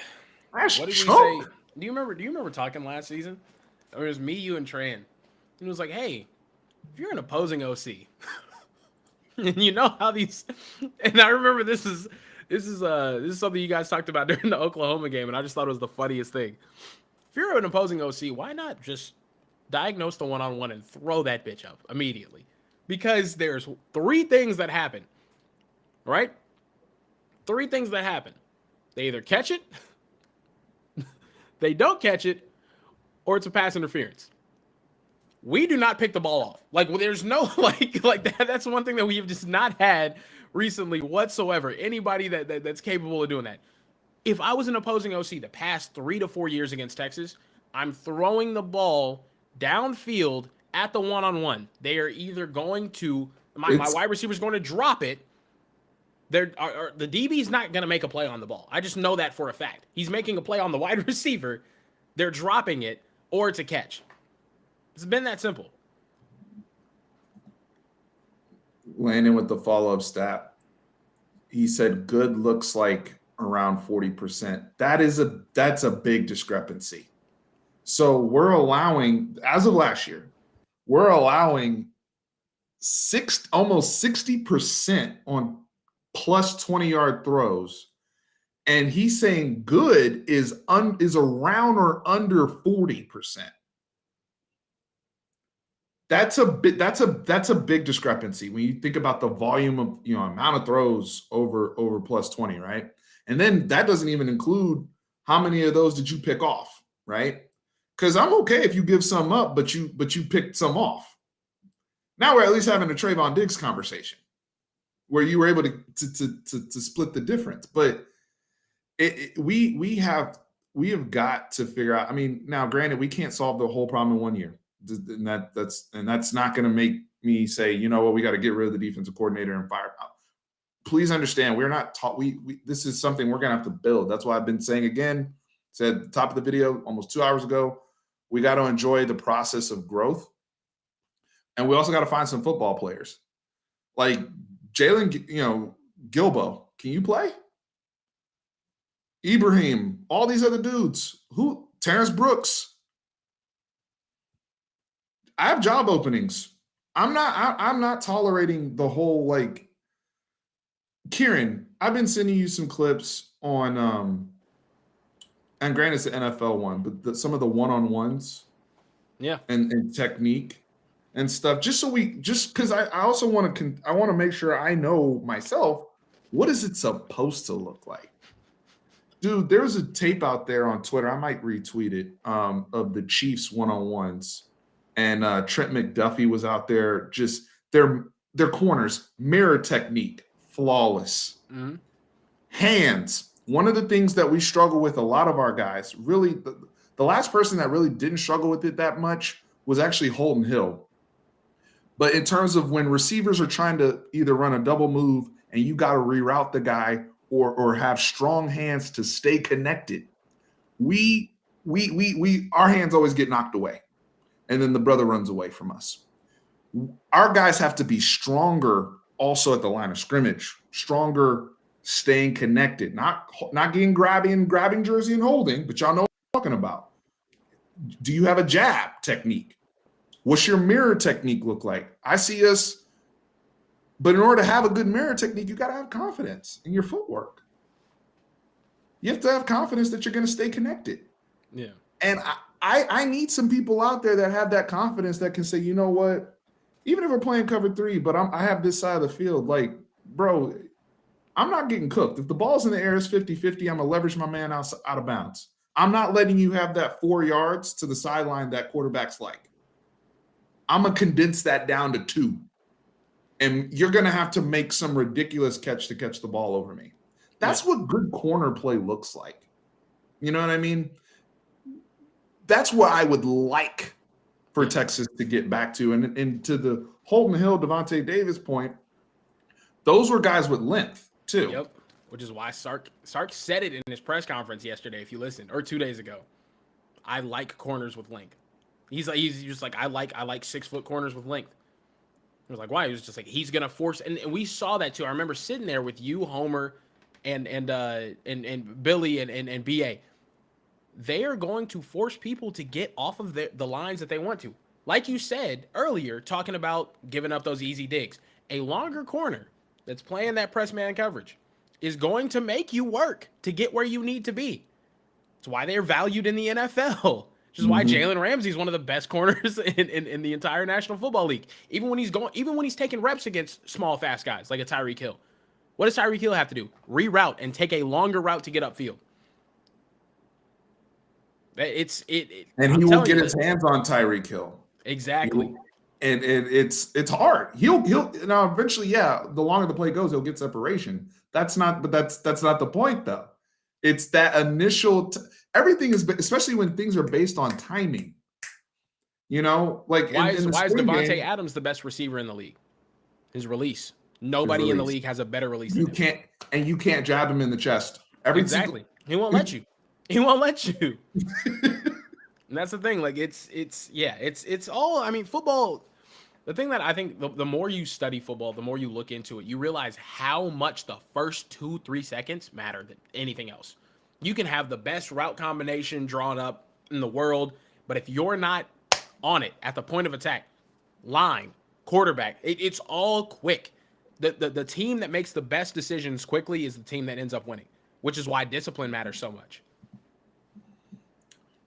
What did we say? chunk. Do you remember talking last season? It was me, you, and Tran. And it was like, hey, if you're an opposing OC, and you know how these, and I remember this is something you guys talked about during the Oklahoma game, and I just thought it was the funniest thing. If you're an opposing OC, why not just diagnose the one-on-one and throw that bitch up immediately? Because there's three things that happen, right? Three things that happen. They either catch it, they don't catch it, or it's a pass interference. We do not pick the ball off. Like, well, there's no like that. That's one thing that we have just not had recently whatsoever. Anybody that's capable of doing that. If I was an opposing OC the past 3 to 4 years against Texas, I'm throwing the ball downfield at the one-on-one. They are either going to my wide receiver's going to drop it. The DB's not going to make a play on the ball. I just know that for a fact. He's making a play on the wide receiver. They're dropping it, or it's a catch. It's been that simple. Landon with the follow-up stat. He said good looks like around 40%. That's a big discrepancy. So we're allowing, as of last year, we're allowing almost 60% on plus 20-yard throws. And he's saying good is around or under 40%. That's a big discrepancy when you think about the volume of amount of throws over plus 20, right? And then that doesn't even include how many of those did you pick off, right? Because I'm okay if you give some up, but you picked some off. Now we're at least having a Trayvon Diggs conversation where you were able to split the difference. But we have got to figure out. I mean, now granted, we can't solve the whole problem in 1 year. And that's not going to make me say, you know what, we got to get rid of the defensive coordinator and fire. Please understand, we're not taught. This is something we're going to have to build. That's why I've been saying again, said at the top of the video almost 2 hours ago, we got to enjoy the process of growth. And we also got to find some football players. Like Jalen, Gilbo, can you play? Ibrahim, all these other dudes. Terrence Brooks. I have job openings. I'm not tolerating the whole Kieran, I've been sending you some clips on and granted it's the NFL one, but some of the one-on-ones. Yeah. And technique and stuff. Just because I also want to make sure I know myself, what is it supposed to look like? Dude, there's a tape out there on Twitter. I might retweet it of the Chiefs one-on-ones. And Trent McDuffie was out there, just their corners, mirror technique, flawless. Mm-hmm. Hands, one of the things that we struggle with a lot of our guys, really, the last person that really didn't struggle with it that much was actually Holton Hill. But in terms of when receivers are trying to either run a double move and you got to reroute the guy or have strong hands to stay connected, our hands always get knocked away. And then the brother runs away from us. Our guys have to be stronger also at the line of scrimmage, stronger staying connected, not getting grabbing jersey and holding, but y'all know what I'm talking about. Do you have a jab technique? What's your mirror technique look like? I see us, but in order to have a good mirror technique, you got to have confidence in your footwork. You have to have confidence that you're going to stay connected. Yeah. And I need some people out there that have that confidence that can say, you know what, even if we're playing cover 3, but I have this side of the field, like, bro, I'm not getting cooked. If the ball's in the air, it's 50-50. I'm going to leverage my man out of bounds. I'm not letting you have that 4 yards to the sideline that quarterbacks like. I'm going to condense that down to 2. And you're going to have to make some ridiculous catch to catch the ball over me. That's what good corner play looks like. You know what I mean? That's what I would like for Texas to get back to. And to the Holton Hill, Devontae Davis point, those were guys with length too. Yep. which is why Sark said it in his press conference yesterday. If you listened, or 2 days ago, I like corners with length. He's just like I like 6-foot corners with length. I was like, why? He was just like he's gonna force, and we saw that too. I remember sitting there with you, Homer, and Billy and Ba. They are going to force people to get off of the lines that they want to. Like you said earlier, talking about giving up those easy digs. A longer corner that's playing that press man coverage is going to make you work to get where you need to be. It's why they're valued in the NFL. Which is why Jalen Ramsey is one of the best corners in the entire National Football League. Even when he's taking reps against small, fast guys like a Tyreek Hill. What does Tyreek Hill have to do? Reroute and take a longer route to get upfield. And he will get his hands on Tyreek Hill. Exactly. And it's hard. He'll now eventually, yeah, the longer the play goes, he'll get separation. That's not the point though. It's that initial everything is, especially when things are based on timing. Like why is Devontae Adams the best receiver in the league? His release. Nobody in the league has a better release. You can't jab him in the chest. Exactly. He won't let you. He won't let you. And that's the thing. Like it's all. I mean, football. The thing that I think the more you study football, the more you look into it, you realize how much the first 2-3 seconds matter than anything else. You can have the best route combination drawn up in the world, but if you're not on it at the point of attack, line, quarterback, it's all quick. The team that makes the best decisions quickly is the team that ends up winning, which is why discipline matters so much.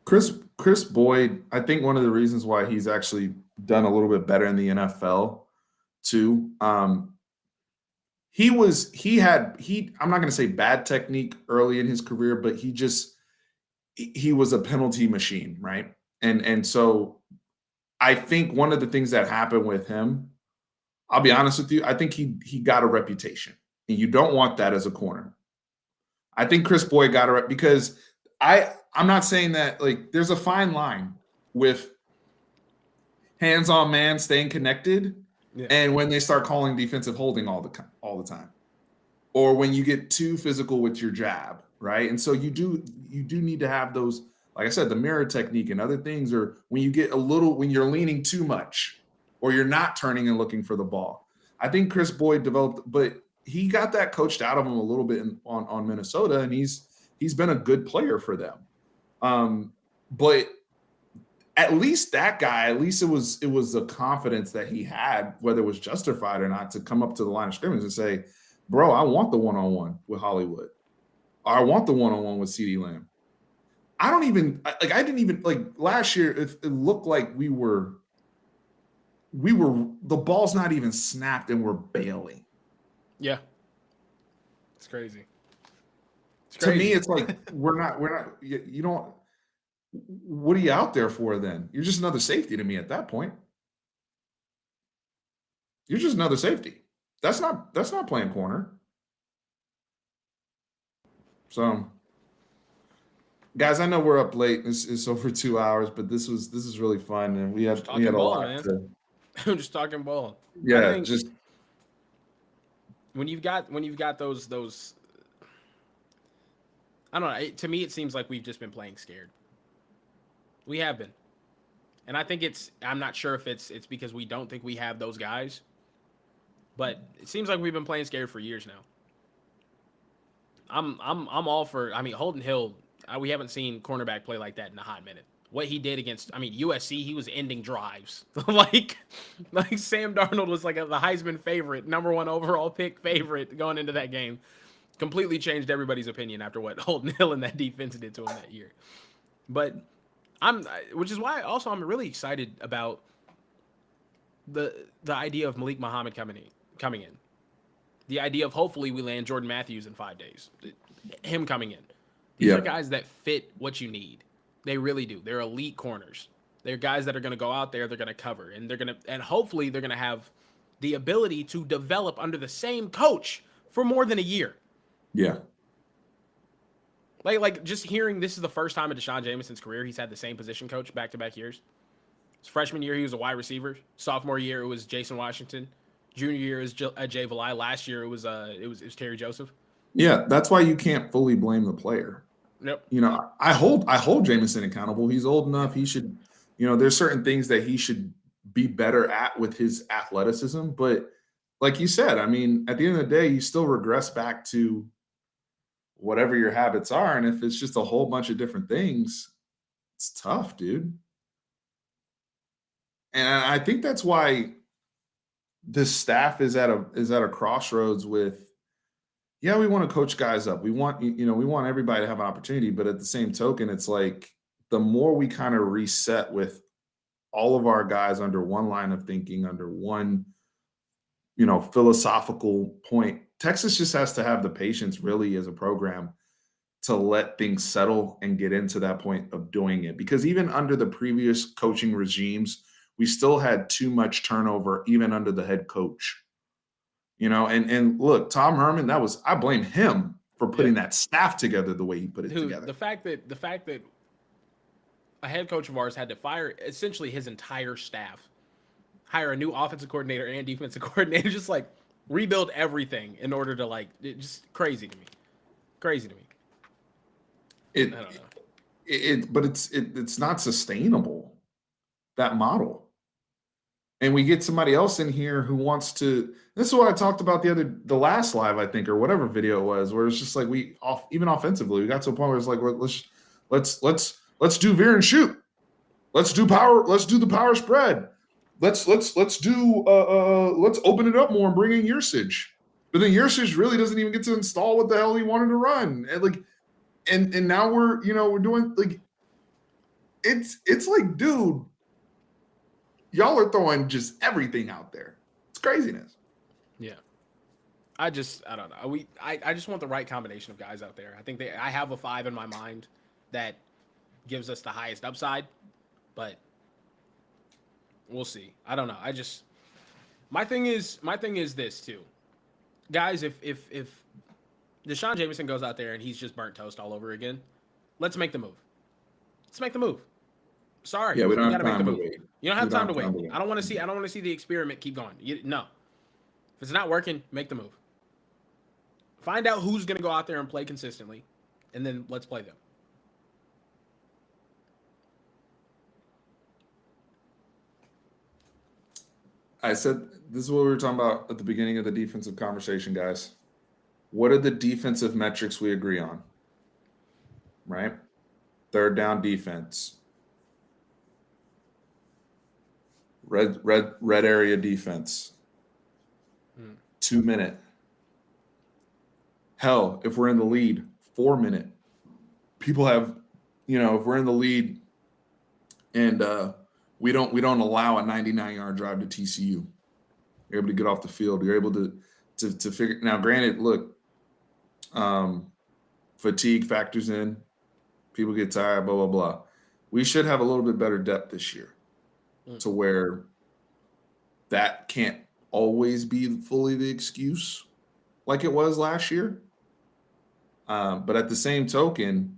Chris Boyd, I think one of the reasons why he's actually done a little bit better in the NFL too. I'm not going to say bad technique early in his career, but he was a penalty machine, right? And so I think one of the things that happened with him, I'll be honest with you, I think he got a reputation, and you don't want that as a corner. I think Chris Boyd got a because I'm not saying that, like, there's a fine line with hands-on man staying connected, and when they start calling defensive holding all the time, or when you get too physical with your jab, right? And so you do need to have those, like I said, the mirror technique and other things, or when you're leaning too much, or you're not turning and looking for the ball. I think Chris Boyd developed, but he got that coached out of him a little bit on Minnesota, and he's been a good player for them. But at least that guy, it was a confidence that he had, whether it was justified or not, to come up to the line of scrimmage and say, bro, I want the one-on-one with Hollywood. Or I want the one-on-one with CeeDee Lamb. I didn't even last year, it looked like we were the ball's not even snapped and we're bailing. Yeah. It's crazy. To me, it's like we're not you don't, what are you out there for then? You're just another safety to me at that point. You're just another safety. That's not playing corner. So guys, I know we're up late. It's over 2 hours, but this is really fun, and we had a lot, man. I'm just talking ball. Yeah, just when you've got those I don't know. To me, it seems like we've just been playing scared. We have been. And I think I'm not sure if it's because we don't think we have those guys, but it seems like we've been playing scared for years now. I'm all for, Holden Hill, we haven't seen cornerback play like that in a hot minute. What he did against, USC, he was ending drives. like Sam Darnold was like the Heisman favorite, number 1 overall pick favorite going into that game. Completely changed everybody's opinion after what Holden Hill and that defense did to him that year. But which is why also I'm really excited about the idea of Malik Muhammad coming in. The idea of hopefully we land Jordan Matthews in 5 days. Him coming in. These are guys that fit what you need. They really do. They're elite corners. They're guys that are going to go out there, they're going to cover, and hopefully they're going to have the ability to develop under the same coach for more than a year. Yeah. Like just hearing this is the first time in Deshaun Jameson's career he's had the same position coach back-to-back years. His freshman year he was a wide receiver. Sophomore year it was Jason Washington. Junior year is Jay Valai. Last year it was Terry Joseph. Yeah, that's why you can't fully blame the player. Yep. You know, I hold Jameson accountable. He's old enough. He should, there's certain things that he should be better at with his athleticism. But like you said, I mean, at the end of the day, you still regress back to whatever your habits are. And if it's just a whole bunch of different things, it's tough, dude. And I think that's why this staff is at a crossroads with, yeah, we want to coach guys up. We want, we want everybody to have an opportunity, but at the same token, it's like the more we kind of reset with all of our guys under one line of thinking, under one, philosophical point, Texas just has to have the patience really as a program to let things settle and get into that point of doing it. Because even under the previous coaching regimes, we still had too much turnover, even under the head coach. And look, Tom Herman, I blame him for putting that staff together the way he put it Dude, together. the fact that a head coach of ours had to fire essentially his entire staff, hire a new offensive coordinator and defensive coordinator, just like rebuild everything in order to just crazy to me. Crazy to me. I don't know. But it's not sustainable, that model. And we get somebody else in here who wants to. This is what I talked about the last live, I think, or whatever video it was, where it's just like even offensively, we got to a point where it's like, let's do veer and shoot. Let's do power. Let's do the power spread. Let's open it up more and bring in usage. But then usage really doesn't even get to install what the hell he wanted to run. And now we're doing like it's like, dude, y'all are throwing just everything out there. It's craziness. Yeah. I don't know. I just want the right combination of guys out there. I think I have a 5 in my mind that gives us the highest upside, but we'll see. I don't know. My thing is this too. Guys, if Deshaun Jameson goes out there and he's just burnt toast all over again, let's make the move. Let's make the move. Sorry. Yeah, we don't gotta have time make the to move. wait. You don't have time to wait. I don't want to see the experiment keep going. No. If it's not working, make the move. Find out who's going to go out there and play consistently, and then let's play them. I said this is what we were talking about at the beginning of the defensive conversation, guys. What are the defensive metrics we agree on? Right? Third down defense. Red area defense. 2 minute. Hell, if we're in the lead, 4 minute. People have, if we're in the lead and we don't allow a 99-yard drive to TCU. You're able to get off the field. You're able to figure. Now, granted, look, fatigue factors in. People get tired. Blah blah blah. We should have a little bit better depth this year, to where that can't always be fully the excuse, like it was last year. But at the same token,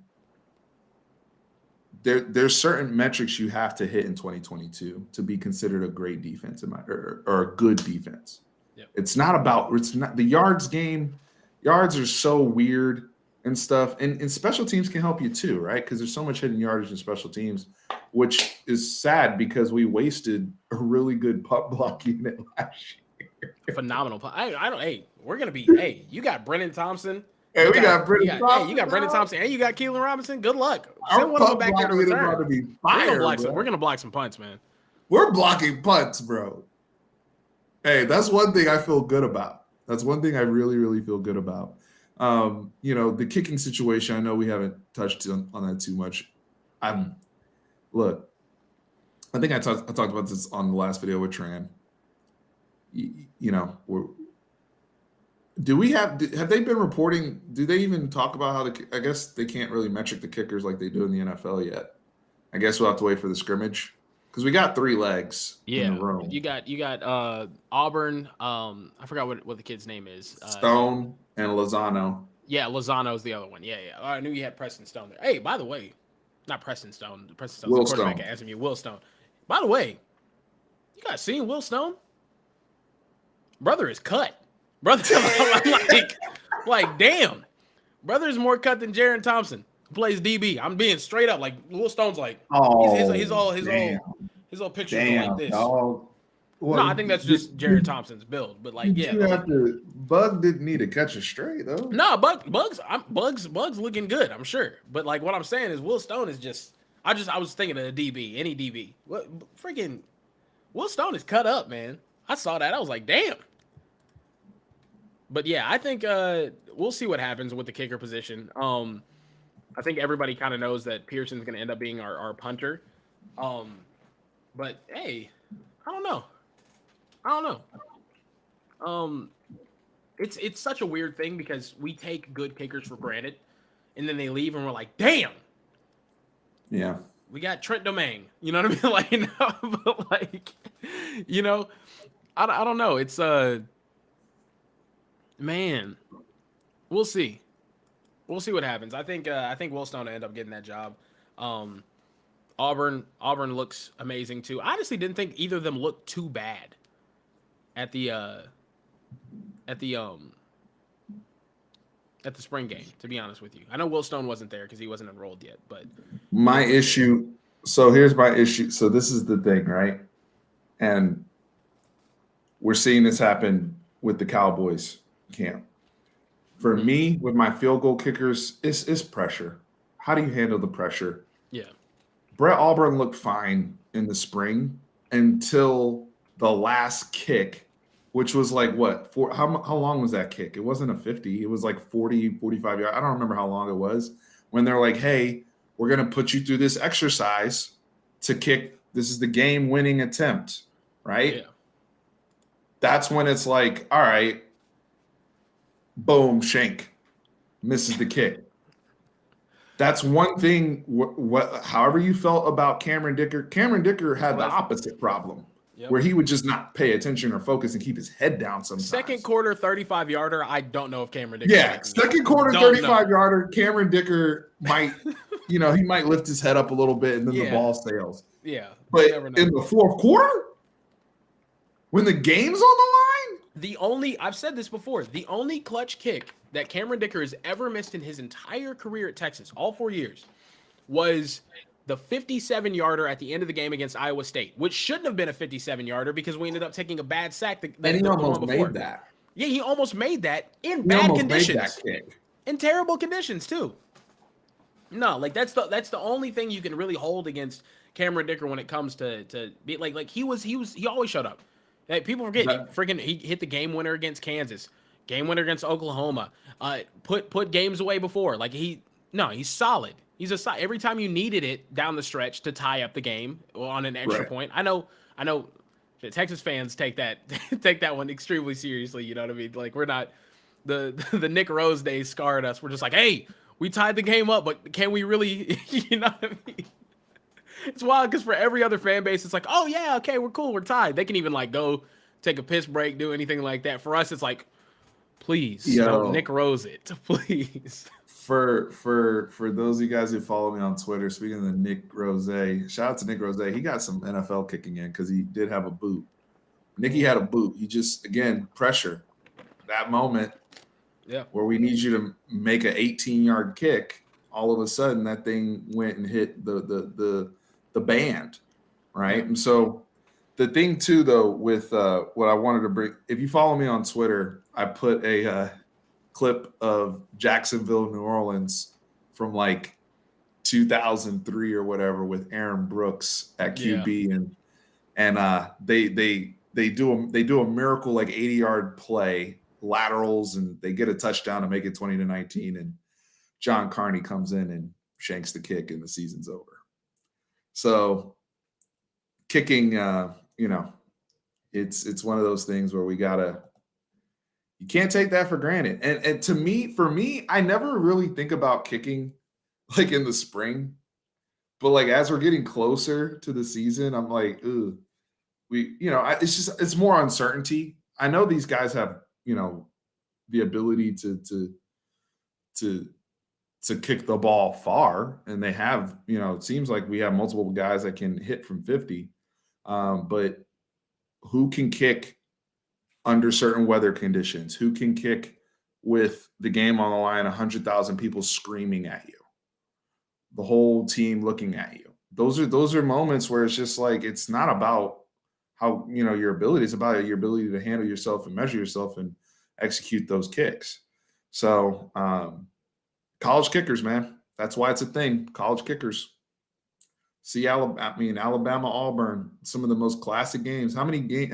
there's certain metrics you have to hit in 2022 to be considered a great defense or a good defense. Yep. It's not the yards game. Yards are so weird and stuff. And special teams can help you too, right? Because there's so much hidden yardage in special teams, which is sad because we wasted a really good punt block unit last year. Phenomenal. I don't. Hey, we're gonna be. Hey, you got Brennan Thompson. Hey, you got Brennan Thompson, and you got Keelan Robinson. Good luck. Send one of them back there to return. We're gonna block some punts, man. We're blocking punts, bro. Hey, that's one thing I feel good about. That's one thing I really, really feel good about. The kicking situation. I know we haven't touched on that too much. Look, I think I talked about this on the last video with Tran. Have they been reporting? Do they even talk about how I guess they can't really metric the kickers like they do in the NFL yet. I guess we'll have to wait for the scrimmage because we got 3 legs in the room. You got Auburn. I forgot what the kid's name is. Stone and Lozano. Yeah, Lozano's the other one. Yeah. I knew you had Preston Stone there. Hey, by the way, not Preston Stone. Preston Stone's the quarterback at SMU. Will Stone. By the way, you guys seen Will Stone? Brother is cut. Brother, I'm like, damn. Brother's more cut than Jaron Thompson, who plays DB. I'm being straight up. Like Will Stone's like his Oh, all damn, his all pictures go like damn, this. dog. No, Well, I think that's just Jaron Thompson's build. But like, did yeah, you like have to? Bug didn't need to catch a straight though. no, Bugs looking good. I'm sure. But like, what I'm saying is Will Stone is just. I was thinking of a DB, any DB. What freaking Will Stone is cut up, man. I saw that. I was like, damn. But yeah, I think we'll see what happens with the kicker position. I think everybody kind of knows that Pearson's going to end up being our punter. But hey, I don't know. I don't know. It's such a weird thing because we take good kickers for granted, and then they leave, and we're like, damn. Yeah. We got Trent Domingue. You know what I mean? Like, you know, but like, you know, I don't know. It's man, we'll see. We'll see what happens. I think Will Stone will end up getting that job. Auburn looks amazing too. I honestly didn't think either of them looked too bad at the spring game, to be honest with you. I know Will Stone wasn't there because he wasn't enrolled yet, but My issue. So here's my issue. So this is the thing, right? And we're seeing this happen with the Cowboys camp. For me, with my field goal kickers, it's pressure. How do you handle the pressure? yeah. Brett Auburn looked fine in the spring until the last kick, which was like what? How long was that kick? It wasn't a 50. It was like 40, 45 yards. I don't remember how long it was. When they're like, hey, we're going to put you through this exercise to kick. This is the game-winning attempt, right? Yeah. That's when it's like, all right, boom, shank, misses the kick. That's one thing. However you felt about Cameron Dicker had the opposite problem, where he would just not pay attention or focus and keep his head down sometimes. Second quarter 35-yarder, I don't know if Cameron Dicker. Yeah, second quarter 35-yarder, Cameron Dicker might, he might lift his head up a little bit and then the ball sails. Yeah, but in the fourth quarter, when the game's on the line, I've said this before, the only clutch kick that Cameron Dicker has ever missed in his entire career at Texas, all 4 years, was the 57-yarder at the end of the game against Iowa State, which shouldn't have been a 57-yarder because we ended up taking a bad sack. And he almost made that. Yeah, he almost made that in bad conditions. Made that kick. In terrible conditions too. No, like that's the only thing you can really hold against Cameron Dicker when it comes to be like he always showed up. Like, people forget he hit the game winner against Kansas, game winner against Oklahoma. Put games away before. Like he's solid. He's every time you needed it down the stretch to tie up the game on an extra point. I know Texas fans take that one extremely seriously. You know what I mean? Like, we're not the Nick Rose days scarred us. We're just like, hey, we tied the game up, but can we really? You know what I mean? It's wild because for every other fan base, it's like, oh yeah, okay, we're cool, we're tied. They can even like go take a piss break, do anything like that. For us, it's like, please, don't Nick Rose it, please. For those of you guys who follow me on Twitter, speaking of the Nick Rose, shout out to Nick Rose. He got some NFL kicking in because he did have a boot. Nicky had a boot. He just, again, pressure. That moment where we need you to make an 18-yard kick, all of a sudden that thing went and hit the band, right? And so the thing too, though, with what I wanted to bring, if you follow me on Twitter, I put a clip of Jacksonville, New Orleans from like 2003 or whatever with Aaron Brooks at QB, and they do a miracle like 80-yard play, laterals, and they get a touchdown to make it 20-19, and John Carney comes in and shanks the kick and the season's over. So kicking, it's one of those things where you can't take that for granted. And for me, I never really think about kicking like in the spring, but like as we're getting closer to the season, I'm like, ooh, it's more uncertainty. I know these guys have, the ability to kick the ball far, and they have, it seems like we have multiple guys that can hit from 50, but who can kick under certain weather conditions? Who can kick with the game on the line, 100,000 people screaming at you, the whole team looking at you. Those are moments where it's just like it's not about how your ability. It's about your ability to handle yourself and measure yourself and execute those kicks. So college kickers, man, that's why it's a thing. College kickers. See Alabama, Auburn, some of the most classic games. How many game?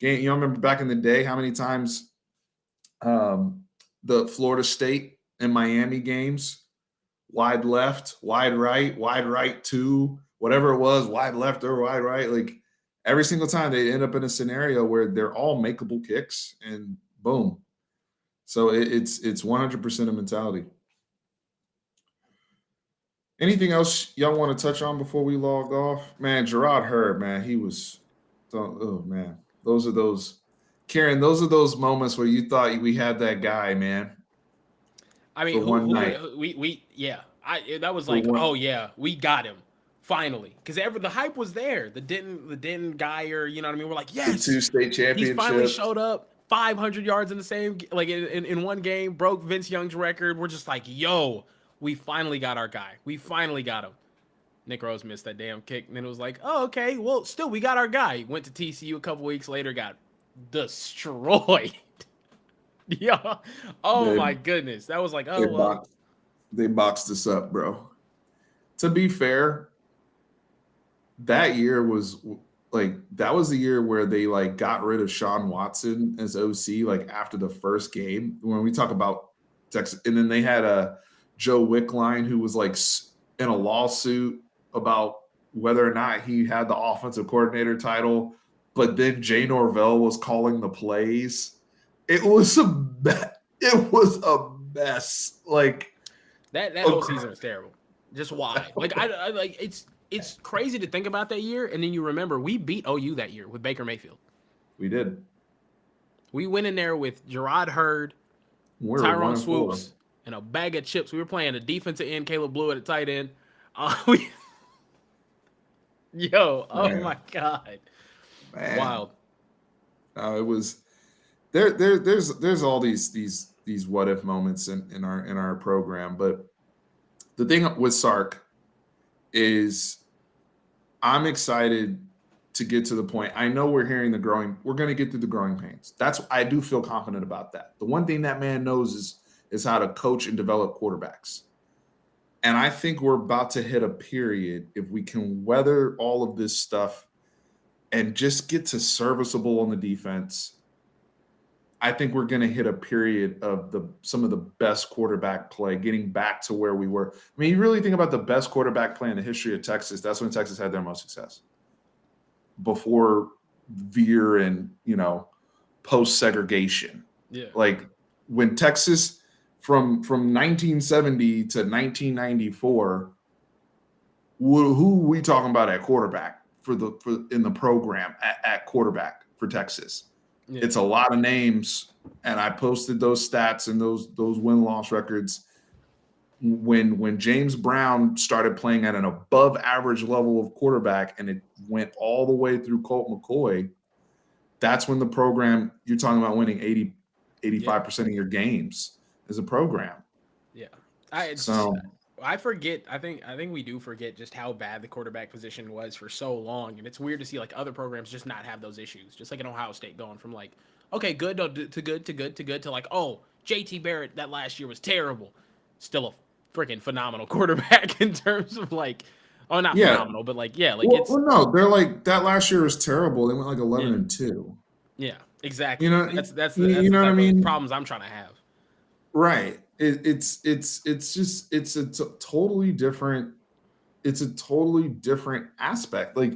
Remember back in the day, how many times the Florida State and Miami games, wide left, wide right two, whatever it was, wide left or wide right. Like every single time they end up in a scenario where they're all makeable kicks and boom. So it's 100% a mentality. Anything else y'all want to touch on before we log off? Man, Gerard Hurd, man, he was, oh man, Kieran, those are those moments where you thought we had that guy, man. I mean, For one night. that was like, oh yeah, we got him finally, because the hype was there. The Denton guy, or you know what I mean. We're like, yes, the 2 state championships. He finally showed up, 500 yards in the same, like in one game, broke Vince Young's record. We're just like, yo, we finally got our guy. We finally got him. Nick Rose missed that damn kick, and then it was like, oh, okay, well, still we got our guy. Went to TCU a couple weeks later, got destroyed. Yeah. Oh my goodness. That was like, oh, they boxed us up, bro. To be fair, that year was like, that was the year where they like got rid of Sean Watson as OC, like after the first game. When we talk about Texas, and then they had a Joe Wickline who was like in a lawsuit about whether or not he had the offensive coordinator title, but then Jay Norvell was calling the plays. It was a mess. Like that whole season was terrible. Just why? Like I like it's crazy to think about that year, and then you remember we beat OU that year with Baker Mayfield. We did. We went in there with Gerard Hurd, Tyrone Swoops, and a bag of chips. We were playing a defensive end, Caleb Blue at a tight end. My God, man. Wild. It was there's all these what if moments in our program, but the thing with Sark is I'm excited to get to the point. I know we're going to get through the growing pains. I do feel confident about that. The one thing that man knows is how to coach and develop quarterbacks. And I think we're about to hit a period, if we can weather all of this stuff and just get to serviceable on the defense, I think we're going to hit a period of some of the best quarterback play, getting back to where we were. I mean, you really think about the best quarterback play in the history of Texas, that's when Texas had their most success. Before Veer and, post-segregation. Yeah. Like when Texas from 1970 to 1994, who we talking about at quarterback in the program at quarterback for Texas? Yeah. It's a lot of names, and I posted those stats and those win-loss records when James Brown started playing at an above average level of quarterback, and it went all the way through Colt McCoy. That's when the program, you're talking about winning 85% of your games as a program. Yeah. I forget. I think we do forget just how bad the quarterback position was for so long, and it's weird to see like other programs just not have those issues. Just like in Ohio State, going from like, okay, good to good to like, oh, JT Barrett that last year was terrible. Still a freaking phenomenal quarterback in terms of like, oh, not phenomenal, but like, yeah, like no, they're like that last year was terrible. They went like 11-2. Yeah, exactly. That's you know what I mean? Problems I'm trying to have. Right. It's a totally different aspect. Like,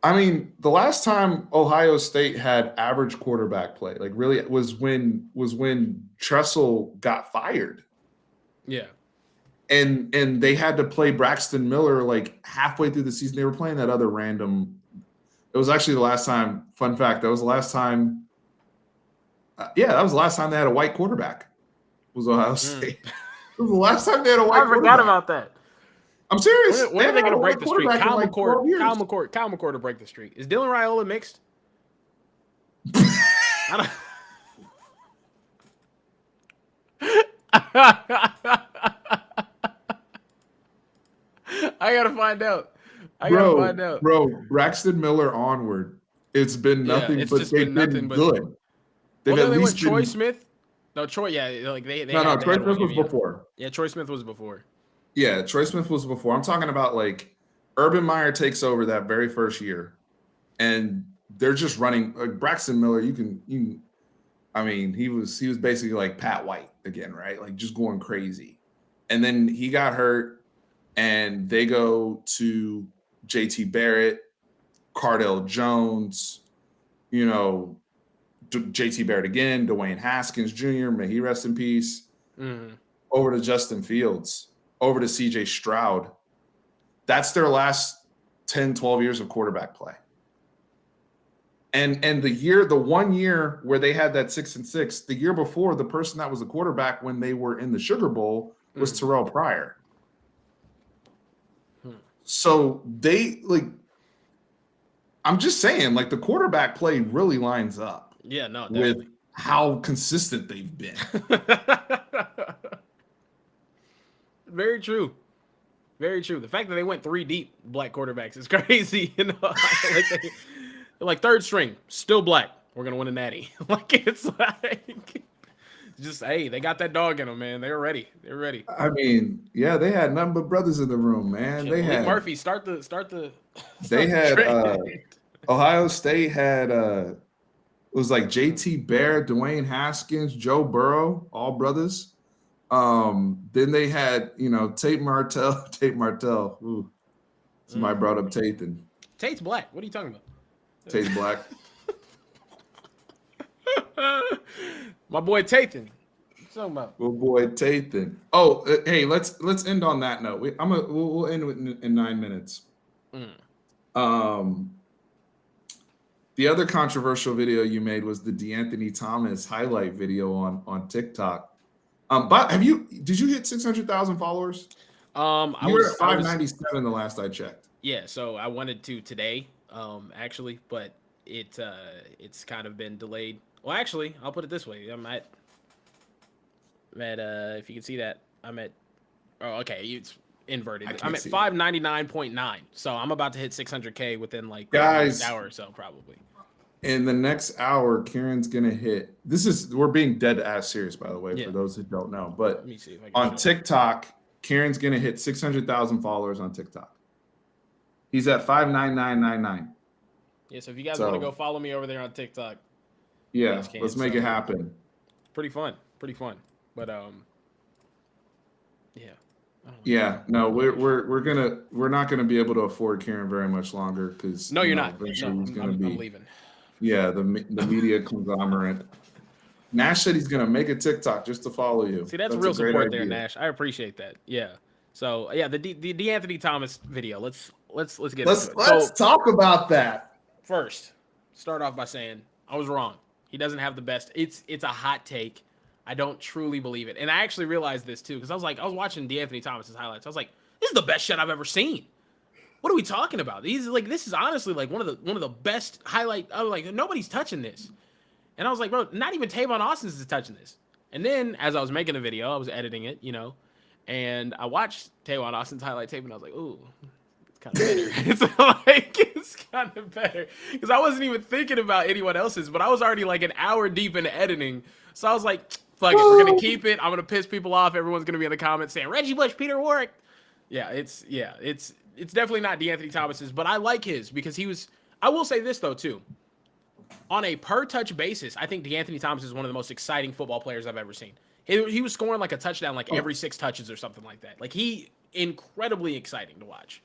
I mean, the last time Ohio State had average quarterback play, like really, it was when Tressel got fired. Yeah. And they had to play Braxton Miller like halfway through the season. They were playing that other random. It was actually the last time. Fun fact: that was the last time. That was the last time they had a white quarterback. Was Ohio State? It was the last time they had a white quarterback. I forgot about that. I'm serious. When are they going to break the streak? Kyle McCord to break the streak. Is Dylan Raiola mixed? I gotta find out. I gotta find Bro, out. bro, Braxton Miller onward. It's been Yeah, nothing, it's but just they've been been nothing but. good. Well, They've then at they went least Troy been Smith. No, Troy. Yeah, like no, they Troy had one Smith game. was Yeah, before. yeah. Troy Smith was before. Yeah, Troy Smith was before. I'm talking about like Urban Meyer takes over that very first year, and they're just running like Braxton Miller. I mean, he was basically like Pat White again, right? Like just going crazy. And then he got hurt, and they go to JT Barrett, Cardell Jones, you know, JT Barrett again, Dwayne Haskins Jr., may he rest in peace, Mm-hmm. over to Justin Fields, over to CJ Stroud. That's their last 10, 12 years of quarterback play. And the 1 year where they had that 6-6, the year before, the person that was the quarterback when they were in the Sugar Bowl was Terrell Pryor. So they like, I'm just saying, like the quarterback play really lines up. Yeah, no, with definitely. how consistent they've been. Very true. Very true. The fact that they went 3 deep black quarterbacks is crazy. You know, like third string, still black. We're gonna win a natty. Like it's like just hey, they got that dog in them, man. They were ready. They were ready. I mean, yeah, they had nothing but brothers in the room, man. Shit, Malik Murphy, start the They had Ohio State had it was like JT Barrett, Dwayne Haskins, Joe Burrow, all brothers. Then they had, Tate Martell. Tate Martell. Ooh. Somebody brought up Tathan. Tate's black. What are you talking about? Tate's black. My boy Tathan. What you talking about? Well, boy, Tathan. Oh, hey, let's end on that note. We'll end in 9 minutes. The other controversial video you made was the DeAnthony Thomas highlight video on TikTok. But did you hit 600,000 followers? You were at 597 the last I checked. Yeah, so I wanted to today, actually, but it's kind of been delayed. Well, actually, I'll put it this way: I'm at if you can see that, I'm at. Oh, okay, it's inverted. I'm at 599.9, so I'm about to hit 600K within like guys, an hour or so, probably. In the next hour, Kieran's gonna hit. We're being dead ass serious, by the way, for those who don't know. But let me see if I can on TikTok, Kieran's gonna hit 600,000 followers on TikTok. He's at 59999. Yeah, so if you guys want to go follow me over there on TikTok, yeah, let's make it happen. Pretty fun, but yeah. Yeah, no, we're not gonna be able to afford Kieran very much longer because no, you're not. I'm leaving. Yeah, the media conglomerate. Nash said he's gonna make a TikTok just to follow you. See, that's real support there, Nash. I appreciate that. Yeah. So yeah, the DeAnthony Thomas video. Let's get into it. Let's talk about that. First, start off by saying I was wrong. He doesn't have the best. It's a hot take. I don't truly believe it. And I actually realized this too, because I was watching DeAnthony Thomas's highlights. I was like, this is the best shit I've ever seen. What are we talking about? This is honestly like one of the best highlight. I was like, nobody's touching this. And I was like, bro, not even Tavon Austin's is touching this. And then as I was making the video, I was editing it, and I watched Tavon Austin's highlight tape, and I was like, ooh, it's kind of better. It's kind of better. Because I wasn't even thinking about anyone else's, but I was already like an hour deep into editing. So I was like, fuck it, we're going to keep it. I'm going to piss people off. Everyone's going to be in the comments saying, Reggie Bush, Peter Warwick. It's definitely not DeAnthony Thomas's, but I like his because I will say this though, too. On a per touch basis, I think DeAnthony Thomas is one of the most exciting football players I've ever seen. He was scoring like a touchdown like every 6 touches or something like that. Like incredibly exciting to watch.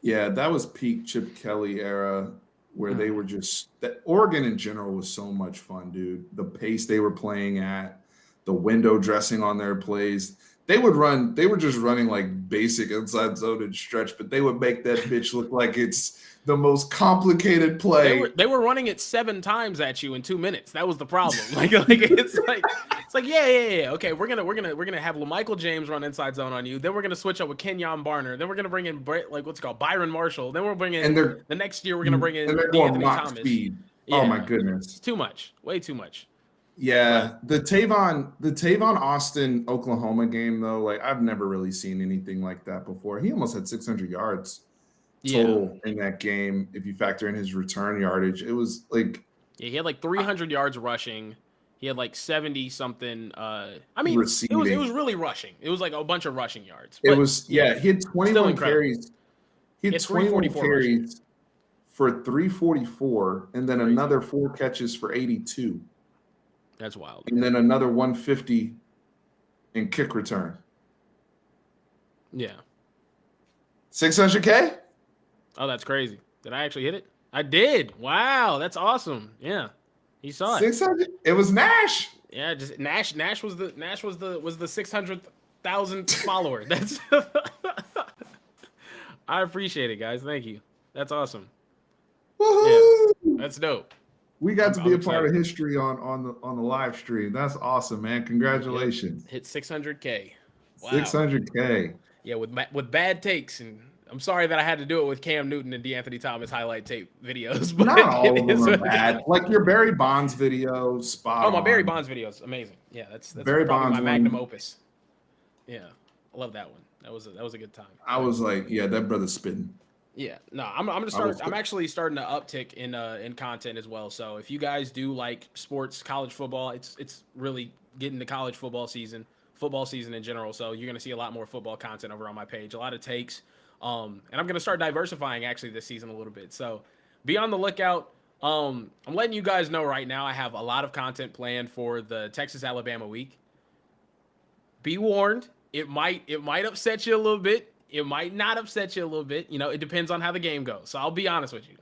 Yeah, that was peak Chip Kelly era where they were that Oregon in general was so much fun, dude. The pace they were playing at, the window dressing on their plays. They were just running like basic inside zone and stretch, but they would make that bitch look like it's the most complicated play. They were running it 7 times at you in 2 minutes. That was the problem. It's like yeah. Okay, we're gonna have LaMichael James run inside zone on you. Then we're gonna switch up with Kenyon Barner. Then we're gonna bring in Byron Marshall. Then we're bringing the next year we're gonna bring in DeAnthony Thomas. Speed. Yeah. Oh my goodness, it's too much. Way too much. Yeah, the Tavon Austin Oklahoma game though, like I've never really seen anything like that before. He almost had 600 yards Yeah. total in that game. If you factor in his return yardage, it was like Yeah, he had like 300 yards rushing. He had like 70 something. I mean, it was receiving. really rushing. It was like a bunch of rushing yards. It But was yeah, yeah. He had still 21 incredible. carries. He He had had 21 344 rushing. carries for 344, and then Crazy. another 4 catches for 82, That's wild. and then another 150 in kick return. Yeah. 600K. Oh, that's crazy. Did I actually hit it? I did. Wow, that's awesome. Yeah. He saw it. 600. It was Nash. Yeah, just Nash was the 600,000th follower. That's I appreciate it, guys. Thank you. That's awesome. Woohoo! That's dope. We got to be I'm a part excited. of history on the live stream. That's awesome, man. Yep. Congratulations. Hit 600K. Wow. 600K. Yeah, with bad takes, and I'm sorry that I had to do it with Cam Newton and DeAnthony Thomas highlight tape videos. But Not all of it is them are what it bad. is. Like your Barry Bonds video, spot Oh, my Barry on. Bonds video is amazing. Yeah, that's Barry probably Bonds my magnum one. opus. Yeah, I love that one. That was a good time. I was like, yeah, that brother's spitting. Yeah, no, I'm gonna I start. was I'm actually starting to uptick in content as well. So if you guys do like sports, college football, it's really getting to college football season in general. So you're gonna see a lot more football content over on my page, a lot of takes. And I'm gonna start diversifying actually this season a little bit. So be on the lookout. I'm letting you guys know right now. I have a lot of content planned for the Texas Alabama week. Be warned, it might upset you a little bit. It might not upset you a little bit. You know, it depends on how the game goes. So I'll be honest with you.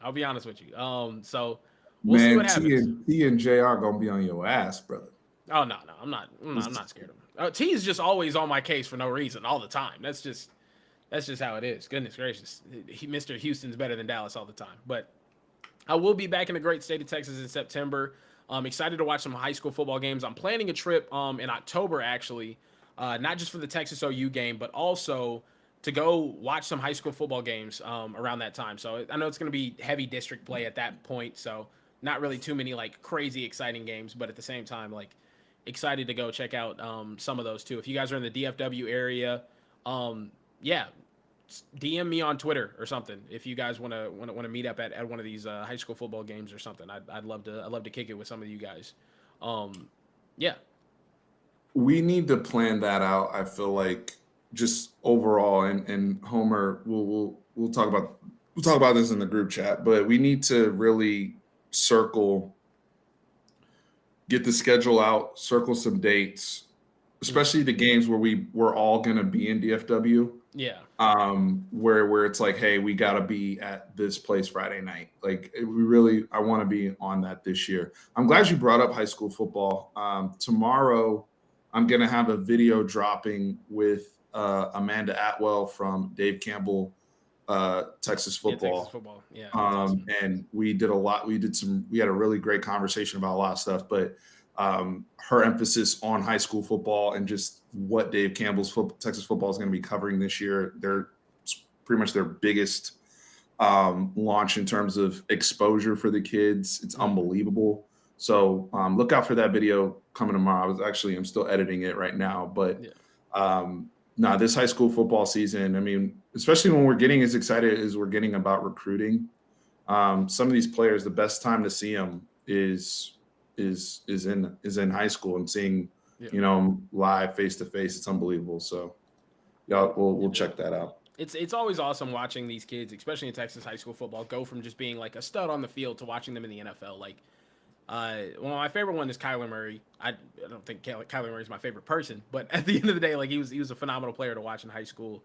So we'll see Man, what happens. T and JR gonna be on your ass, brother. Oh no, I'm not scared of him. T is just always on my case for no reason all the time. That's just how it is. Goodness gracious, Mr. Houston's better than Dallas all the time. But I will be back in the great state of Texas in September. I'm excited to watch some high school football games. I'm planning a trip in October actually, not just for the Texas OU game, but also to go watch some high school football games around that time. So I know it's going to be heavy district play at that point. So not really too many like crazy exciting games, but at the same time, like excited to go check out some of those too. If you guys are in the DFW area, yeah, DM me on Twitter or something if you guys want to meet up at one of these high school football games or something. I'd love to kick it with some of you guys. Yeah. We need to plan that out. I feel like just overall, and Homer, we'll talk about this in the group chat, but we need to really get the schedule out, circle some dates, especially the games where we're all gonna be in DFW. Yeah. Where it's like, hey, we gotta be at this place Friday night. Like I want to be on that this year. I'm glad you brought up high school football. Tomorrow, I'm gonna have a video dropping with Amanda Atwell from Dave Campbell, Texas football. Yeah, Texas football. Yeah. Awesome. And we did a lot. We had a really great conversation about a lot of stuff, but her emphasis on high school football and just what Dave Campbell's Texas football is going to be covering this year. They're pretty much their biggest launch in terms of exposure for the kids. It's unbelievable. So look out for that video coming tomorrow. I'm still editing it right now, but this high school football season, I mean, especially when we're getting as excited as we're getting about recruiting, some of these players, the best time to see them is in high school and seeing, live face to face. It's unbelievable. So we'll check that out. It's always awesome watching these kids, especially in Texas high school football, go from just being like a stud on the field to watching them in the NFL. Like, my favorite one is Kyler Murray. I don't think Kyler Murray is my favorite person, but at the end of the day, like he was a phenomenal player to watch in high school.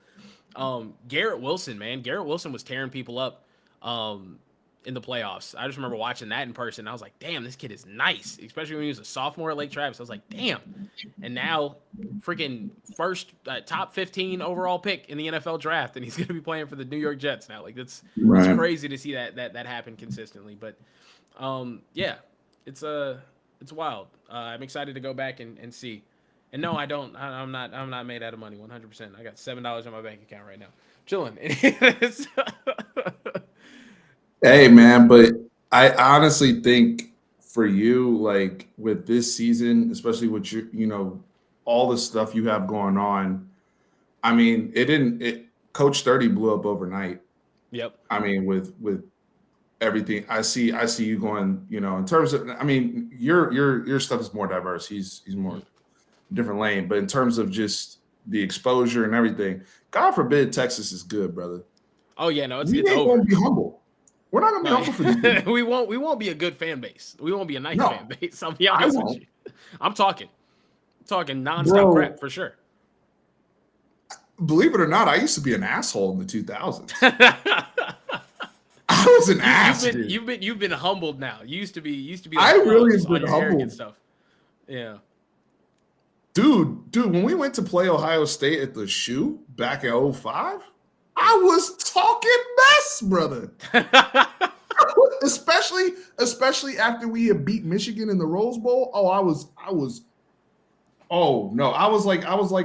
Garrett Wilson, man, Garrett Wilson was tearing people up in the playoffs. I just remember watching that in person. I was like, damn, this kid is nice, especially when he was a sophomore at Lake Travis. I was like, damn. And now, freaking first top 15 overall pick in the NFL draft, and he's going to be playing for the New York Jets now. Like, it's crazy to see that happen consistently. But, yeah, it's wild. I'm excited to go back and see. And no, I don't. I'm not made out of money 100%. I got $7 in my bank account right now. Chilling. Hey, man, but I honestly think for you, like with this season, especially with all the stuff you have going on. I mean, it didn't. Coach 30 blew up overnight. Yep. I mean, with everything I see you going. In terms of, I mean, your stuff is more diverse. He's more different lane, but in terms of just the exposure and everything, God forbid Texas is good, brother. Oh yeah, no, We it's ain't over. gonna be humble. We're not gonna be humble for these people. We won't be a good fan base. We won't be a nice fan No, base. I'll be I honest with won't, you. I'm talking nonstop bro. crap for sure. Believe it or not, I used to be an asshole in the 2000s. I was an ass, dude. You've been humbled now. You used to be I like, really just have on been your arrogant humbled. stuff. Yeah. Dude, when we went to play Ohio State at the shoe back in 2005, I was talking mess, brother. especially after we had beat Michigan in the Rose Bowl. Oh, I was oh no, I was like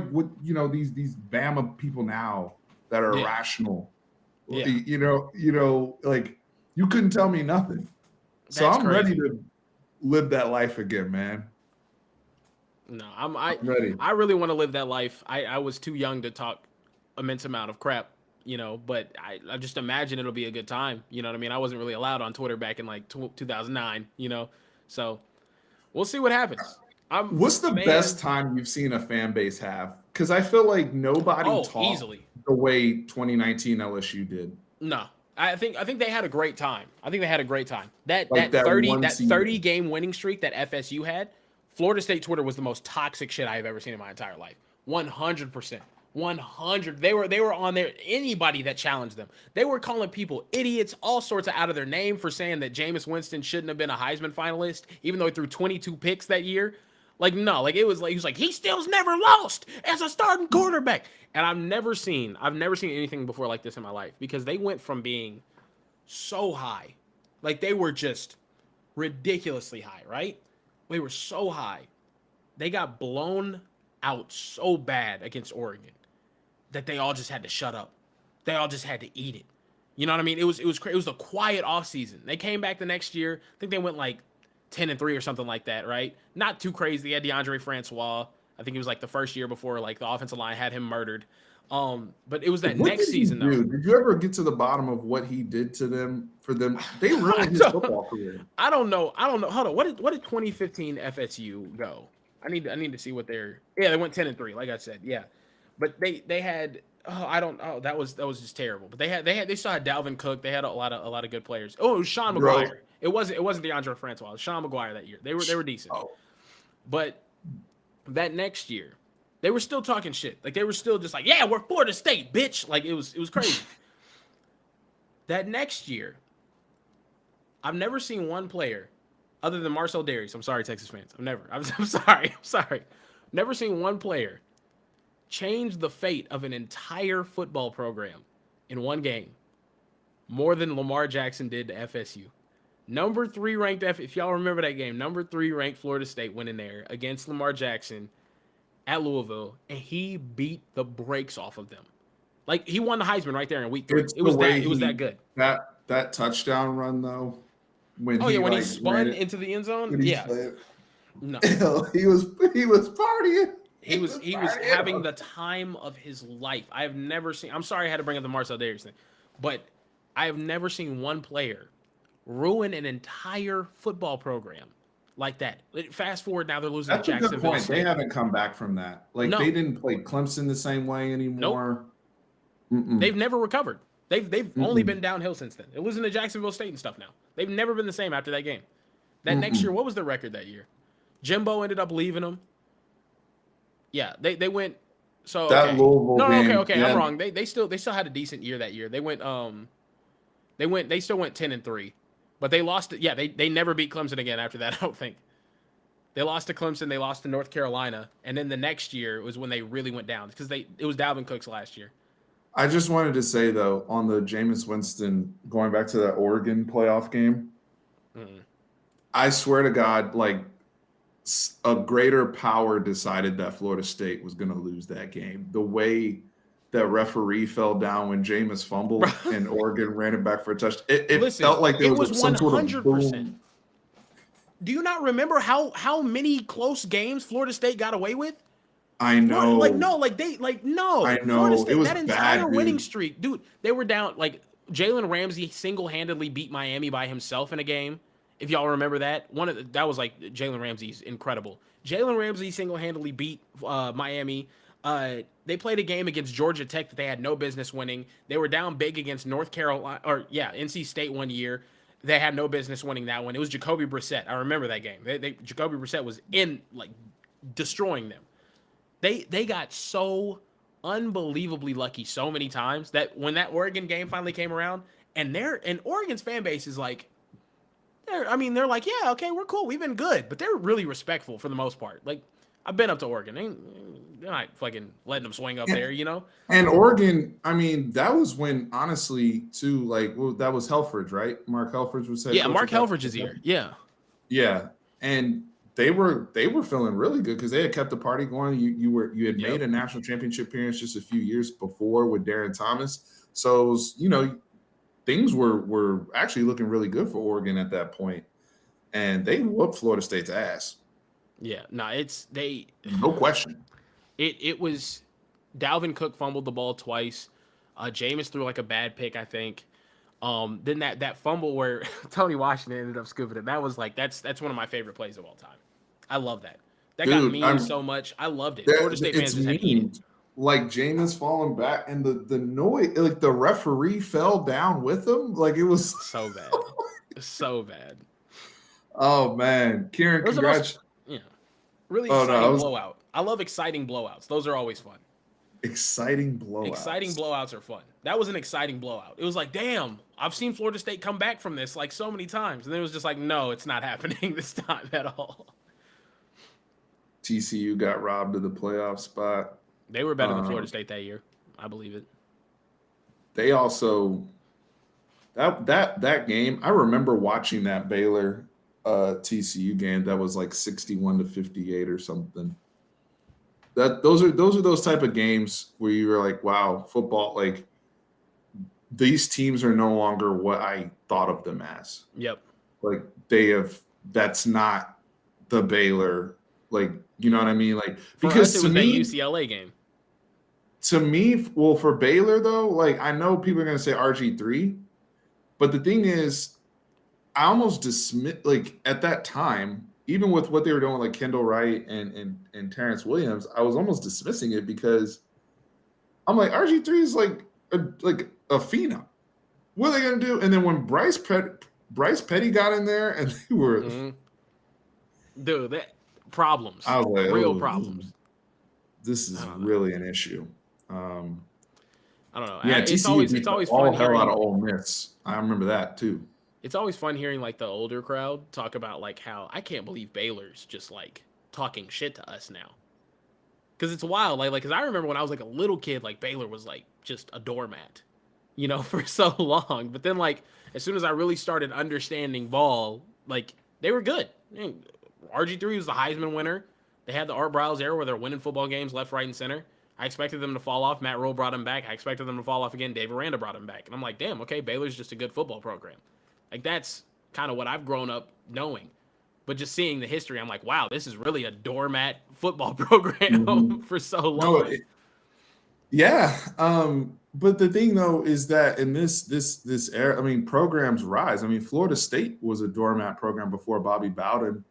what these Bama people now that are irrational. Yeah. Like you couldn't tell me nothing. So That's I'm crazy. ready to live that life again, man. No, I'm ready. I really want to live that life. I was too young to talk immense amount of crap, but I just imagine it'll be a good time. You know what I mean? I wasn't really allowed on Twitter back in like 2009, so we'll see what happens. What's the best time you've seen a fan base have? Because I feel like nobody talked easily the way 2019 LSU did. No, I think they had a great time. That Like that 30 season. game winning streak that FSU had, Florida State Twitter was the most toxic shit I have ever seen in my entire life. 100%. 100. They were on there. Anybody that challenged them, they were calling people idiots, all sorts of out of their name for saying that Jameis Winston shouldn't have been a Heisman finalist, even though he threw 22 picks that year. Like, no, like he was like, he still's never lost as a starting quarterback. And I've never seen anything before like this in my life, because they went from being so high, like they were just ridiculously high, right? They were so high. They got blown out so bad against Oregon that they all just had to shut up. They all just had to eat it. You know what I mean? It was a quiet offseason. They came back the next year. I think they went like 10-3 or something like that, right? Not too crazy. They had DeAndre Francois. I think it was like the first year before like the offensive line had him murdered. But it was that next season though. Did you ever get to the bottom of what he did to them? For them, they ruined his football career. I don't know. Hold on. What did 2015 FSU go? I need to see what they're. Yeah, they went 10-3. Like I said, yeah. But they had. That was just terrible. But they still had Dalvin Cook. They had a lot of good players. Oh, it was Sean McGuire. It wasn't DeAndre Francois. It was Sean McGuire that year. They were decent. Oh. But that next year, they were still talking shit. Like they were still just like, yeah, we're Florida State, bitch. Like it was crazy. That next year, I've never seen one player other than Marcel Darius. I'm sorry, Texas fans. I'm sorry. Never seen one player change the fate of an entire football program in one game more than Lamar Jackson did to FSU. Number 3 ranked, if y'all remember that game, number 3 ranked Florida State went in there against Lamar Jackson at Louisville, and he beat the brakes off of them. Like he won the Heisman right there in week 3. It was that good. That touchdown run though. When he spun into the end zone. Yeah. No. he was partying. He was having the time of his life. I have never seen. I'm sorry I had to bring up the Marcel Darius thing, but I have never seen one player ruin an entire football program like that. Fast forward now, they're losing to Jacksonville. That's a good point. They haven't come back from that. Like they didn't play Clemson the same way anymore. Nope. They've never recovered. They've only been downhill since then. They're losing to Jacksonville State and stuff now. They've never been the same after that game. That next year, what was their record that year? Jimbo ended up leaving them. Yeah, they went. So that Louisville game. Okay, yeah. I'm wrong. They still had a decent year that year. They still went 10-3, but they lost. Yeah, they never beat Clemson again after that. I don't think. They lost to Clemson. They lost to North Carolina, and then the next year was when they really went down because it was Dalvin Cook's last year. I just wanted to say though, on the Jameis Winston, going back to that Oregon playoff game, I swear to God, like a greater power decided that Florida State was going to lose that game. The way that referee fell down when Jameis fumbled and Oregon ran it back for a touchdown, it felt like there was some sort of boom. Do you not remember how many close games Florida State got away with? I Florida, like know. no, like they like no. I Florida know. It State was that entire bad, winning dude. streak, dude. They were down like Jalen Ramsey single-handedly beat Miami by himself in a game. If y'all remember that, that was like Jalen Ramsey's incredible. Jalen Ramsey single-handedly beat Miami. They played a game against Georgia Tech that they had no business winning. They were down big against North Carolina, or yeah, NC State one year. They had no business winning that one. It was Jacoby Brissett. I remember that game. Jacoby Brissett was in like destroying them. They got so unbelievably lucky so many times that when that Oregon game finally came around, and Oregon's fan base is like, they're like, yeah, okay, we're cool, we've been good, but they're really respectful for the most part. Like, I've been up to Oregon, they're not fucking letting them swing up there, you know. And Oregon, I mean, that was when honestly, too, like, well, that was Helfrich, right? Mark Helfrich was head Yeah, coach Mark at that Helfrich is point. here. Yeah, Yeah, and they were feeling really good because they had kept the party going. You had made yep, a national championship appearance just a few years before with Darren Thomas, so it was, things were actually looking really good for Oregon at that point, and they whooped Florida State's ass, yeah. No, it's they. no question. It was Dalvin Cook fumbled the ball twice. Jameis threw like a bad pick, I think. Then that fumble where Tony Washington ended up scooping it. That was like that's one of my favorite plays of all time. I love that. That got Dude, memed so much. I loved it. Florida State fans it's just had to eat it. mean. Like Jameis falling back and the noise, like the referee fell down with him. Like it was So bad, so bad. oh man. Kieran, It was the most, congrats. yeah, really Oh no, it exciting was blowout. I love exciting blowouts. Those are always fun. exciting Exciting blowouts. blowouts are fun. That was an exciting blowout. It was like, damn, I've seen Florida State come back from this like so many times. And then it was just like, no, it's not happening this time at all. TCU got robbed of the playoff spot. They were better than Um, Florida State that year. I believe it. they also that game, I remember watching that Baylor TCU game that was like 61-58 or something. Those type of games where you were like, wow, football, like these teams are no longer what I thought of them as. Yep. Like that's not the Baylor, like, you know what I mean? Like, For because us, it was that UCLA game. to me, well, for Baylor though, like I know people are gonna say RG3, but the thing is, I almost dismiss, like at that time, even with what they were doing, like Kendall Wright and Terrence Williams, I was almost dismissing it because I'm like, RG3 is like a phenom. What are they gonna do? And then when Bryce Petty got in there and they were, Dude, that problems. I was like, Real oh, problems. this is I don't know. really an issue. I don't know. Yeah, It's TCU always beat it's the always all fun hell hearing out of Ole Miss. I remember that too. it's always fun hearing like the older crowd talk about like how I can't believe Baylor's just like talking shit to us now. Cause it's wild. Like cause I remember when I was like a little kid, like Baylor was like just a doormat, for so long. But then like as soon as I really started understanding ball, like they were good. RG3 was the Heisman winner. They had the Art Briles era where they're winning football games left, right, and center. I expected them to fall off. Matt Rule brought him back. I expected them to fall off again. Dave Aranda brought him back. And I'm like, damn, okay, Baylor's just a good football program. Like, that's kind of what I've grown up knowing. But just seeing the history, I'm like, wow, this is really a doormat football program for so long. No, yeah. But the thing though is that in this era, I mean, programs rise. I mean, Florida State was a doormat program before Bobby Bowden.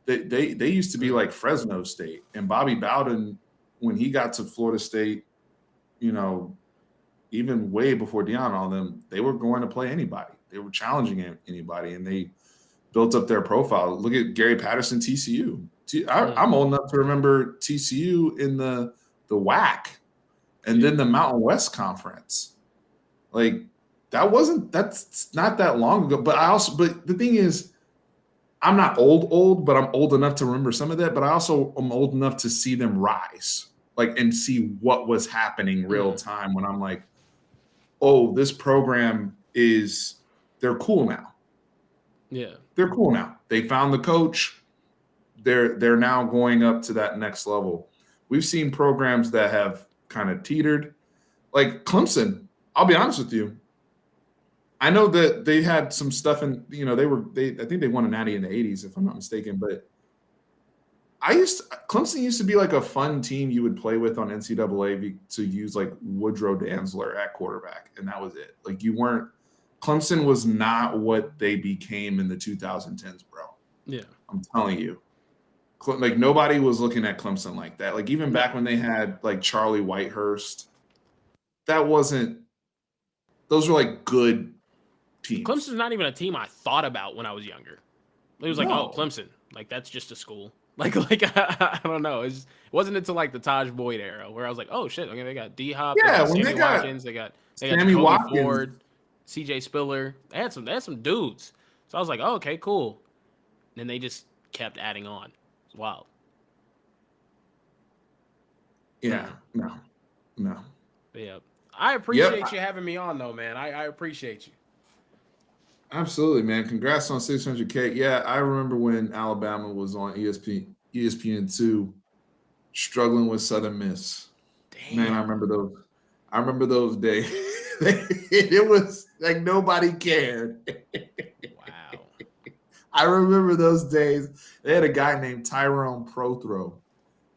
They used to be like Fresno State, and Bobby Bowden, when he got to Florida State, even way before Deion and all them, they were going to play anybody. They were challenging anybody, and they built up their profile. Look at Gary Patterson, TCU. I'm old enough to remember TCU in the WAC, and then the Mountain West Conference. Like that's not that long ago. But the thing is, I'm not old, but I'm old enough to remember some of that. But I also am old enough to see them rise, like, and see what was happening real time when I'm like, oh, this program they're cool now. Yeah. They're cool now. They found the coach. They're now going up to that next level. We've seen programs that have kind of teetered, like Clemson. I'll be honest with you. I know that they had some stuff in, I think they won a natty in the 80s, if I'm not mistaken. But Clemson used to be like a fun team you would play with on NCAA to use like Woodrow Dantzler at quarterback. And that was it. Like Clemson was not what they became in the 2010s, bro. Yeah. I'm telling you. Like nobody was looking at Clemson like that. Like even back when they had like Charlie Whitehurst, those were like good teams. Clemson's not even a team I thought about when I was younger. It was like, oh, Clemson, like that's just a school. Like I don't know. It wasn't until like the Taj Boyd era where I was like, oh shit, okay, they got D Hop, yeah, they got Sammy Watkins, they got Jacoby Ford, CJ Spiller. They had some dudes. So I was like, oh, okay, cool. And they just kept adding on. It's wild. Yeah, no. Yeah. I appreciate you having me on though, man. I appreciate you. Absolutely, man. Congrats on 600K. Yeah, I remember when Alabama was on ESPN2 struggling with Southern Miss. Damn. Man, I remember those days. It was like nobody cared. Wow. I remember those days. They had a guy named Tyrone Prothro.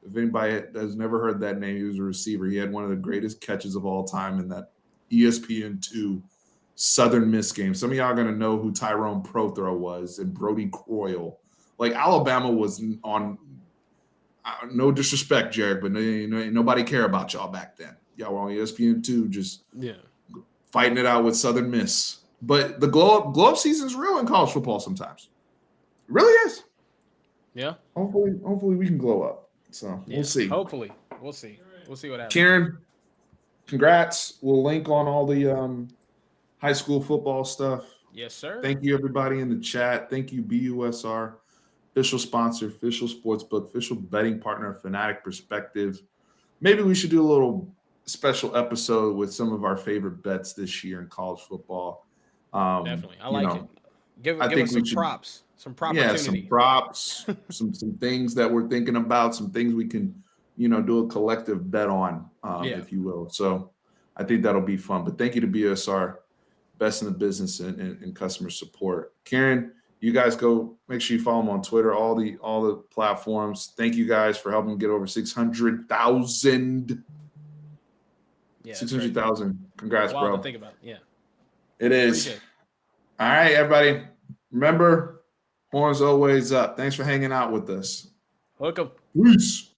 If anybody has never heard that name, he was a receiver. He had one of the greatest catches of all time in that ESPN2 Southern Miss game. Some of y'all are going to know who Tyrone Prothro was and Brody Croyle. Like Alabama was on, no disrespect, Jared, but nobody care about y'all back then. Y'all were on ESPN2 just fighting it out with Southern Miss. But the glow up season is real in college football sometimes. It really is. Yeah. Hopefully we can glow up. So we'll see. Hopefully. We'll see. We'll see what happens. Kieran, congrats. We'll link on all the high school football stuff. Yes, sir. Thank you, everybody in the chat. Thank you, BUSR, official sponsor, official sportsbook, official betting partner, Fanatic Perspective. Maybe we should do a little special episode with some of our favorite bets this year in college football. Definitely. I like it. Give us some props. Some property. Yeah, some props, some things that we're thinking about, some things we can, do a collective bet on, if you will. So I think that'll be fun. But thank you to BUSR, best in the business in customer support. Kieran, you guys go make sure you follow him on Twitter, all the platforms. Thank you guys for helping get over 600,000. Yeah, 600,000. Congrats, bro. To think about. Yeah. It is. All right, everybody. Remember, horns always up. Thanks for hanging out with us. Welcome. Peace.